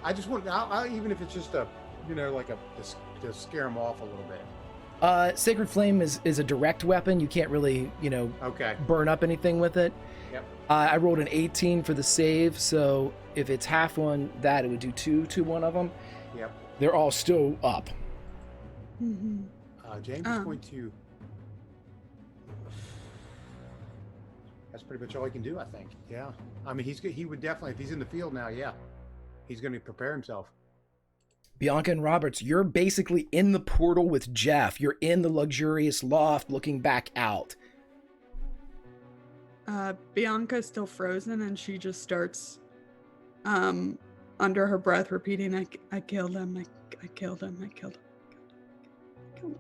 I just want, I'll even if it's just a, like to scare them off a little bit. Sacred Flame is a direct weapon. You can't really, Okay. burn up anything with it. Yep. I rolled an 18 for the save, so if it's half on that, it would do 2 to one of them. Yep. They're all still up. Mm-hmm. James is going to. That's pretty much all he can do, I think. Yeah. I mean, he would definitely, if he's in the field now, yeah, he's going to prepare himself. Bianca and Roberts, you're basically in the portal with Jeff. You're in the luxurious loft looking back out. Bianca's still frozen, and she just starts, under her breath, repeating, I killed him, I killed him, I killed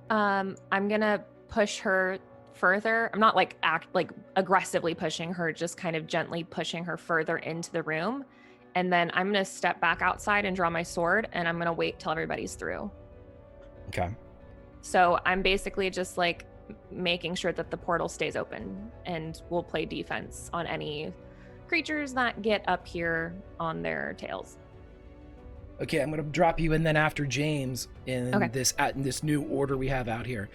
him. I'm gonna push her further. I'm not like aggressively pushing her, just kind of gently pushing her further into the room. And then I'm gonna step back outside and draw my sword, and I'm gonna wait till everybody's through. Okay. So I'm basically just like making sure that the portal stays open, and we'll play defense on any creatures that get up here on their tails. Okay, I'm going to drop you in then after James in this new order we have out here.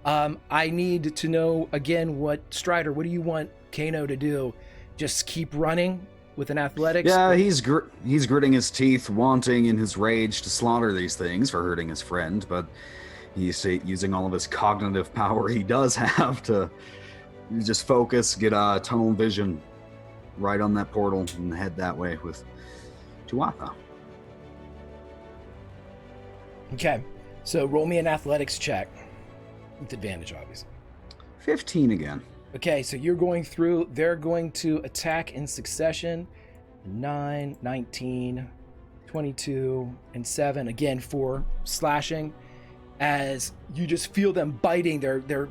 I need to know again Strider, what do you want Kano to do? Just keep running with an athletics? Yeah, he's gritting his teeth, wanting in his rage to slaughter these things for hurting his friend, but he's using all of his cognitive power he does have to just focus, get tunnel vision right on that portal and head that way with Tuatha. Okay, so roll me an athletics check with advantage, obviously. 15 again. Okay, so you're going through. They're going to attack in succession. 9, 19, 22, and 7. Again, 4 slashing. As you just feel them biting. They're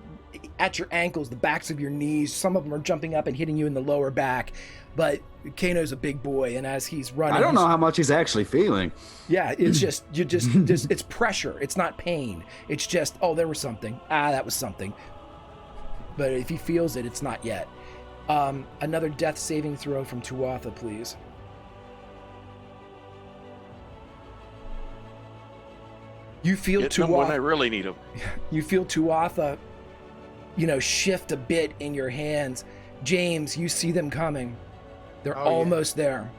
at your ankles, the backs of your knees. Some of them are jumping up and hitting you in the lower back. But Kano's a big boy, and as he's running, I don't know how much he's actually feeling. Yeah, it's just it's pressure. It's not pain. It's just, oh, there was something. That was something. But if he feels it, it's not yet. Another death saving throw from Tuatha, please. You feel Get them when I Tuatha. really need them. You feel Tuatha, shift a bit in your hands. James, you see them coming. They're almost there.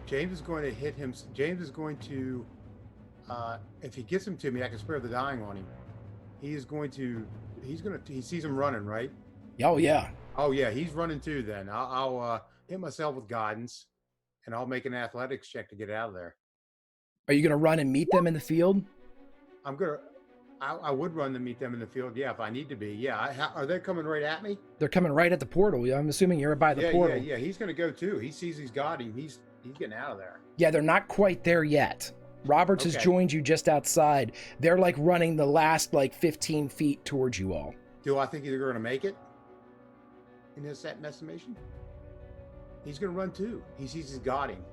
James is going to hit him. James is going to, if he gets him to me, I can spare the dying on him. He sees him running, right? Oh, yeah. Oh, yeah, he's running too then. I'll hit myself with guidance, and I'll make an athletics check to get out of there. Are you going to run and meet them in the field? I would run to meet them in the field, yeah, if I need to be. Yeah, are they coming right at me? They're coming right at the portal. I'm assuming you're by the portal. Yeah, he's going to go too. He sees he's got him. He's getting out of there. Yeah, they're not quite there yet. Roberts has joined you just outside. They're like running the last 15 feet towards you all. Do I think they're going to make it in his estimation? He's going to run too. He sees he's got him.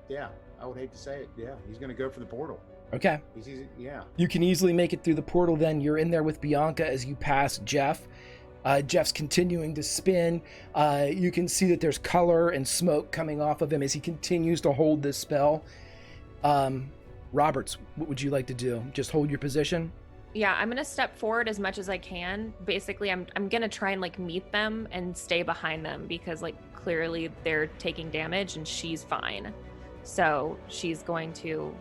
Yeah, I would hate to say it. Yeah, he's going to go for the portal. Okay. He sees it. Yeah. You can easily make it through the portal then. You're in there with Bianca as you pass Jeff. Jeff's continuing to spin. You can see that there's color and smoke coming off of him as he continues to hold this spell. Roberts, what would you like to do? Just hold your position? Yeah, I'm gonna step forward as much as I can. Basically, I'm gonna try and meet them and stay behind them because clearly they're taking damage and she's fine. So she's going to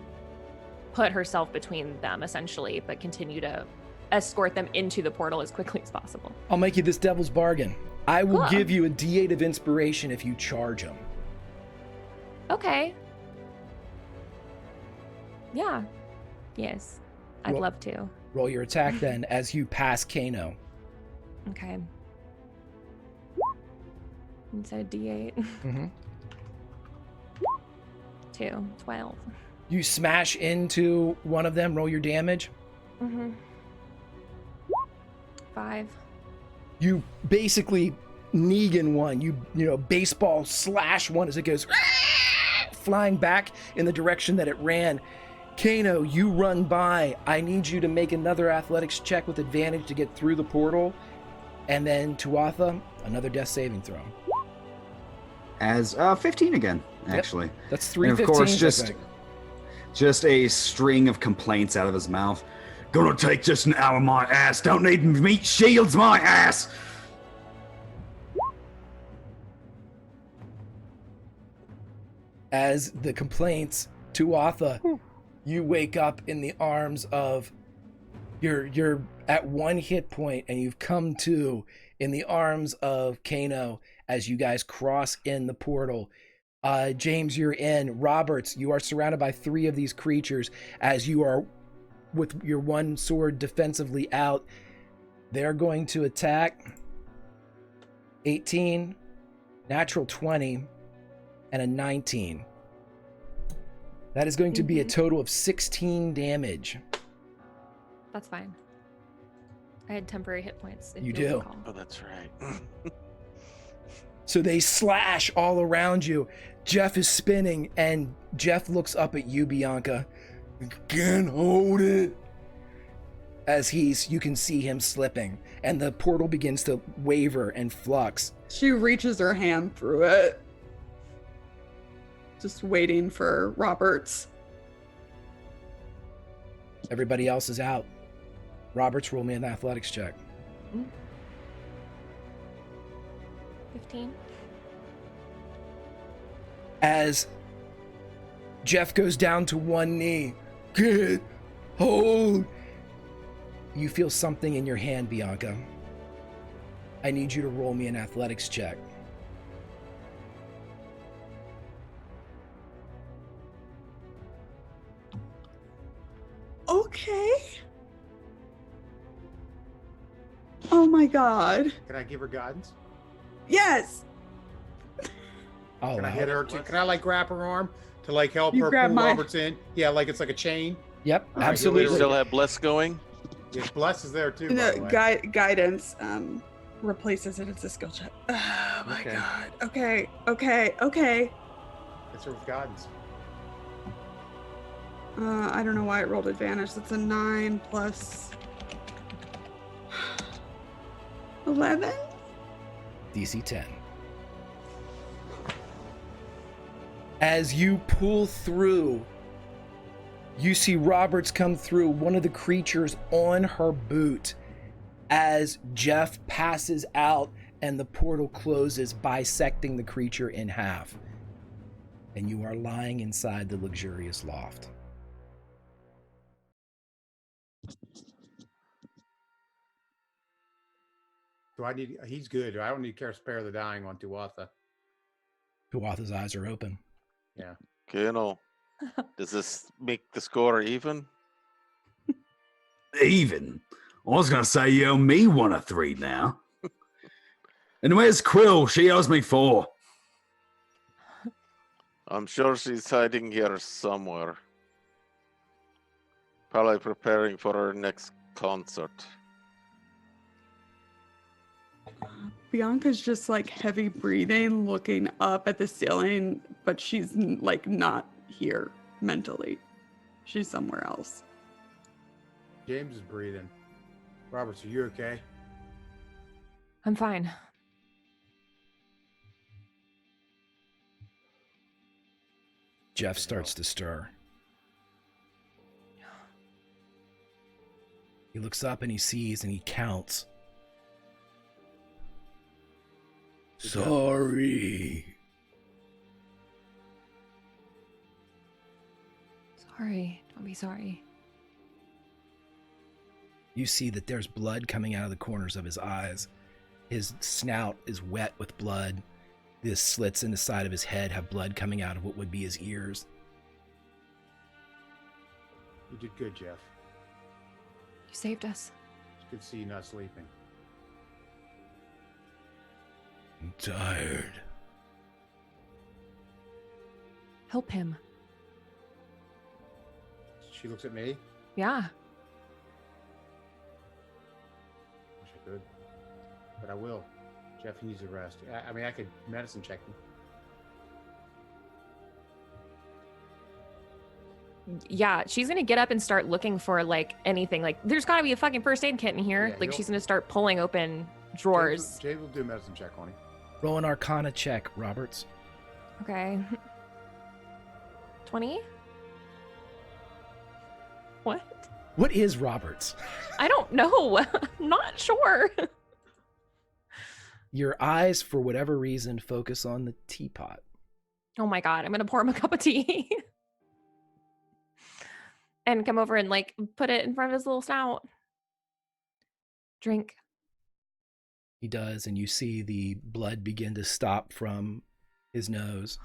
put herself between them essentially, but continue to escort them into the portal as quickly as possible. I'll make you this devil's bargain. I will give you a D8 of inspiration if you charge them. Okay. Yeah. Yes. I'd love to. Roll your attack then as you pass Kano. Okay. Instead of D8. Mm-hmm. 2, 12. You smash into one of them. Roll your damage. Mm-hmm. 5. You basically Negan one. You know, baseball slash one as it goes flying back in the direction that it ran. Kano, you run by. I need you to make another athletics check with advantage to get through the portal. And then Tuatha, another death saving throw. As 15 again, actually. That's 3 And of 15s, course, I think. just a string of complaints out of his mouth. Gonna take just an hour, my ass. Don't need meat shields, my ass. As the complaints, Tuatha, you wake up in the arms of you're at 1 hit point and you've come to in the arms of Kano as you guys cross in the portal. James, you're in. Roberts, you are surrounded by 3 of these creatures as you are with your one sword defensively out. They're going to attack. 18, natural 20, and a 19. That is going to be a total of 16 damage. That's fine. I had temporary hit points. If You you'll do. recall. Oh, that's right. So they slash all around you. Jeff is spinning, and Jeff looks up at you, Bianca. Can't hold it. As you can see him slipping, and the portal begins to waver and flux. She reaches her hand through it. Just waiting for Roberts. Everybody else is out. Roberts, roll me an athletics check. 15. As Jeff goes down to one knee. Get hold. You feel something in your hand, Bianca. I need you to roll me an athletics check. Okay. Oh my god. Can I give her guidance? Yes. Oh, Can I hit her too? Can I like grab her arm to like help You her grab pull my- Roberts in? Yeah, like it's like a chain. Yep, All right, We absolutely. still have Bless going. Yes, Bless is there too. by No, the way. guidance replaces it. It's a skill check. Oh my Okay. god. Okay. It's her with guidance. I don't know why it rolled advantage. That's a 9 plus 11. DC 10. As you pull through, you see Roberts come through, one of the creatures on her boot, as Jeff passes out and the portal closes, bisecting the creature in half. And you are lying inside the luxurious loft. Do I need? He's good. I don't need to spare the dying on Tuatha. Tuatha's eyes are open. Yeah. Kano, does this make the score even? Even. I was gonna say you owe me 1 of 3 now. And where's Quill? She owes me 4. I'm sure she's hiding here somewhere. Probably preparing for her next concert. Bianca's just like heavy breathing, looking up at the ceiling, but she's like not here mentally. She's somewhere else. James is breathing. Roberts, are you okay? I'm fine. Jeff starts to stir. He looks up and he sees and he counts. Sorry. Sorry. Don't be sorry. You see that there's blood coming out of the corners of his eyes. His snout is wet with blood. The slits in the side of his head have blood coming out of what would be his ears. You did good, Jeff. You You saved us. It's good to see you not sleeping. I'm tired. Help him. She looks at me. Yeah. Wish I could, but I will. Jeff needs a rest. I mean, I could medicine check him. Yeah, she's gonna get up and start looking for like anything. Like, there's gotta be a fucking first aid kit in here. Yeah, like, she's gonna start pulling open drawers. James will do a medicine check on him. Roll an Arcana check, Roberts. Okay. 20? What? What is Roberts? I don't know. I'm not sure. Your eyes, for whatever reason, focus on the teapot. Oh my god, I'm gonna pour him a cup of tea. And come over and like put it in front of his little snout. Drink. He does, and you see the blood begin to stop from his nose.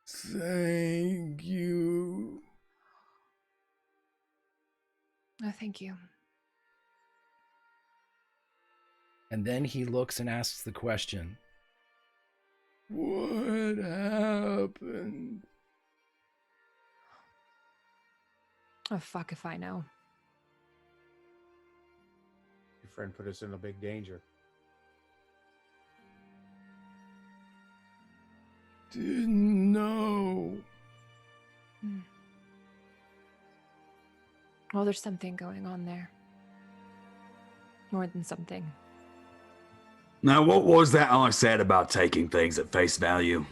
Thank you. Oh, thank you. And then he looks and asks the question, what happened? Oh, fuck if I know. Your friend put us in a big danger. Didn't know. Well, there's something going on there. More than something. Now, what was that I said about taking things at face value?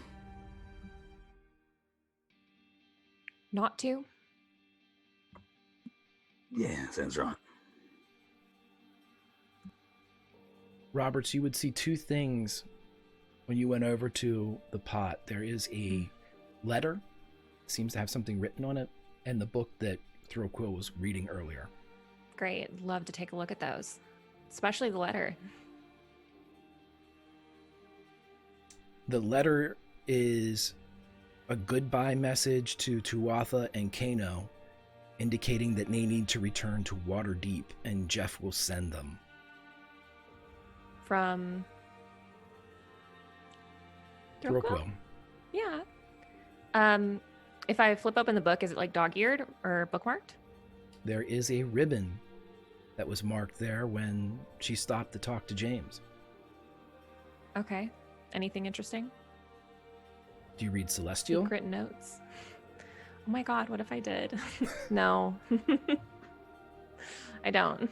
Not to? Yeah, sounds right. Roberts, you would see two things when you went over to the pot. There is a letter, seems to have something written on it, and the book that Throquill was reading earlier. Great. Love to take a look at those. Especially the letter. The letter is a goodbye message to Tuatha and Kano, indicating that they need to return to Waterdeep, and Jeff will send them. From Throquill. Yeah. If I flip open the book, is it like dog-eared or bookmarked? There is a ribbon that was marked there when she stopped to talk to James. Okay. Anything interesting? Do you read Celestial? Secret notes. Oh my god, what if I did? No. I don't.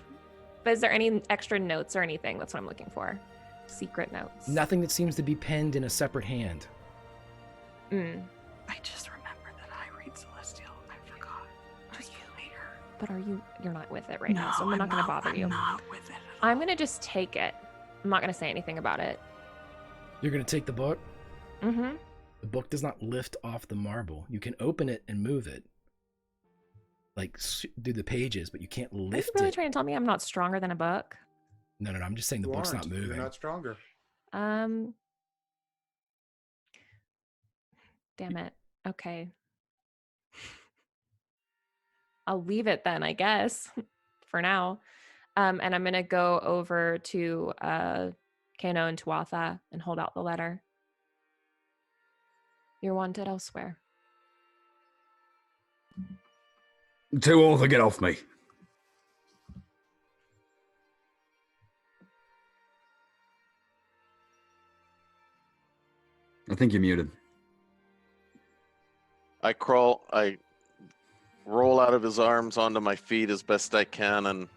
But is there any extra notes or anything? That's what I'm looking for. Secret notes. Nothing that seems to be penned in a separate hand. I just remembered that I read Celestial. I forgot. Just later. But you're not with it right now, so No, I'm not going to bother you. I'm not with it. I'm going to just take it. I'm not going to say anything about it. You're going to take the book? Mm-hmm. The book does not lift off the marble. You can open it and move it. Like, do the pages, but you can't Are you lift really it. trying to tell me I'm not stronger than a book? No, I'm just saying the You book's not aren't. moving. You're not stronger. Damn it. Okay. I'll leave it then, I guess, for now. And I'm going to go over to Kano and Tuatha and hold out the letter. You're wanted elsewhere. Tuatha, get off me. I think you're muted. I roll out of his arms onto my feet as best I can and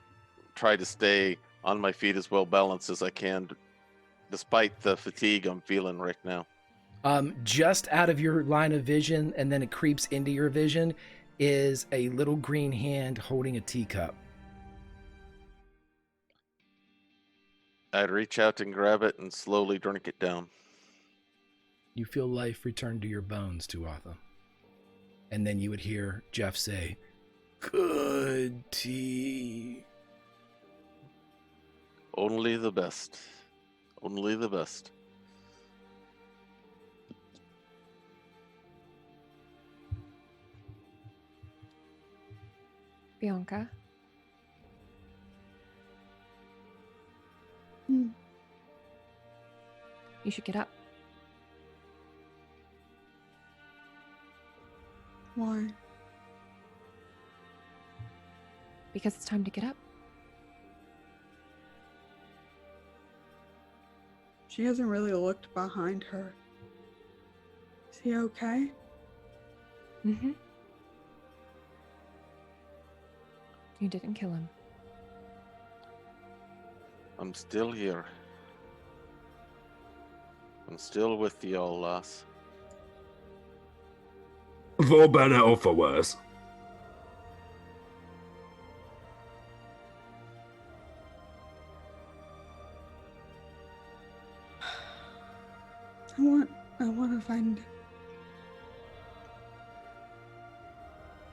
try to stay on my feet as well balanced as I can, despite the fatigue I'm feeling right now. Just out of your line of vision, and then it creeps into your vision, is a little green hand holding a teacup. I'd reach out and grab it and slowly drink it down. You feel life return to your bones, Tuatha. And then you would hear Jeff say, "Good tea." Only the best. Only the best. Bianca. Hmm. You should get up. Why? Because it's time to get up. She hasn't really looked behind her. Is he okay? Mm-hmm. You didn't kill him. I'm still here. I'm still with y'all, lass. For better or for worse. I want to find.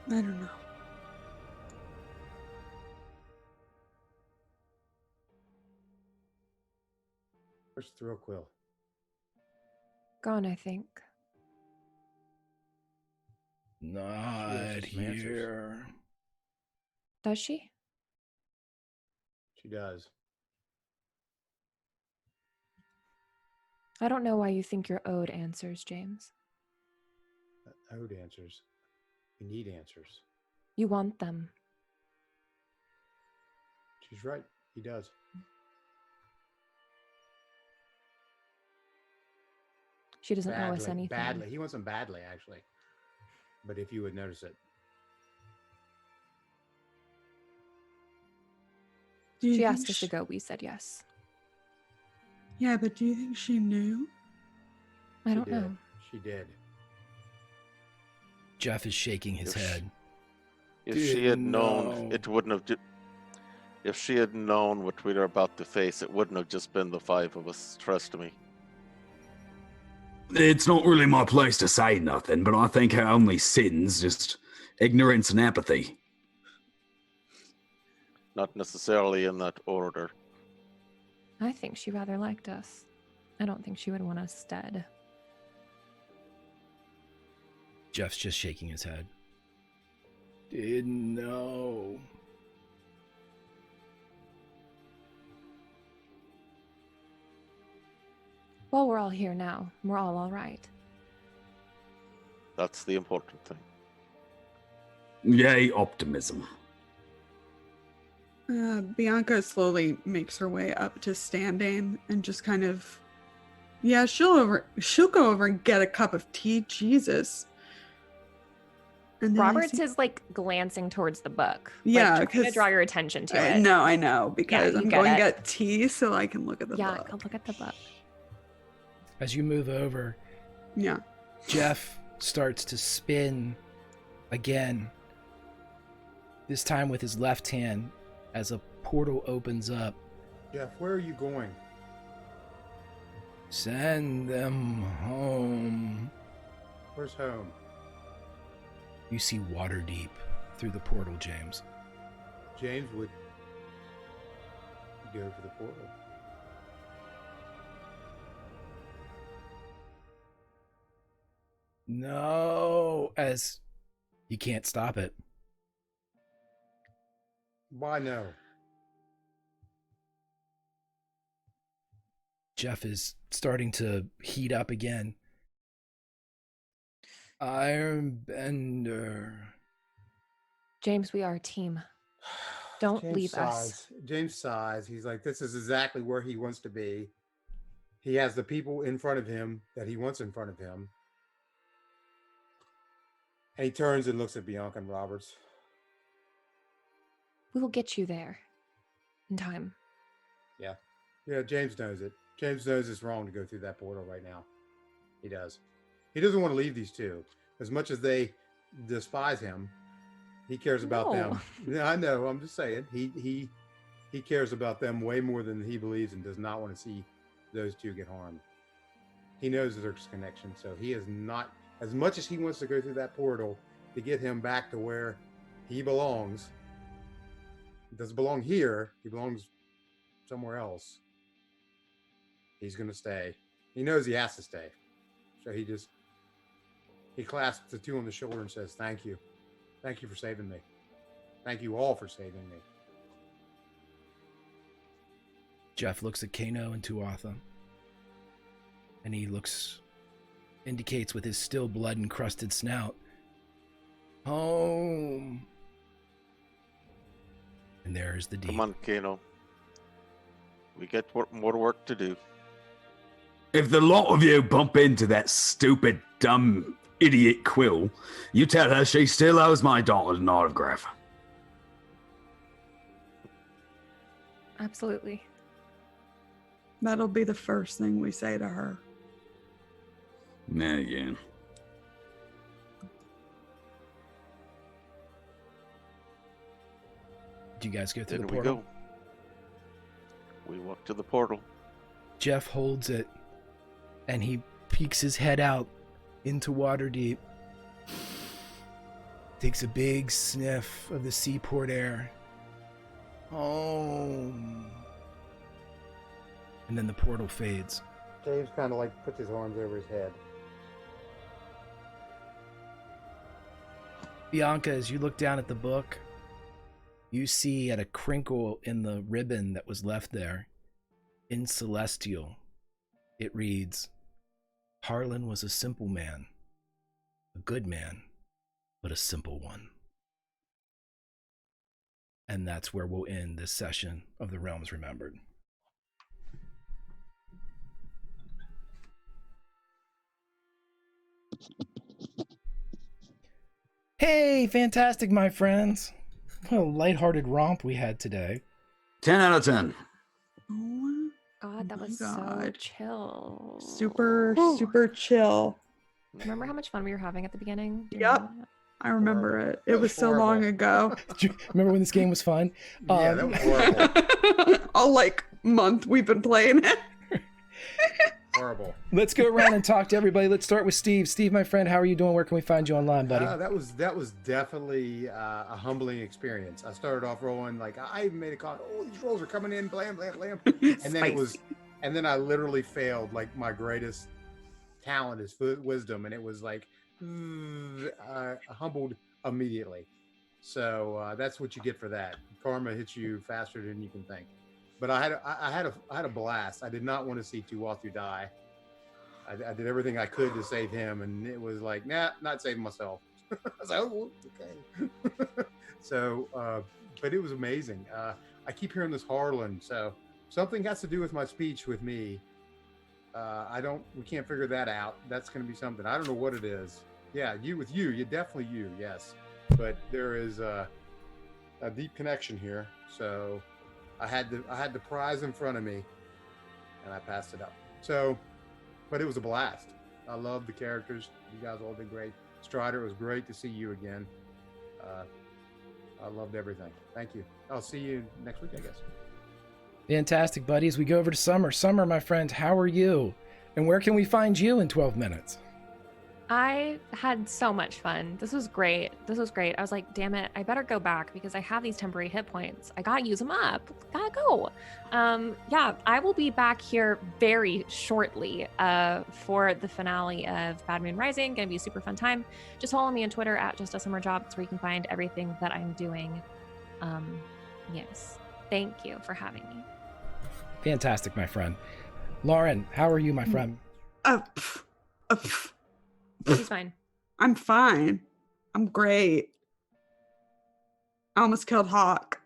I don't know. Where's Thrill Quill? Gone, I think. Not some answers. here. Does she? She does. I don't know why you think you're owed answers, James. Owed answers. We need answers. You want them. She's right. He does. She doesn't owe us anything. Badly. He wants them badly, actually. But if you would notice it. She asked us to go. We said yes. Yeah, but do you think she knew? I don't know. She did. Jeff is shaking his head. If she had known, it wouldn't have. If she had known what we were about to face, it wouldn't have just been the five of us. Trust me. It's not really my place to say nothing, but I think her only sin's just ignorance and apathy. Not necessarily in that order. I think she rather liked us. I don't think she would want us dead. Jeff's just shaking his head. Didn't know. Well, we're all here now. We're all right. That's the important thing. Yay, optimism. Bianca slowly makes her way up to standing and just kind of, yeah, she'll go over and get a cup of tea. Jesus. And then Roberts is like glancing towards the book. Yeah, like, trying to draw your attention to it. No, I know, because I'm going to it. get tea so I can look at the book. Yeah, go look at the book. As you move over, Yeah. Jeff starts to spin again. This time with his left hand as a portal opens up. Jeff, where are you going? Send them home. Where's home? You see Waterdeep through the portal, James. James would go for the portal. No, as you can't stop it. Why no? Jeff is starting to heat up again. Ironbender. James, we are a team. Don't James leave sighs. us. James sighs. He's like, this is exactly where he wants to be. He has the people in front of him that he wants in front of him. And he turns and looks at Bianca and Roberts. We will get you there in time. Yeah, James knows it. James knows it's wrong to go through that portal right now. He does. He doesn't want to leave these two. As much as they despise him, he cares about them. Yeah, I know. I'm just saying. He cares about them way more than he believes and does not want to see those two get harmed. He knows there's a connection, so he is not, as much as he wants to go through that portal to get him back to where he belongs. He doesn't belong here. He belongs somewhere else. He's going to stay. He knows he has to stay. So he clasps the two on the shoulder and says, thank you. Thank you for saving me. Thank you all for saving me. Jeff looks at Kano and Tuatha, and he indicates with his still blood-encrusted snout, home. And there's the deep. Come on, Kano. We got more work to do. If the lot of you bump into that stupid, dumb, idiot Quill, you tell her she still owes my daughter an autograph. Absolutely. That'll be the first thing we say to her. Nah, again. Do you guys go through There the we portal? go. We walk to the portal. Jeff holds it, and he peeks his head out into Waterdeep. Takes a big sniff of the seaport air. Home. And then the portal fades. James kind of like puts his arms over his head. Bianca, as you look down at the book, you see at a crinkle in the ribbon that was left there, in Celestial, it reads, Harlan was a simple man, a good man, but a simple one. And that's where we'll end this session of the Realms Remembered. Hey, fantastic, my friends. What a lighthearted romp we had today. 10 out of 10. Oh, God, that my was so God. chill. super chill. Remember how much fun we were having at the beginning? Do you Yep. remember that? I remember Horrible. it. It was so long Horrible. ago. Do you remember when this game was fun? Yeah, that was horrible. All like month we've been playing it. Horrible. Let's go around and talk to everybody. Let's start with Steve. Steve, my friend, how are you doing? Where can we find you online, buddy? That was definitely a humbling experience. I started off rolling like I even made a call. Oh, these rolls are coming in, blam, blam, blam, and then I literally failed. Like my greatest talent is wisdom, and it was like humbled immediately. So that's what you get for that. Karma hits you faster than you can think. But I had a blast. I did not want to see Tuatha die. I did everything I could to save him, and it was like, nah, not saving myself. I was like, oh, okay. So, but it was amazing. I keep hearing this Harlan, so something has to do with my speech with me. We can't figure that out. That's going to be something. I don't know what it is. Yeah, you definitely you, yes. But there is a deep connection here. So I had the prize in front of me, and I passed it up. So, but it was a blast. I love the characters. You guys all did great. Strider, it was great to see you again. I loved everything. Thank you. I'll see you next week, I guess. Fantastic, buddy. As we go over to Summer. Summer, my friend, how are you? And where can we find you in 12 minutes? I had so much fun. This was great. I was like, damn it, I better go back because I have these temporary hit points. I gotta use them up. Gotta go. Yeah, I will be back here very shortly for the finale of Bad Moon Rising. Gonna be a super fun time. Just follow me on Twitter at JustASummerJob. That's where you can find everything that I'm doing. Yes. Thank you for having me. Fantastic, my friend. Lauren, how are you, my friend? She's fine. I'm fine. I'm great. I almost killed Hawk.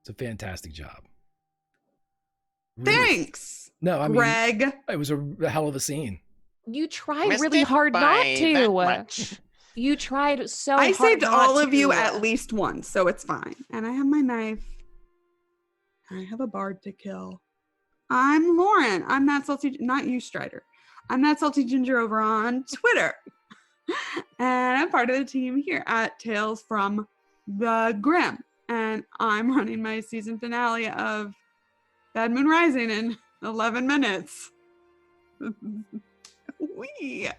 It's a fantastic job. Thanks, No, I mean, Greg. it was a hell of a scene. You tried really hard not to. You tried so hard. I saved not all of you to. at least once, so it's fine. And I have my knife. I have a bard to kill. I'm Lauren. I'm that salty, not you, Strider. I'm that salty ginger over on Twitter. And I'm part of the team here at Tales from the Grim. And I'm running my season finale of Bad Moon Rising in 11 minutes. You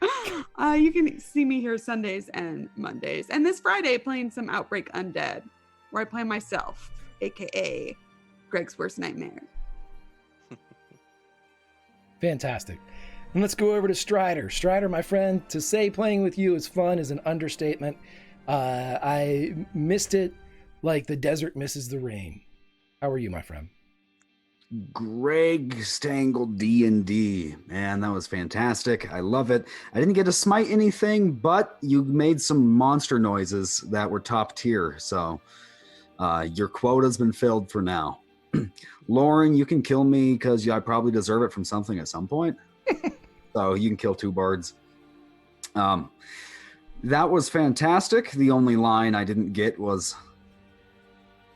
can see me here Sundays and Mondays. And this Friday playing some Outbreak Undead, where I play myself, aka Greg's worst nightmare. Fantastic. And let's go over to Strider. Strider, my friend, to say playing with you is fun is an understatement. I missed it like the desert misses the rain. How are you, my friend? Greg Stengel D&D. Man, that was fantastic. I love it. I didn't get to smite anything, but you made some monster noises that were top tier. So your quota's been filled for now. Lauren, you can kill me because I probably deserve it from something at some point. So you can kill 2 bards. That was fantastic. The only line I didn't get was,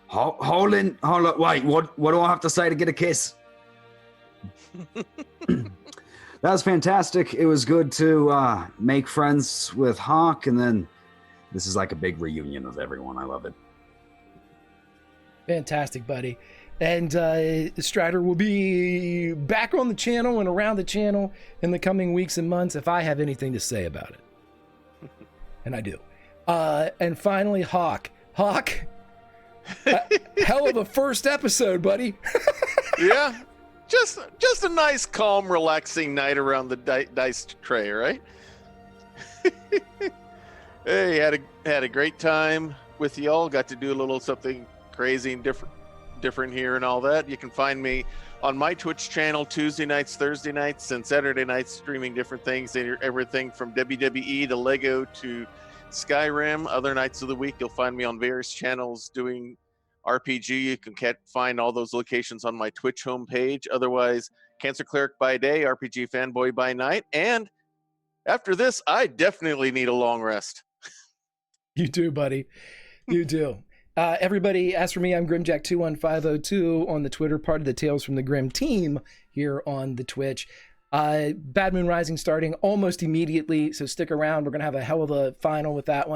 hold on, wait, what do I have to say to get a kiss? That was fantastic. It was good to make friends with Hawk, and then this is like a big reunion of everyone. I love it. Fantastic, buddy. And Strider will be back on the channel and around the channel in the coming weeks and months if I have anything to say about it. And I do. And finally, Hawk. Hawk, hell of a first episode, buddy. Yeah, just a nice, calm, relaxing night around the dice tray, right? Hey, had a great time with y'all. Got to do a little something crazy and different here and all that. You can find me on my Twitch channel Tuesday nights, Thursday nights, and Saturday nights, streaming different things, everything from WWE to Lego to Skyrim. Other nights of the week, you'll find me on various channels doing RPG. You can find all those locations on my Twitch homepage. Otherwise, Cancer Cleric by day, RPG Fanboy by night. And after this, I definitely need a long rest. You do, buddy. You do. Everybody, as for me, I'm Grimjack21502 on the Twitter, part of the Tales from the Grim team here on the Twitch. Bad Moon Rising starting almost immediately, so stick around. We're going to have a hell of a finale with that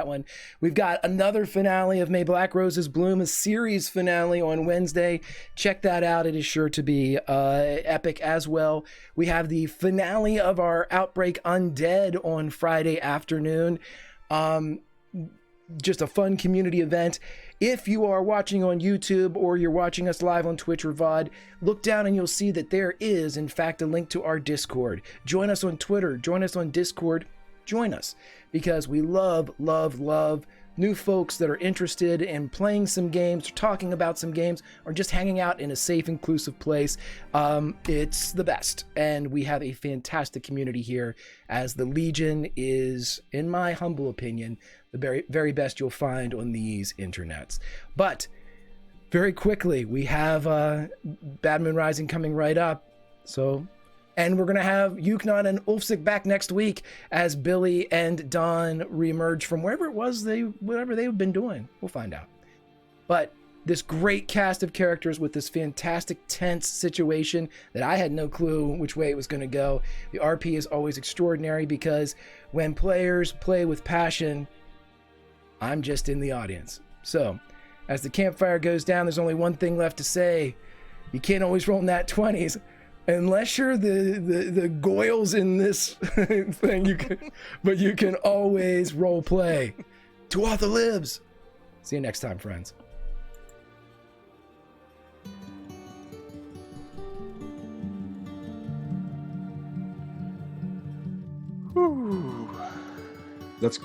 one. We've got another finale of May Black Roses Bloom, a series finale on Wednesday. Check that out. It is sure to be epic as well. We have the finale of our Outbreak Undead on Friday afternoon. Just a fun community event. If you are watching on YouTube or you're watching us live on Twitch or VOD, look down and you'll see that there is, in fact, a link to our Discord. Join us on Twitter. Join us on Discord. Join us because we love new folks that are interested in playing some games, or talking about some games, or just hanging out in a safe, inclusive place. It's the best. And we have a fantastic community here, as the Legion is, in my humble opinion, the very, very best you'll find on these internets. But very quickly, we have Bad Moon Rising coming right up. And we're going to have Yuknon and Ulfsik back next week as Billy and Don reemerge from whatever they've been doing. We'll find out. But this great cast of characters with this fantastic tense situation that I had no clue which way it was going to go. The RP is always extraordinary because when players play with passion, I'm just in the audience. So, as the campfire goes down, there's only one thing left to say. You can't always roll nat 20s. Unless you're the Goyles in this thing, but you can always role play. Tuatha lives. See you next time, friends. That's